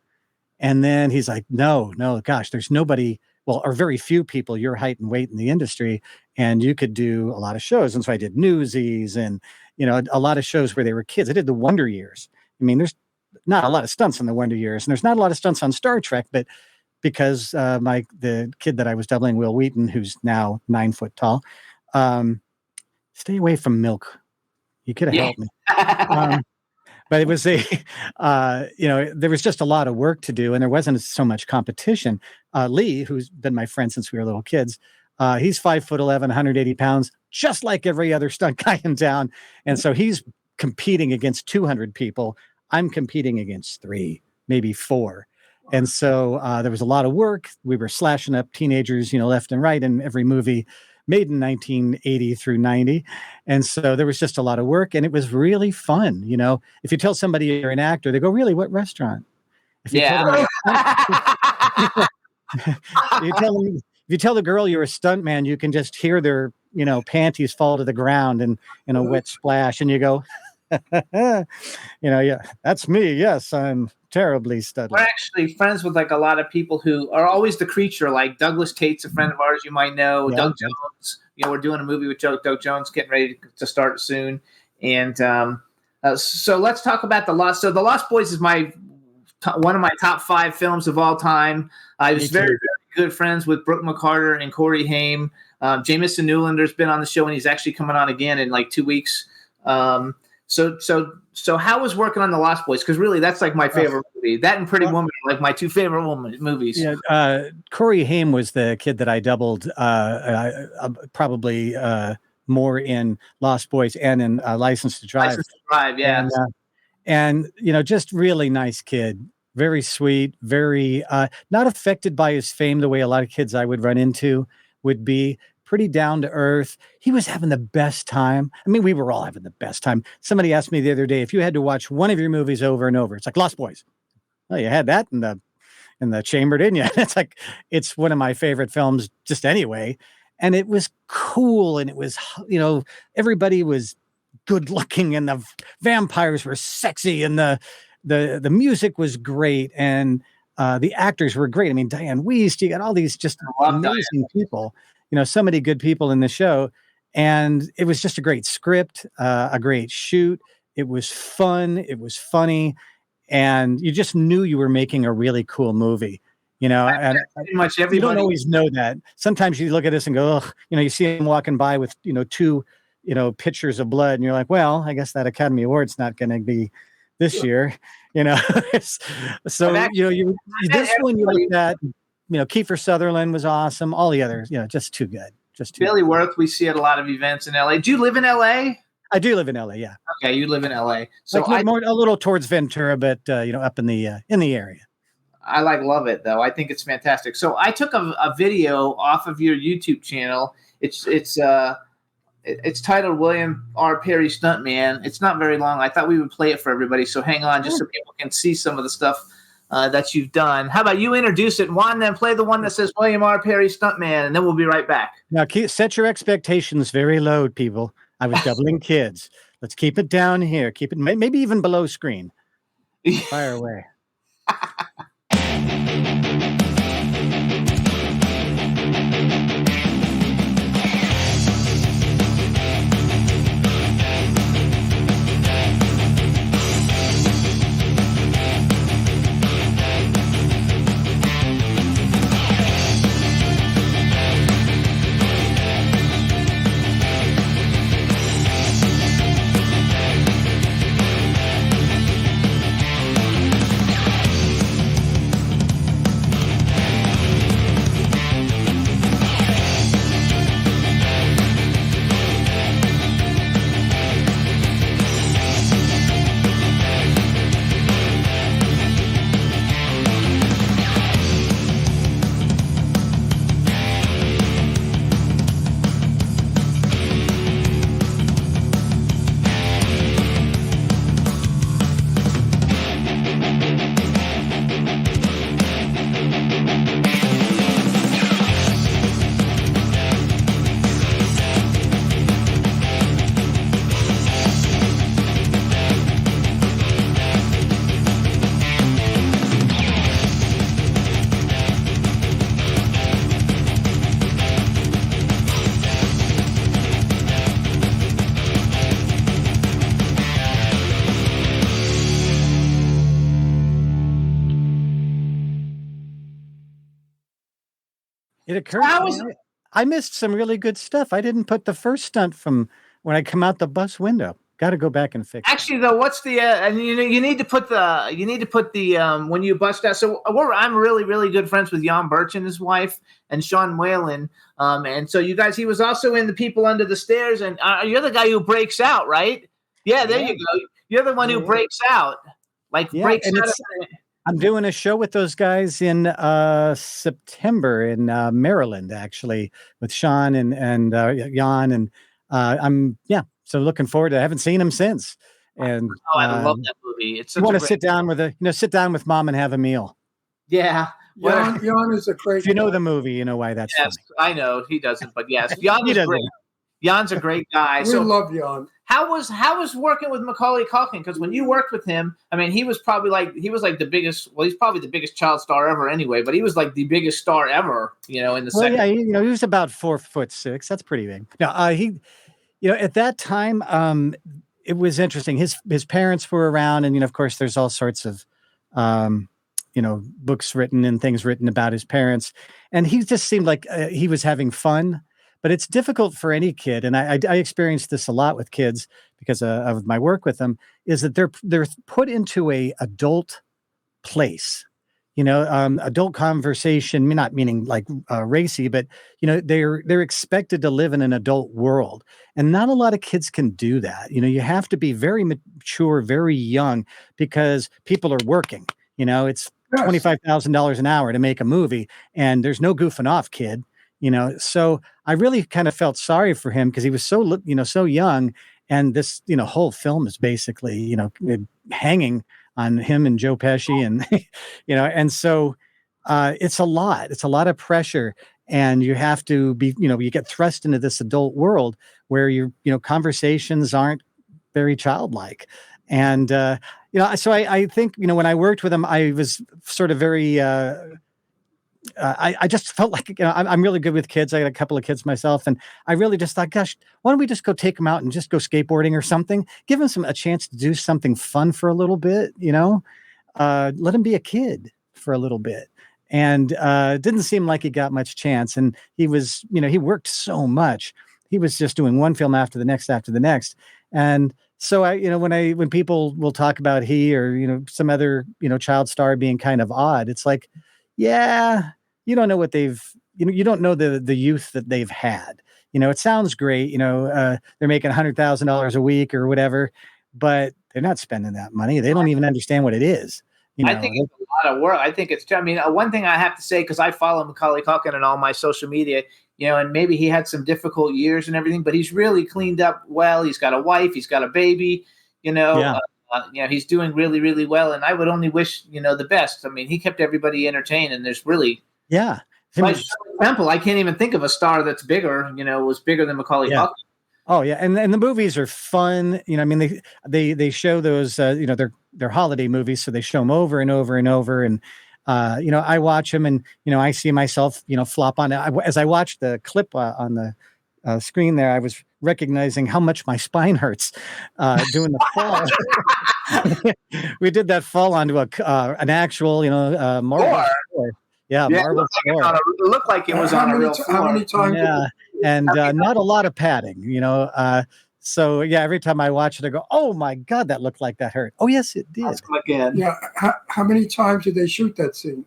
Speaker 10: And then he's like, no, gosh, there's nobody, or very few people your height and weight in the industry, and you could do a lot of shows. And so I did Newsies and, a lot of shows where they were kids. I did the Wonder Years. I mean, there's not a lot of stunts on the Wonder Years, and there's not a lot of stunts on Star Trek, but because the kid that I was doubling, Will Wheaton, who's now 9 foot tall, stay away from milk. You could have helped me. But it was there was just a lot of work to do, and there wasn't so much competition. Lee, who's been my friend since we were little kids, he's 5'11", 180 pounds, just like every other stunt guy in town. And so he's competing against 200 people. I'm competing against 3, maybe 4. And so there was a lot of work. We were slashing up teenagers, left and right in every movie made in 1980 through 90. And so there was just a lot of work, and it was really fun. If you tell somebody you're an actor, they go, really, what restaurant? If you tell them if you tell the girl you're a stunt man, you can just hear their, panties fall to the ground and in a wet splash. And you go, yeah, that's me. Yes, I'm terribly studly.
Speaker 4: We're actually friends with like a lot of people who are always the creature. Like Douglas Tate's a friend of ours, you might know.
Speaker 10: Yeah,
Speaker 4: Doug Jones. We're doing a movie with Doug Jones, getting ready to start soon. And so let's talk about The Lost. So The Lost Boys is one of my top 5 films of all time. I was very, very good friends with Brooke McCarter and Corey Haim. Jamison Newlander's been on the show, and he's actually coming on again in like 2 weeks. So how was working on The Lost Boys? Because really, that's like my favorite movie. That and Pretty Woman are like my 2 favorite movies.
Speaker 10: Yeah, Corey Haim was the kid that I doubled probably more in Lost Boys and in License to Drive.
Speaker 4: License to Drive, yeah.
Speaker 10: And just really nice kid. Very sweet, very not affected by his fame the way a lot of kids I would run into would be. Pretty down to earth. He was having the best time. I mean, we were all having the best time. Somebody asked me the other day, if you had to watch one of your movies over and over, it's like Lost Boys. Well, you had that in the chamber, didn't you? It's one of my favorite films just anyway. And it was cool. And it was, everybody was good looking and the vampires were sexy and the music was great. And the actors were great. I mean, Diane Wiest, you got all these just amazing people. So many good people in the show, and it was just a great script, a great shoot. It was fun. It was funny. And you just knew you were making a really cool movie, and
Speaker 4: pretty much everybody.
Speaker 10: You don't always know that. Sometimes you look at this and go, ugh, you see him walking by with, 2, pitchers of blood. And you're like, well, I guess that Academy Award's not going to be this year, So, this one you look at, Kiefer Sutherland was awesome. All the others, just too good.
Speaker 4: Billy Wirth, we see at a lot lot of events in LA. Do you live in LA?
Speaker 10: I do live in LA. Yeah.
Speaker 4: Okay, you live in LA. So
Speaker 10: a little towards Ventura, but up in the area.
Speaker 4: I love it though. I think it's fantastic. So I took a video off of your YouTube channel. It's titled William R. Perry Stuntman. It's not very long. I thought we would play it for everybody. So hang on, just so people can see some of the stuff that you've done. How about you introduce it, Juan, then play the one that says William R. Perry Stuntman, and then we'll be right back.
Speaker 10: Now, set your expectations very low, people. I was doubling kids. Let's keep it down here. Keep it maybe even below screen. Fire away. It occurred
Speaker 4: How
Speaker 10: to
Speaker 4: was
Speaker 10: me. I missed some really good stuff. I didn't put the first stunt from when I come out the bus window. Got to go back and fix it.
Speaker 4: Actually, though, what's the and you need to put the when you bust out. So I'm really really good friends with Jan Birch and his wife and Sean Whalen, and so you guys. He was also in The People Under the Stairs, and you're the guy who breaks out, right? Yeah, there you go. You're the one who breaks out, breaks out.
Speaker 10: I'm doing a show with those guys in September in Maryland, actually, with Sean and Jan, and I'm so looking forward to it. I haven't seen him since. And
Speaker 4: I love that movie. It's
Speaker 10: you want to sit down with mom and have a meal.
Speaker 4: Yeah.
Speaker 5: Jan is a great.
Speaker 10: If you know the movie, you know why that's funny.
Speaker 4: I know he doesn't, but yes, Jan is great. Jan's a great guy.
Speaker 5: We love Jan.
Speaker 4: How was working with Macaulay Culkin? Because when you worked with him, I mean, he was probably the biggest. Well, he's probably the biggest child star ever, anyway. But he was like the biggest star ever, in the second.
Speaker 10: Yeah, he was about 4'6". That's pretty big. No, he. At that time, it was interesting. His parents were around, and of course, there's all sorts of, books written and things written about his parents, and he just seemed like he was having fun. But it's difficult for any kid, and I experienced this a lot with kids because of my work with them. Is that they're put into a adult place. Adult conversation, not meaning like racy, but they're expected to live in an adult world, and not a lot of kids can do that. You have to be very mature, very young, because people are working. It's $25,000 an hour to make a movie, and there's no goofing off, kid. So I really kind of felt sorry for him because he was so young, and this whole film is basically hanging on him and Joe Pesci, and and so it's a lot of pressure, and you have to be, you get thrust into this adult world where your conversations aren't very childlike, and so I think when I worked with him, I was sort of very. I just felt like I'm really good with kids. I got a couple of kids myself, and I really just thought, gosh, why don't we just go take them out and just go skateboarding or something? Give them a chance to do something fun for a little bit, let him be a kid for a little bit. And it didn't seem like he got much chance. And he was, he worked so much. He was just doing one film after the next. And so when people will talk about he or some other child star being kind of odd, it's like, yeah, you don't know what you don't know the youth that they've had. It sounds great. They're making $100,000 a week or whatever, but they're not spending that money. They don't even understand what it is.
Speaker 4: I think it's a lot of work. I think one thing I have to say, because I follow Macaulay Culkin on all my social media, and maybe he had some difficult years and everything, but he's really cleaned up well. He's got a wife. He's got a baby, he's doing really, really well. And I would only wish, the best. I mean, he kept everybody entertained, and there's really, for example, I can't even think of a star that's bigger, was bigger than Macaulay Culkin.
Speaker 10: Oh yeah. And the movies are fun. They show those, they're holiday movies. So they show them over and over and over. And, I watch them, and, I see myself, flop on it. As I watched the clip on the screen there, I was recognizing how much my spine hurts doing the fall. We did that fall onto an actual, marble floor. Yeah, marble floor.
Speaker 4: It looked like it was on a real floor.
Speaker 5: How many times?
Speaker 10: Yeah, and not a lot of padding, So yeah, every time I watch it, I go, "Oh my God, that looked like that hurt." Oh yes, it did.
Speaker 4: Again.
Speaker 5: Yeah. How many times did they shoot that scene?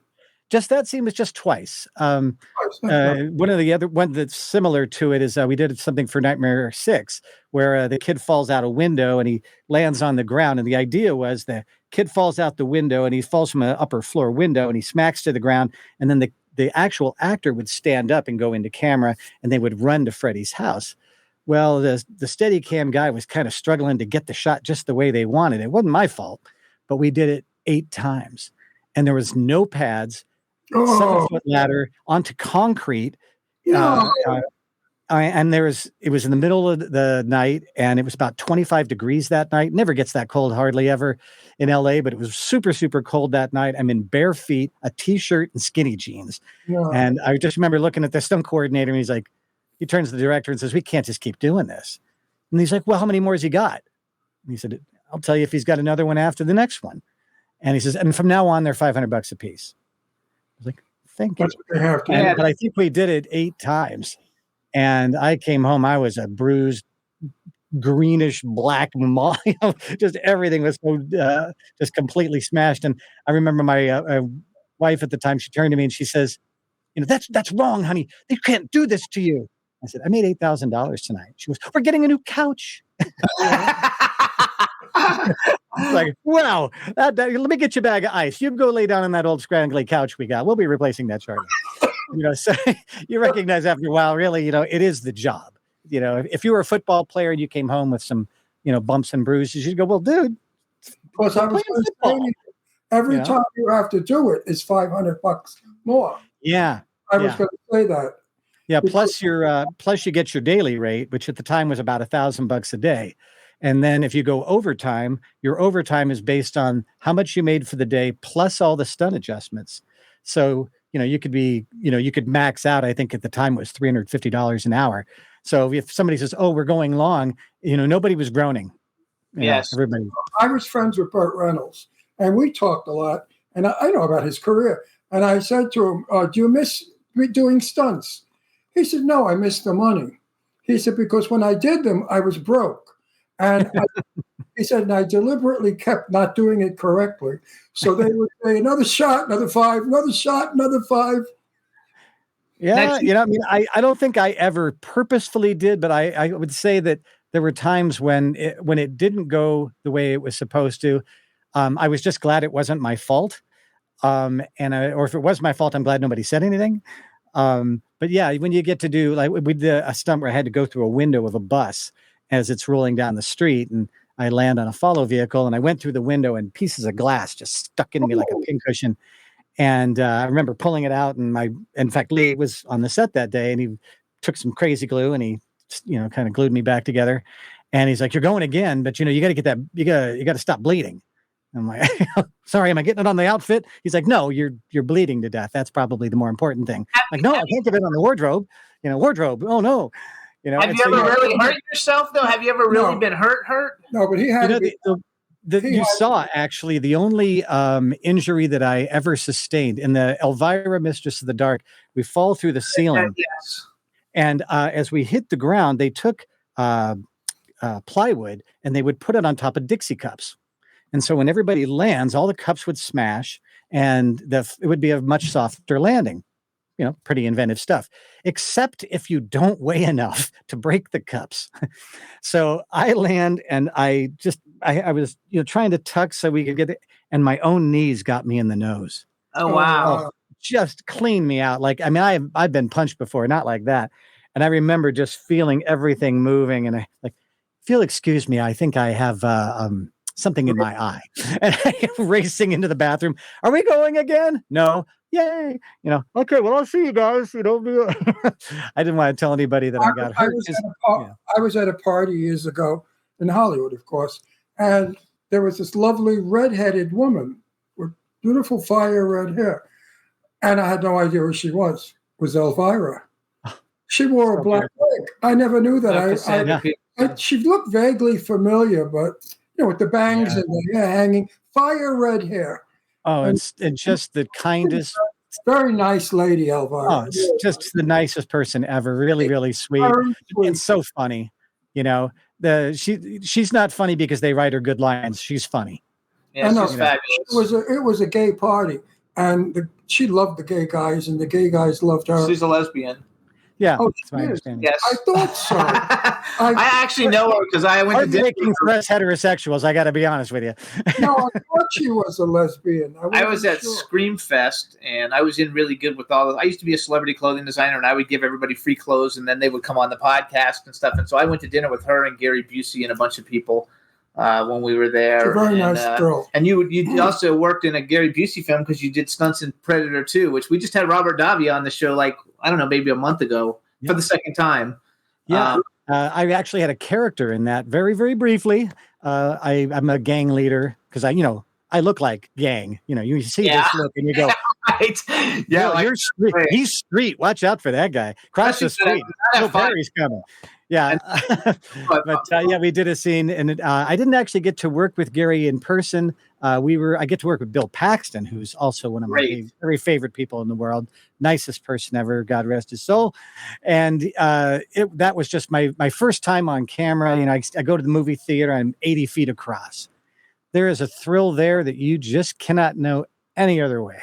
Speaker 10: Just that scene was just twice. One that's similar to it is we did something for Nightmare 6 where the kid falls out a window and he lands on the ground. And the idea was the kid falls out the window and he falls from an upper floor window and he smacks to the ground. And then the actual actor would stand up and go into camera and they would run to Freddy's house. Well, the Steadicam guy was kind of struggling to get the shot just the way they wanted. It wasn't my fault, but we did it 8 times and there was no pads. 7-foot ladder onto concrete. And it was in the middle of the night and it was about 25 degrees that night. Never gets that cold hardly ever in LA, but it was super, super cold that night. I'm in bare feet, a t-shirt and skinny jeans. Yeah. And I just remember looking at the stunt coordinator and he turns to the director and says, "We can't just keep doing this." And he's like, "Well, how many more has he got?" And he said, "I'll tell you if he's got another one after the next one." And he says, "And from now on, they're $500 a piece." I was like, Thank you.
Speaker 5: That's what they have to
Speaker 10: And,
Speaker 5: do.
Speaker 10: but I think we did it 8 times. And I came home, I was a bruised, greenish black mall. Just everything was so just completely smashed. And I remember my wife at the time, she turned to me and she says, that's wrong, honey. They can't do this to you. I said, I made $8,000 tonight. She goes, we're getting a new couch. Like, wow, let me get you a bag of ice. You go lay down on that old scraggly couch we got. We'll be replacing that, Charlie. So you recognize after a while, really, it is the job. If you were a football player and you came home with some, bumps and bruises, you'd go, well, dude.
Speaker 5: Because I was going to say, every time you have to do it is $500 more.
Speaker 10: Yeah.
Speaker 5: I was going to say that.
Speaker 10: Yeah. Plus you get your daily rate, which at the time was about $1,000 a day. And then if you go overtime, your overtime is based on how much you made for the day, plus all the stunt adjustments. So, you could max out, I think at the time it was $350 an hour. So if somebody says, oh, we're going long, nobody was groaning.
Speaker 4: Yes.
Speaker 10: Everybody.
Speaker 5: I was friends with Burt Reynolds and we talked a lot and I know about his career. And I said to him, do you miss doing stunts? He said, no, I miss the money. He said, because when I did them, I was broke. And he said, and I deliberately kept not doing it correctly. So they would say, another shot, another 5, another shot, another 5.
Speaker 10: Yeah, I don't think I ever purposefully did, but I would say that there were times when it didn't go the way it was supposed to. I was just glad it wasn't my fault. Or if it was my fault, I'm glad nobody said anything. But yeah, when you get to do, like we did a stunt where I had to go through a window of a bus as it's rolling down the street, and I land on a follow vehicle, and I went through the window, and pieces of glass just stuck into me like a pincushion. And I remember pulling it out, and in fact, Lee was on the set that day, and he took some crazy glue, and he, kind of glued me back together. And he's like, "You're going again, but you got to get that. You got to stop bleeding." I'm like, "Sorry, am I getting it on the outfit?" He's like, "No, you're bleeding to death. That's probably the more important thing." I'm like, "No, I can't get it on the wardrobe. Wardrobe. Oh no."
Speaker 4: Have you ever really hurt yourself though? Have you ever really been hurt?
Speaker 5: No, but he had
Speaker 10: you saw actually the only injury that I ever sustained in the Elvira Mistress of the Dark. We fall through the ceiling.
Speaker 4: Yes.
Speaker 10: And as we hit the ground, they took plywood and they would put it on top of Dixie cups. And so when everybody lands, all the cups would smash and it would be a much softer landing. Pretty inventive stuff, except if you don't weigh enough to break the cups. So I land and I was, trying to tuck so we could get it. And my own knees got me in the nose.
Speaker 4: Oh, wow.
Speaker 10: Just cleaned me out. I've been punched before, not like that. And I remember just feeling everything moving. And I if you'll excuse me, I think I have something in my eye. And I'm racing into the bathroom. Are we going again? No. Yay. Okay, well, I'll see you guys. I didn't want to tell anybody that I got hurt.
Speaker 5: I was at a party years ago in Hollywood, of course. And there was this lovely redheaded woman with beautiful fire red hair. And I had no idea who she was. It was Elvira. She wore a black wig. I never knew that. She looked vaguely familiar, but with the bangs and the hair hanging, fire red hair.
Speaker 10: Oh, and just the kindest,
Speaker 5: very nice lady, Elvira.
Speaker 10: Oh, it's just the nicest person ever. Really, really sweet. And so funny. She's not funny because they write her good lines. She's funny.
Speaker 4: Yeah, she's fabulous.
Speaker 5: It was a gay party, and she loved the gay guys, and the gay guys loved her.
Speaker 4: She's a lesbian.
Speaker 10: Yeah,
Speaker 5: that's
Speaker 10: my understanding.
Speaker 4: Yes,
Speaker 5: I thought so.
Speaker 4: I actually know her because I went to dinner
Speaker 10: for us heterosexuals. I got to be honest with you.
Speaker 5: No, I thought she was a lesbian.
Speaker 4: I was at Scream Fest, and I was in really good with all of. I used to be a celebrity clothing designer, and I would give everybody free clothes, and then they would come on the podcast and stuff. And so I went to dinner with her and Gary Busey and a bunch of people when we were there.
Speaker 5: She's a very nice girl.
Speaker 4: And you also worked in a Gary Busey film because you did stunts in Predator 2, which we just had Robert Davi on the show, I don't know, maybe a month ago for the second time.
Speaker 10: Yeah. I actually had a character in that very, very briefly. I'm a gang leader because I look like gang. You see this look and you go,
Speaker 4: right. Yeah,
Speaker 10: you're street. He's street. Watch out for that guy. Cross the street. Barry's coming. Yeah,
Speaker 4: But
Speaker 10: yeah, we did a scene, and I didn't actually get to work with Gary in person. I get to work with Bill Paxton, who's also one of my
Speaker 4: Great.
Speaker 10: very favorite people in the world, nicest person ever, God rest his soul. And that was just my first time on camera. You know, I go to the movie theater, I'm 80 feet across. There is a thrill there that you just cannot know any other way.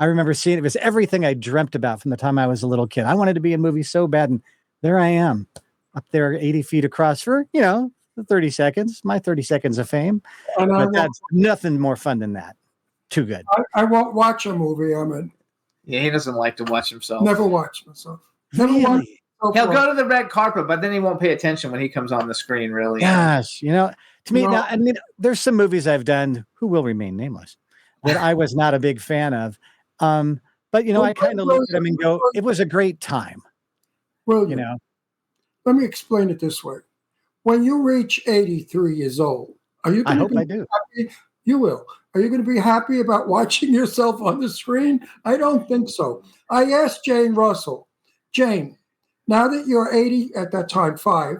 Speaker 10: I remember seeing it was everything I dreamt about from the time I was a little kid. I wanted to be in movies so bad, and there I am. Up there 80 feet across for, 30 seconds, my 30 seconds of fame. But that's nothing more fun than that. Too good.
Speaker 5: I won't watch a movie I'm in.
Speaker 4: Yeah, he doesn't like to watch himself.
Speaker 5: Never watch myself. Never
Speaker 10: Really?
Speaker 5: watch myself.
Speaker 4: He'll go to the red carpet, but then he won't pay attention when he comes on the screen, really.
Speaker 10: Gosh, to me,
Speaker 5: No.
Speaker 10: now, I mean, there's some movies I've done who will remain nameless that I was not a big fan of. But, I kind of look at them and go, it was a great time.
Speaker 5: William, let me explain it this way. When you reach 83 years old, are you going to be happy? You will. Are you going to be happy about watching yourself on the screen? I don't think so. I asked Jane Russell, Jane, now that you're 80, at that time, 5,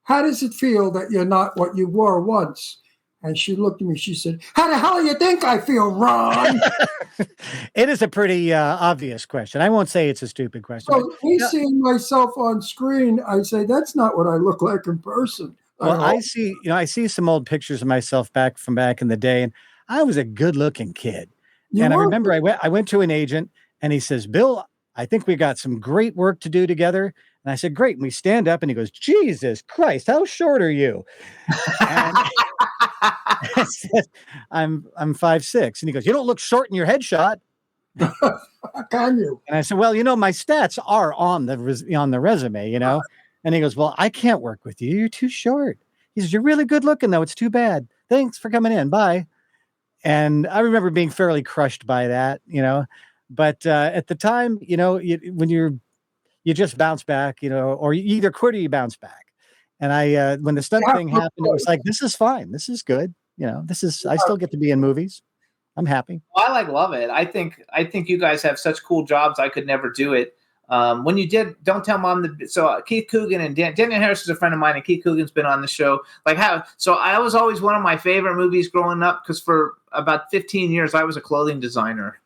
Speaker 5: how does it feel that you're not what you were once? And she looked at me, she said, how the hell do you think I feel, Ron?
Speaker 10: It is a pretty obvious question. I won't say it's a stupid question.
Speaker 5: So me seeing myself on screen, I say, that's not what I look like in person.
Speaker 10: Well, I see some old pictures of myself back in the day, and I was a good-looking kid. I remember I went to an agent, and he says, Bill, I think we got some great work to do together. And I said, great. And we stand up, and he goes, Jesus Christ, how short are you? And I said, I'm 5'6". And he goes, you don't look short in your headshot.
Speaker 5: How can you?
Speaker 10: And I said, well, my stats are on the resume, And he goes, well, I can't work with you. You're too short. He says, you're really good looking, though. It's too bad. Thanks for coming in. Bye. And I remember being fairly crushed by that, But at the time, when you just bounce back, or you either quit or you bounce back. And when the stunt thing happened, it was like, this is fine. This is good. I still get to be in movies. I'm happy.
Speaker 4: Well, I love it. I think you guys have such cool jobs. I could never do it. When you did Don't Tell Mom, so Keith Coogan and Daniel Harris is a friend of mine, and Keith Coogan's been on the show. So I was always one of my favorite movies growing up, because for about 15 years I was a clothing designer.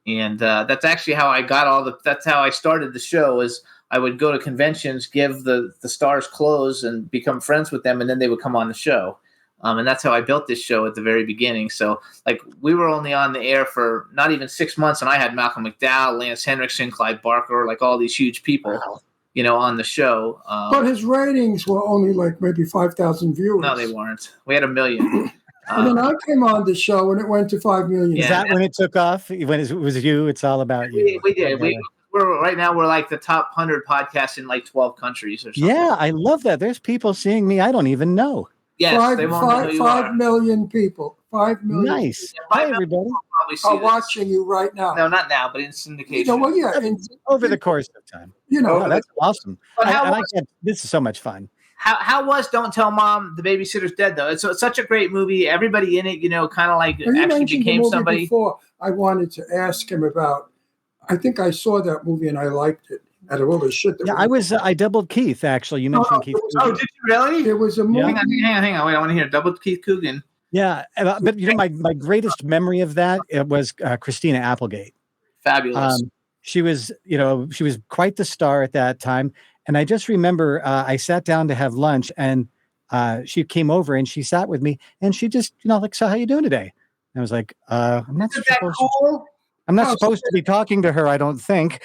Speaker 4: And that's actually how I got that's how I started the show. Is I would go to conventions, give the stars clothes, and become friends with them, and then they would come on the show. And that's how I built this show at the very beginning. So, we were only on the air for not even 6 months, and I had Malcolm McDowell, Lance Henriksen, Clyde Barker, all these huge people, on the show.
Speaker 5: But his ratings were only maybe 5,000 viewers.
Speaker 4: No, they weren't. We had 1 million.
Speaker 5: And then I came on the show, and it went to 5 million.
Speaker 10: Is that when it took off? When it was you? It's all about you.
Speaker 4: We did. We're right now. We're the top 100 podcasts in 12 countries or something.
Speaker 10: Yeah, I love that. There's people seeing me I don't even know.
Speaker 4: Yes, they won't know who you are.
Speaker 5: 5 million people. 5 million.
Speaker 10: Nice. Hi, everybody.
Speaker 5: Are watching you right now.
Speaker 4: No, not now, but in syndication.
Speaker 10: Over the course of time. That's awesome. This is so much fun.
Speaker 4: How was Don't Tell Mom, The Babysitter's Dead, though? It's such a great movie. Everybody in it, kind of actually became somebody.
Speaker 5: Before, I wanted to ask him about, I think I saw that movie and I liked it. Out of all the shit that
Speaker 10: I doubled Keith, actually. You mentioned Keith.
Speaker 4: Oh, did you really?
Speaker 5: It was a movie.
Speaker 4: Hang on. Wait, I want to hear double Keith Coogan.
Speaker 10: Yeah, but my greatest memory of that was Christina Applegate.
Speaker 4: Fabulous.
Speaker 10: She was quite the star at that time. And I just remember I sat down to have lunch, and she came over and she sat with me, and she just, so how you doing today? And I was like, I'm not supposed to be talking to her, I don't think.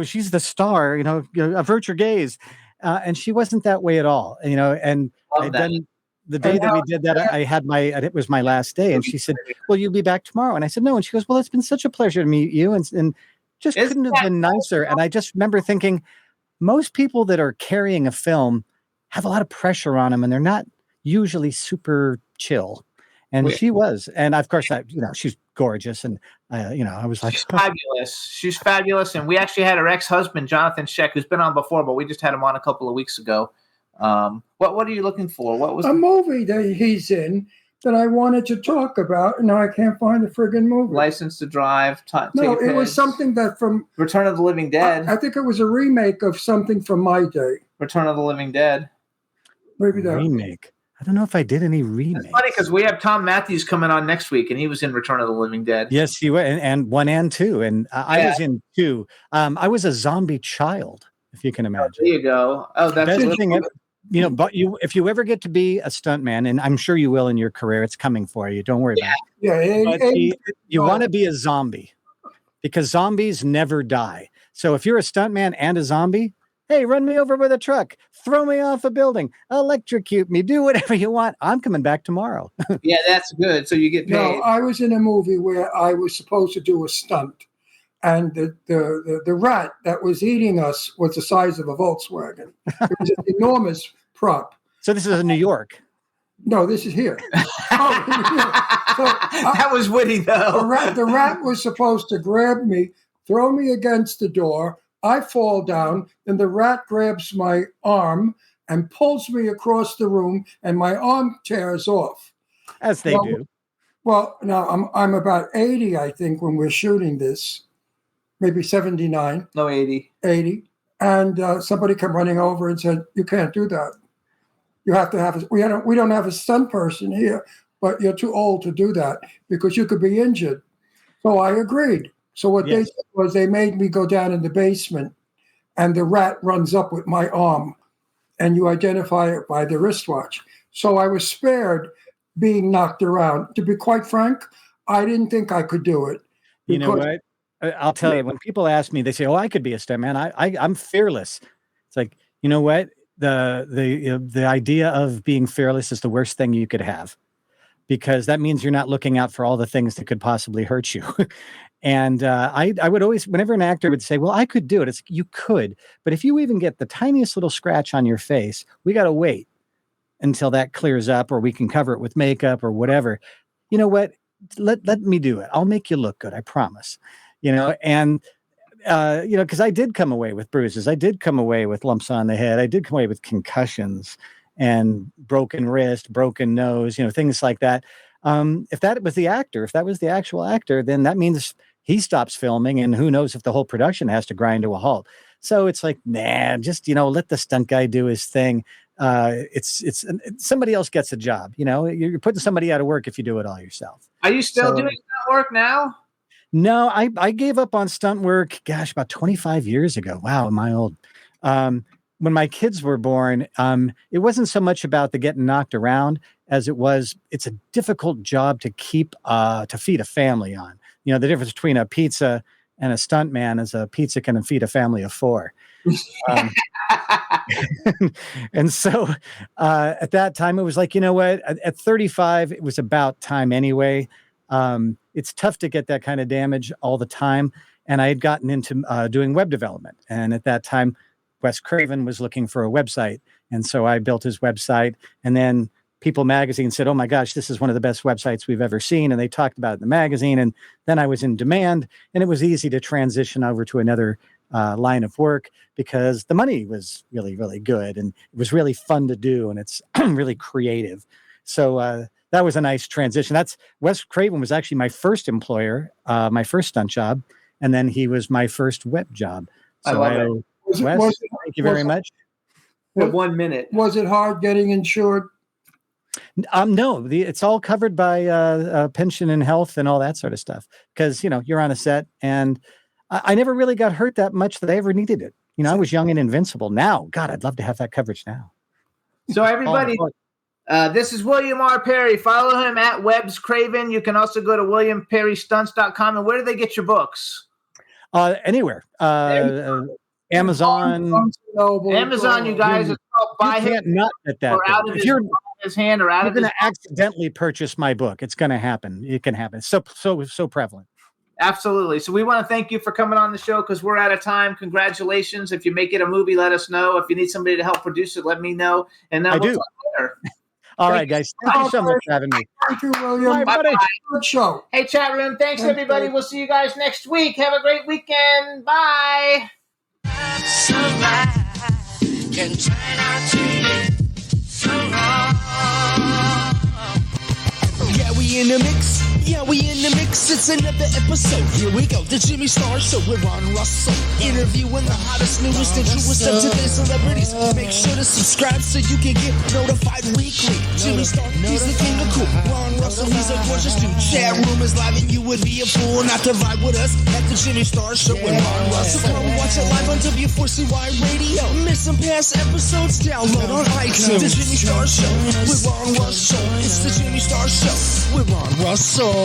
Speaker 10: She's the star, avert your gaze. And she wasn't that way at all, and then the day that we did that, it was my last day. And she said, well, you'll be back tomorrow. And I said, no. And she goes, well, it's been such a pleasure to meet you. And just couldn't have been nicer. And I just remember thinking, most people that are carrying a film have a lot of pressure on them, and they're not usually super chill. And she was. And of course, she's gorgeous. And, I was like,
Speaker 4: she's fabulous. She's fabulous. And we actually had her ex-husband, Jonathan Sheck, who's been on before, but we just had him on a couple of weeks ago. What are you looking for? What was
Speaker 5: a movie that he's in that I wanted to talk about, and now I can't find the friggin' movie.
Speaker 4: License to Drive.
Speaker 5: No, it was something that from
Speaker 4: Return of the Living Dead.
Speaker 5: I think it was a remake of something from my day.
Speaker 4: Return of the Living Dead.
Speaker 5: Maybe that
Speaker 10: remake. I don't know if I did any remakes.
Speaker 4: It's funny because we have Tom Matthews coming on next week, and he was in Return of the Living Dead.
Speaker 10: Yes, he was, and 1 and 2, and I was in 2. I was a zombie child, if you can imagine.
Speaker 4: There you go. Oh, that's
Speaker 10: the thing. But if you ever get to be a stuntman, and I'm sure you will in your career, it's coming for you. Don't worry about it.
Speaker 5: Yeah,
Speaker 10: you want to be a zombie because zombies never die. So if you're a stuntman and a zombie, hey, run me over with a truck, throw me off a building, electrocute me, do whatever you want. I'm coming back tomorrow.
Speaker 4: Yeah, that's good. So you get paid.
Speaker 5: No, I was in a movie where I was supposed to do a stunt, and the rat that was eating us was the size of a Volkswagen. It was an enormous prop.
Speaker 10: So this is in New York.
Speaker 5: No, this is here.
Speaker 4: That was witty, though.
Speaker 5: The rat was supposed to grab me, throw me against the door. I fall down, and the rat grabs my arm and pulls me across the room, and my arm tears off.
Speaker 10: As they do.
Speaker 5: Well, now I'm about 80, I think, when we're shooting this, maybe 79.
Speaker 4: No, 80.
Speaker 5: 80. And somebody came running over and said, "You can't do that. You have to have we don't have a stunt person here, but you're too old to do that because you could be injured." So I agreed. So what they did was they made me go down in the basement, and the rat runs up with my arm, and you identify it by the wristwatch. So I was spared being knocked around. To be quite frank, I didn't think I could do it.
Speaker 10: You know what? I'll tell you, when people ask me, they say, "Oh, I could be a stuntman. I'm fearless." It's like, you know what? The idea of being fearless is the worst thing you could have, because that means you're not looking out for all the things that could possibly hurt you. And I would always, whenever an actor would say, "Well, I could do it," it's you could, but if you even get the tiniest little scratch on your face, we got to wait until that clears up, or we can cover it with makeup or whatever. You know what? Let me do it. I'll make you look good. I promise. And because I did come away with bruises. I did come away with lumps on the head. I did come away with concussions and broken wrist, broken nose, things like that. If that was the actor, if that was the actual actor, then that means he stops filming, and who knows if the whole production has to grind to a halt. So it's like, nah, just, let the stunt guy do his thing. It's somebody else gets a job. You're putting somebody out of work if you do it all yourself.
Speaker 4: Are you still doing stunt work now?
Speaker 10: No, I gave up on stunt work, gosh, about 25 years ago. Wow, am I old? When my kids were born, it wasn't so much about the getting knocked around as it's a difficult job to keep, to feed a family on. The difference between a pizza and a stunt man is a pizza can feed a family of 4. And so at that time, it was like, you know what, at 35, it was about time anyway. It's tough to get that kind of damage all the time. And I had gotten into doing web development. And at that time, Wes Craven was looking for a website. And so I built his website. And then People Magazine said, "Oh my gosh, this is one of the best websites we've ever seen." And they talked about it in the magazine. And then I was in demand, and it was easy to transition over to another line of work because the money was really, really good. And it was really fun to do. And it's really creative. So that was a nice transition. Wes Craven was actually my first employer, my first stunt job. And then he was my first web job. So
Speaker 4: I love it.
Speaker 10: Wes, thank you very much.
Speaker 4: 1 minute.
Speaker 5: Was it hard getting insured?
Speaker 10: No, it's all covered by pension and health and all that sort of stuff. Because, you're on a set, and I never really got hurt that much that I ever needed it. I was young and invincible. Now, God, I'd love to have that coverage now.
Speaker 4: So everybody, this is William R. Perry. Follow him at Wes Craven. You can also go to WilliamPerryStunts.com. And where do they get your books?
Speaker 10: Anywhere. Amazon.
Speaker 4: Amazon, you guys.
Speaker 10: You can't not get that. If you're
Speaker 4: his hand or out
Speaker 10: you're
Speaker 4: of his
Speaker 10: going to accidentally purchase my book, it's going to happen. It can happen. So prevalent.
Speaker 4: Absolutely. So we want to thank you for coming on the show because we're out of time. Congratulations. If you make it a movie, let us know. If you need somebody to help produce it, let me know. And then we'll talk later.
Speaker 10: All right, guys. Thank you so much for having me.
Speaker 5: Thank you, William.
Speaker 4: Bye-bye.
Speaker 5: Good show.
Speaker 4: Hey, chat room. Thanks, everybody. We'll see you guys next week. Have a great weekend. Bye.
Speaker 9: Can turn out to be so wrong. Yeah, we in the mix.
Speaker 11: Yeah, we in the mix, it's another episode. Here we go, the Jimmy Star Show with Ron Russell. Interviewing the hottest, newest, and truest of today's celebrities. Make sure to subscribe so you can get notified weekly. Jimmy Star, he's the king of cool. Ron Russell, he's a gorgeous dude. Chat room is live and you would be a fool not to vibe with us at the Jimmy Star Show with Ron Russell. Come watch it live on W4CY Radio. Miss some past episodes, download on iTunes. The Jimmy Star Show with Ron Russell. It's the Jimmy Star Show with Ron Russell.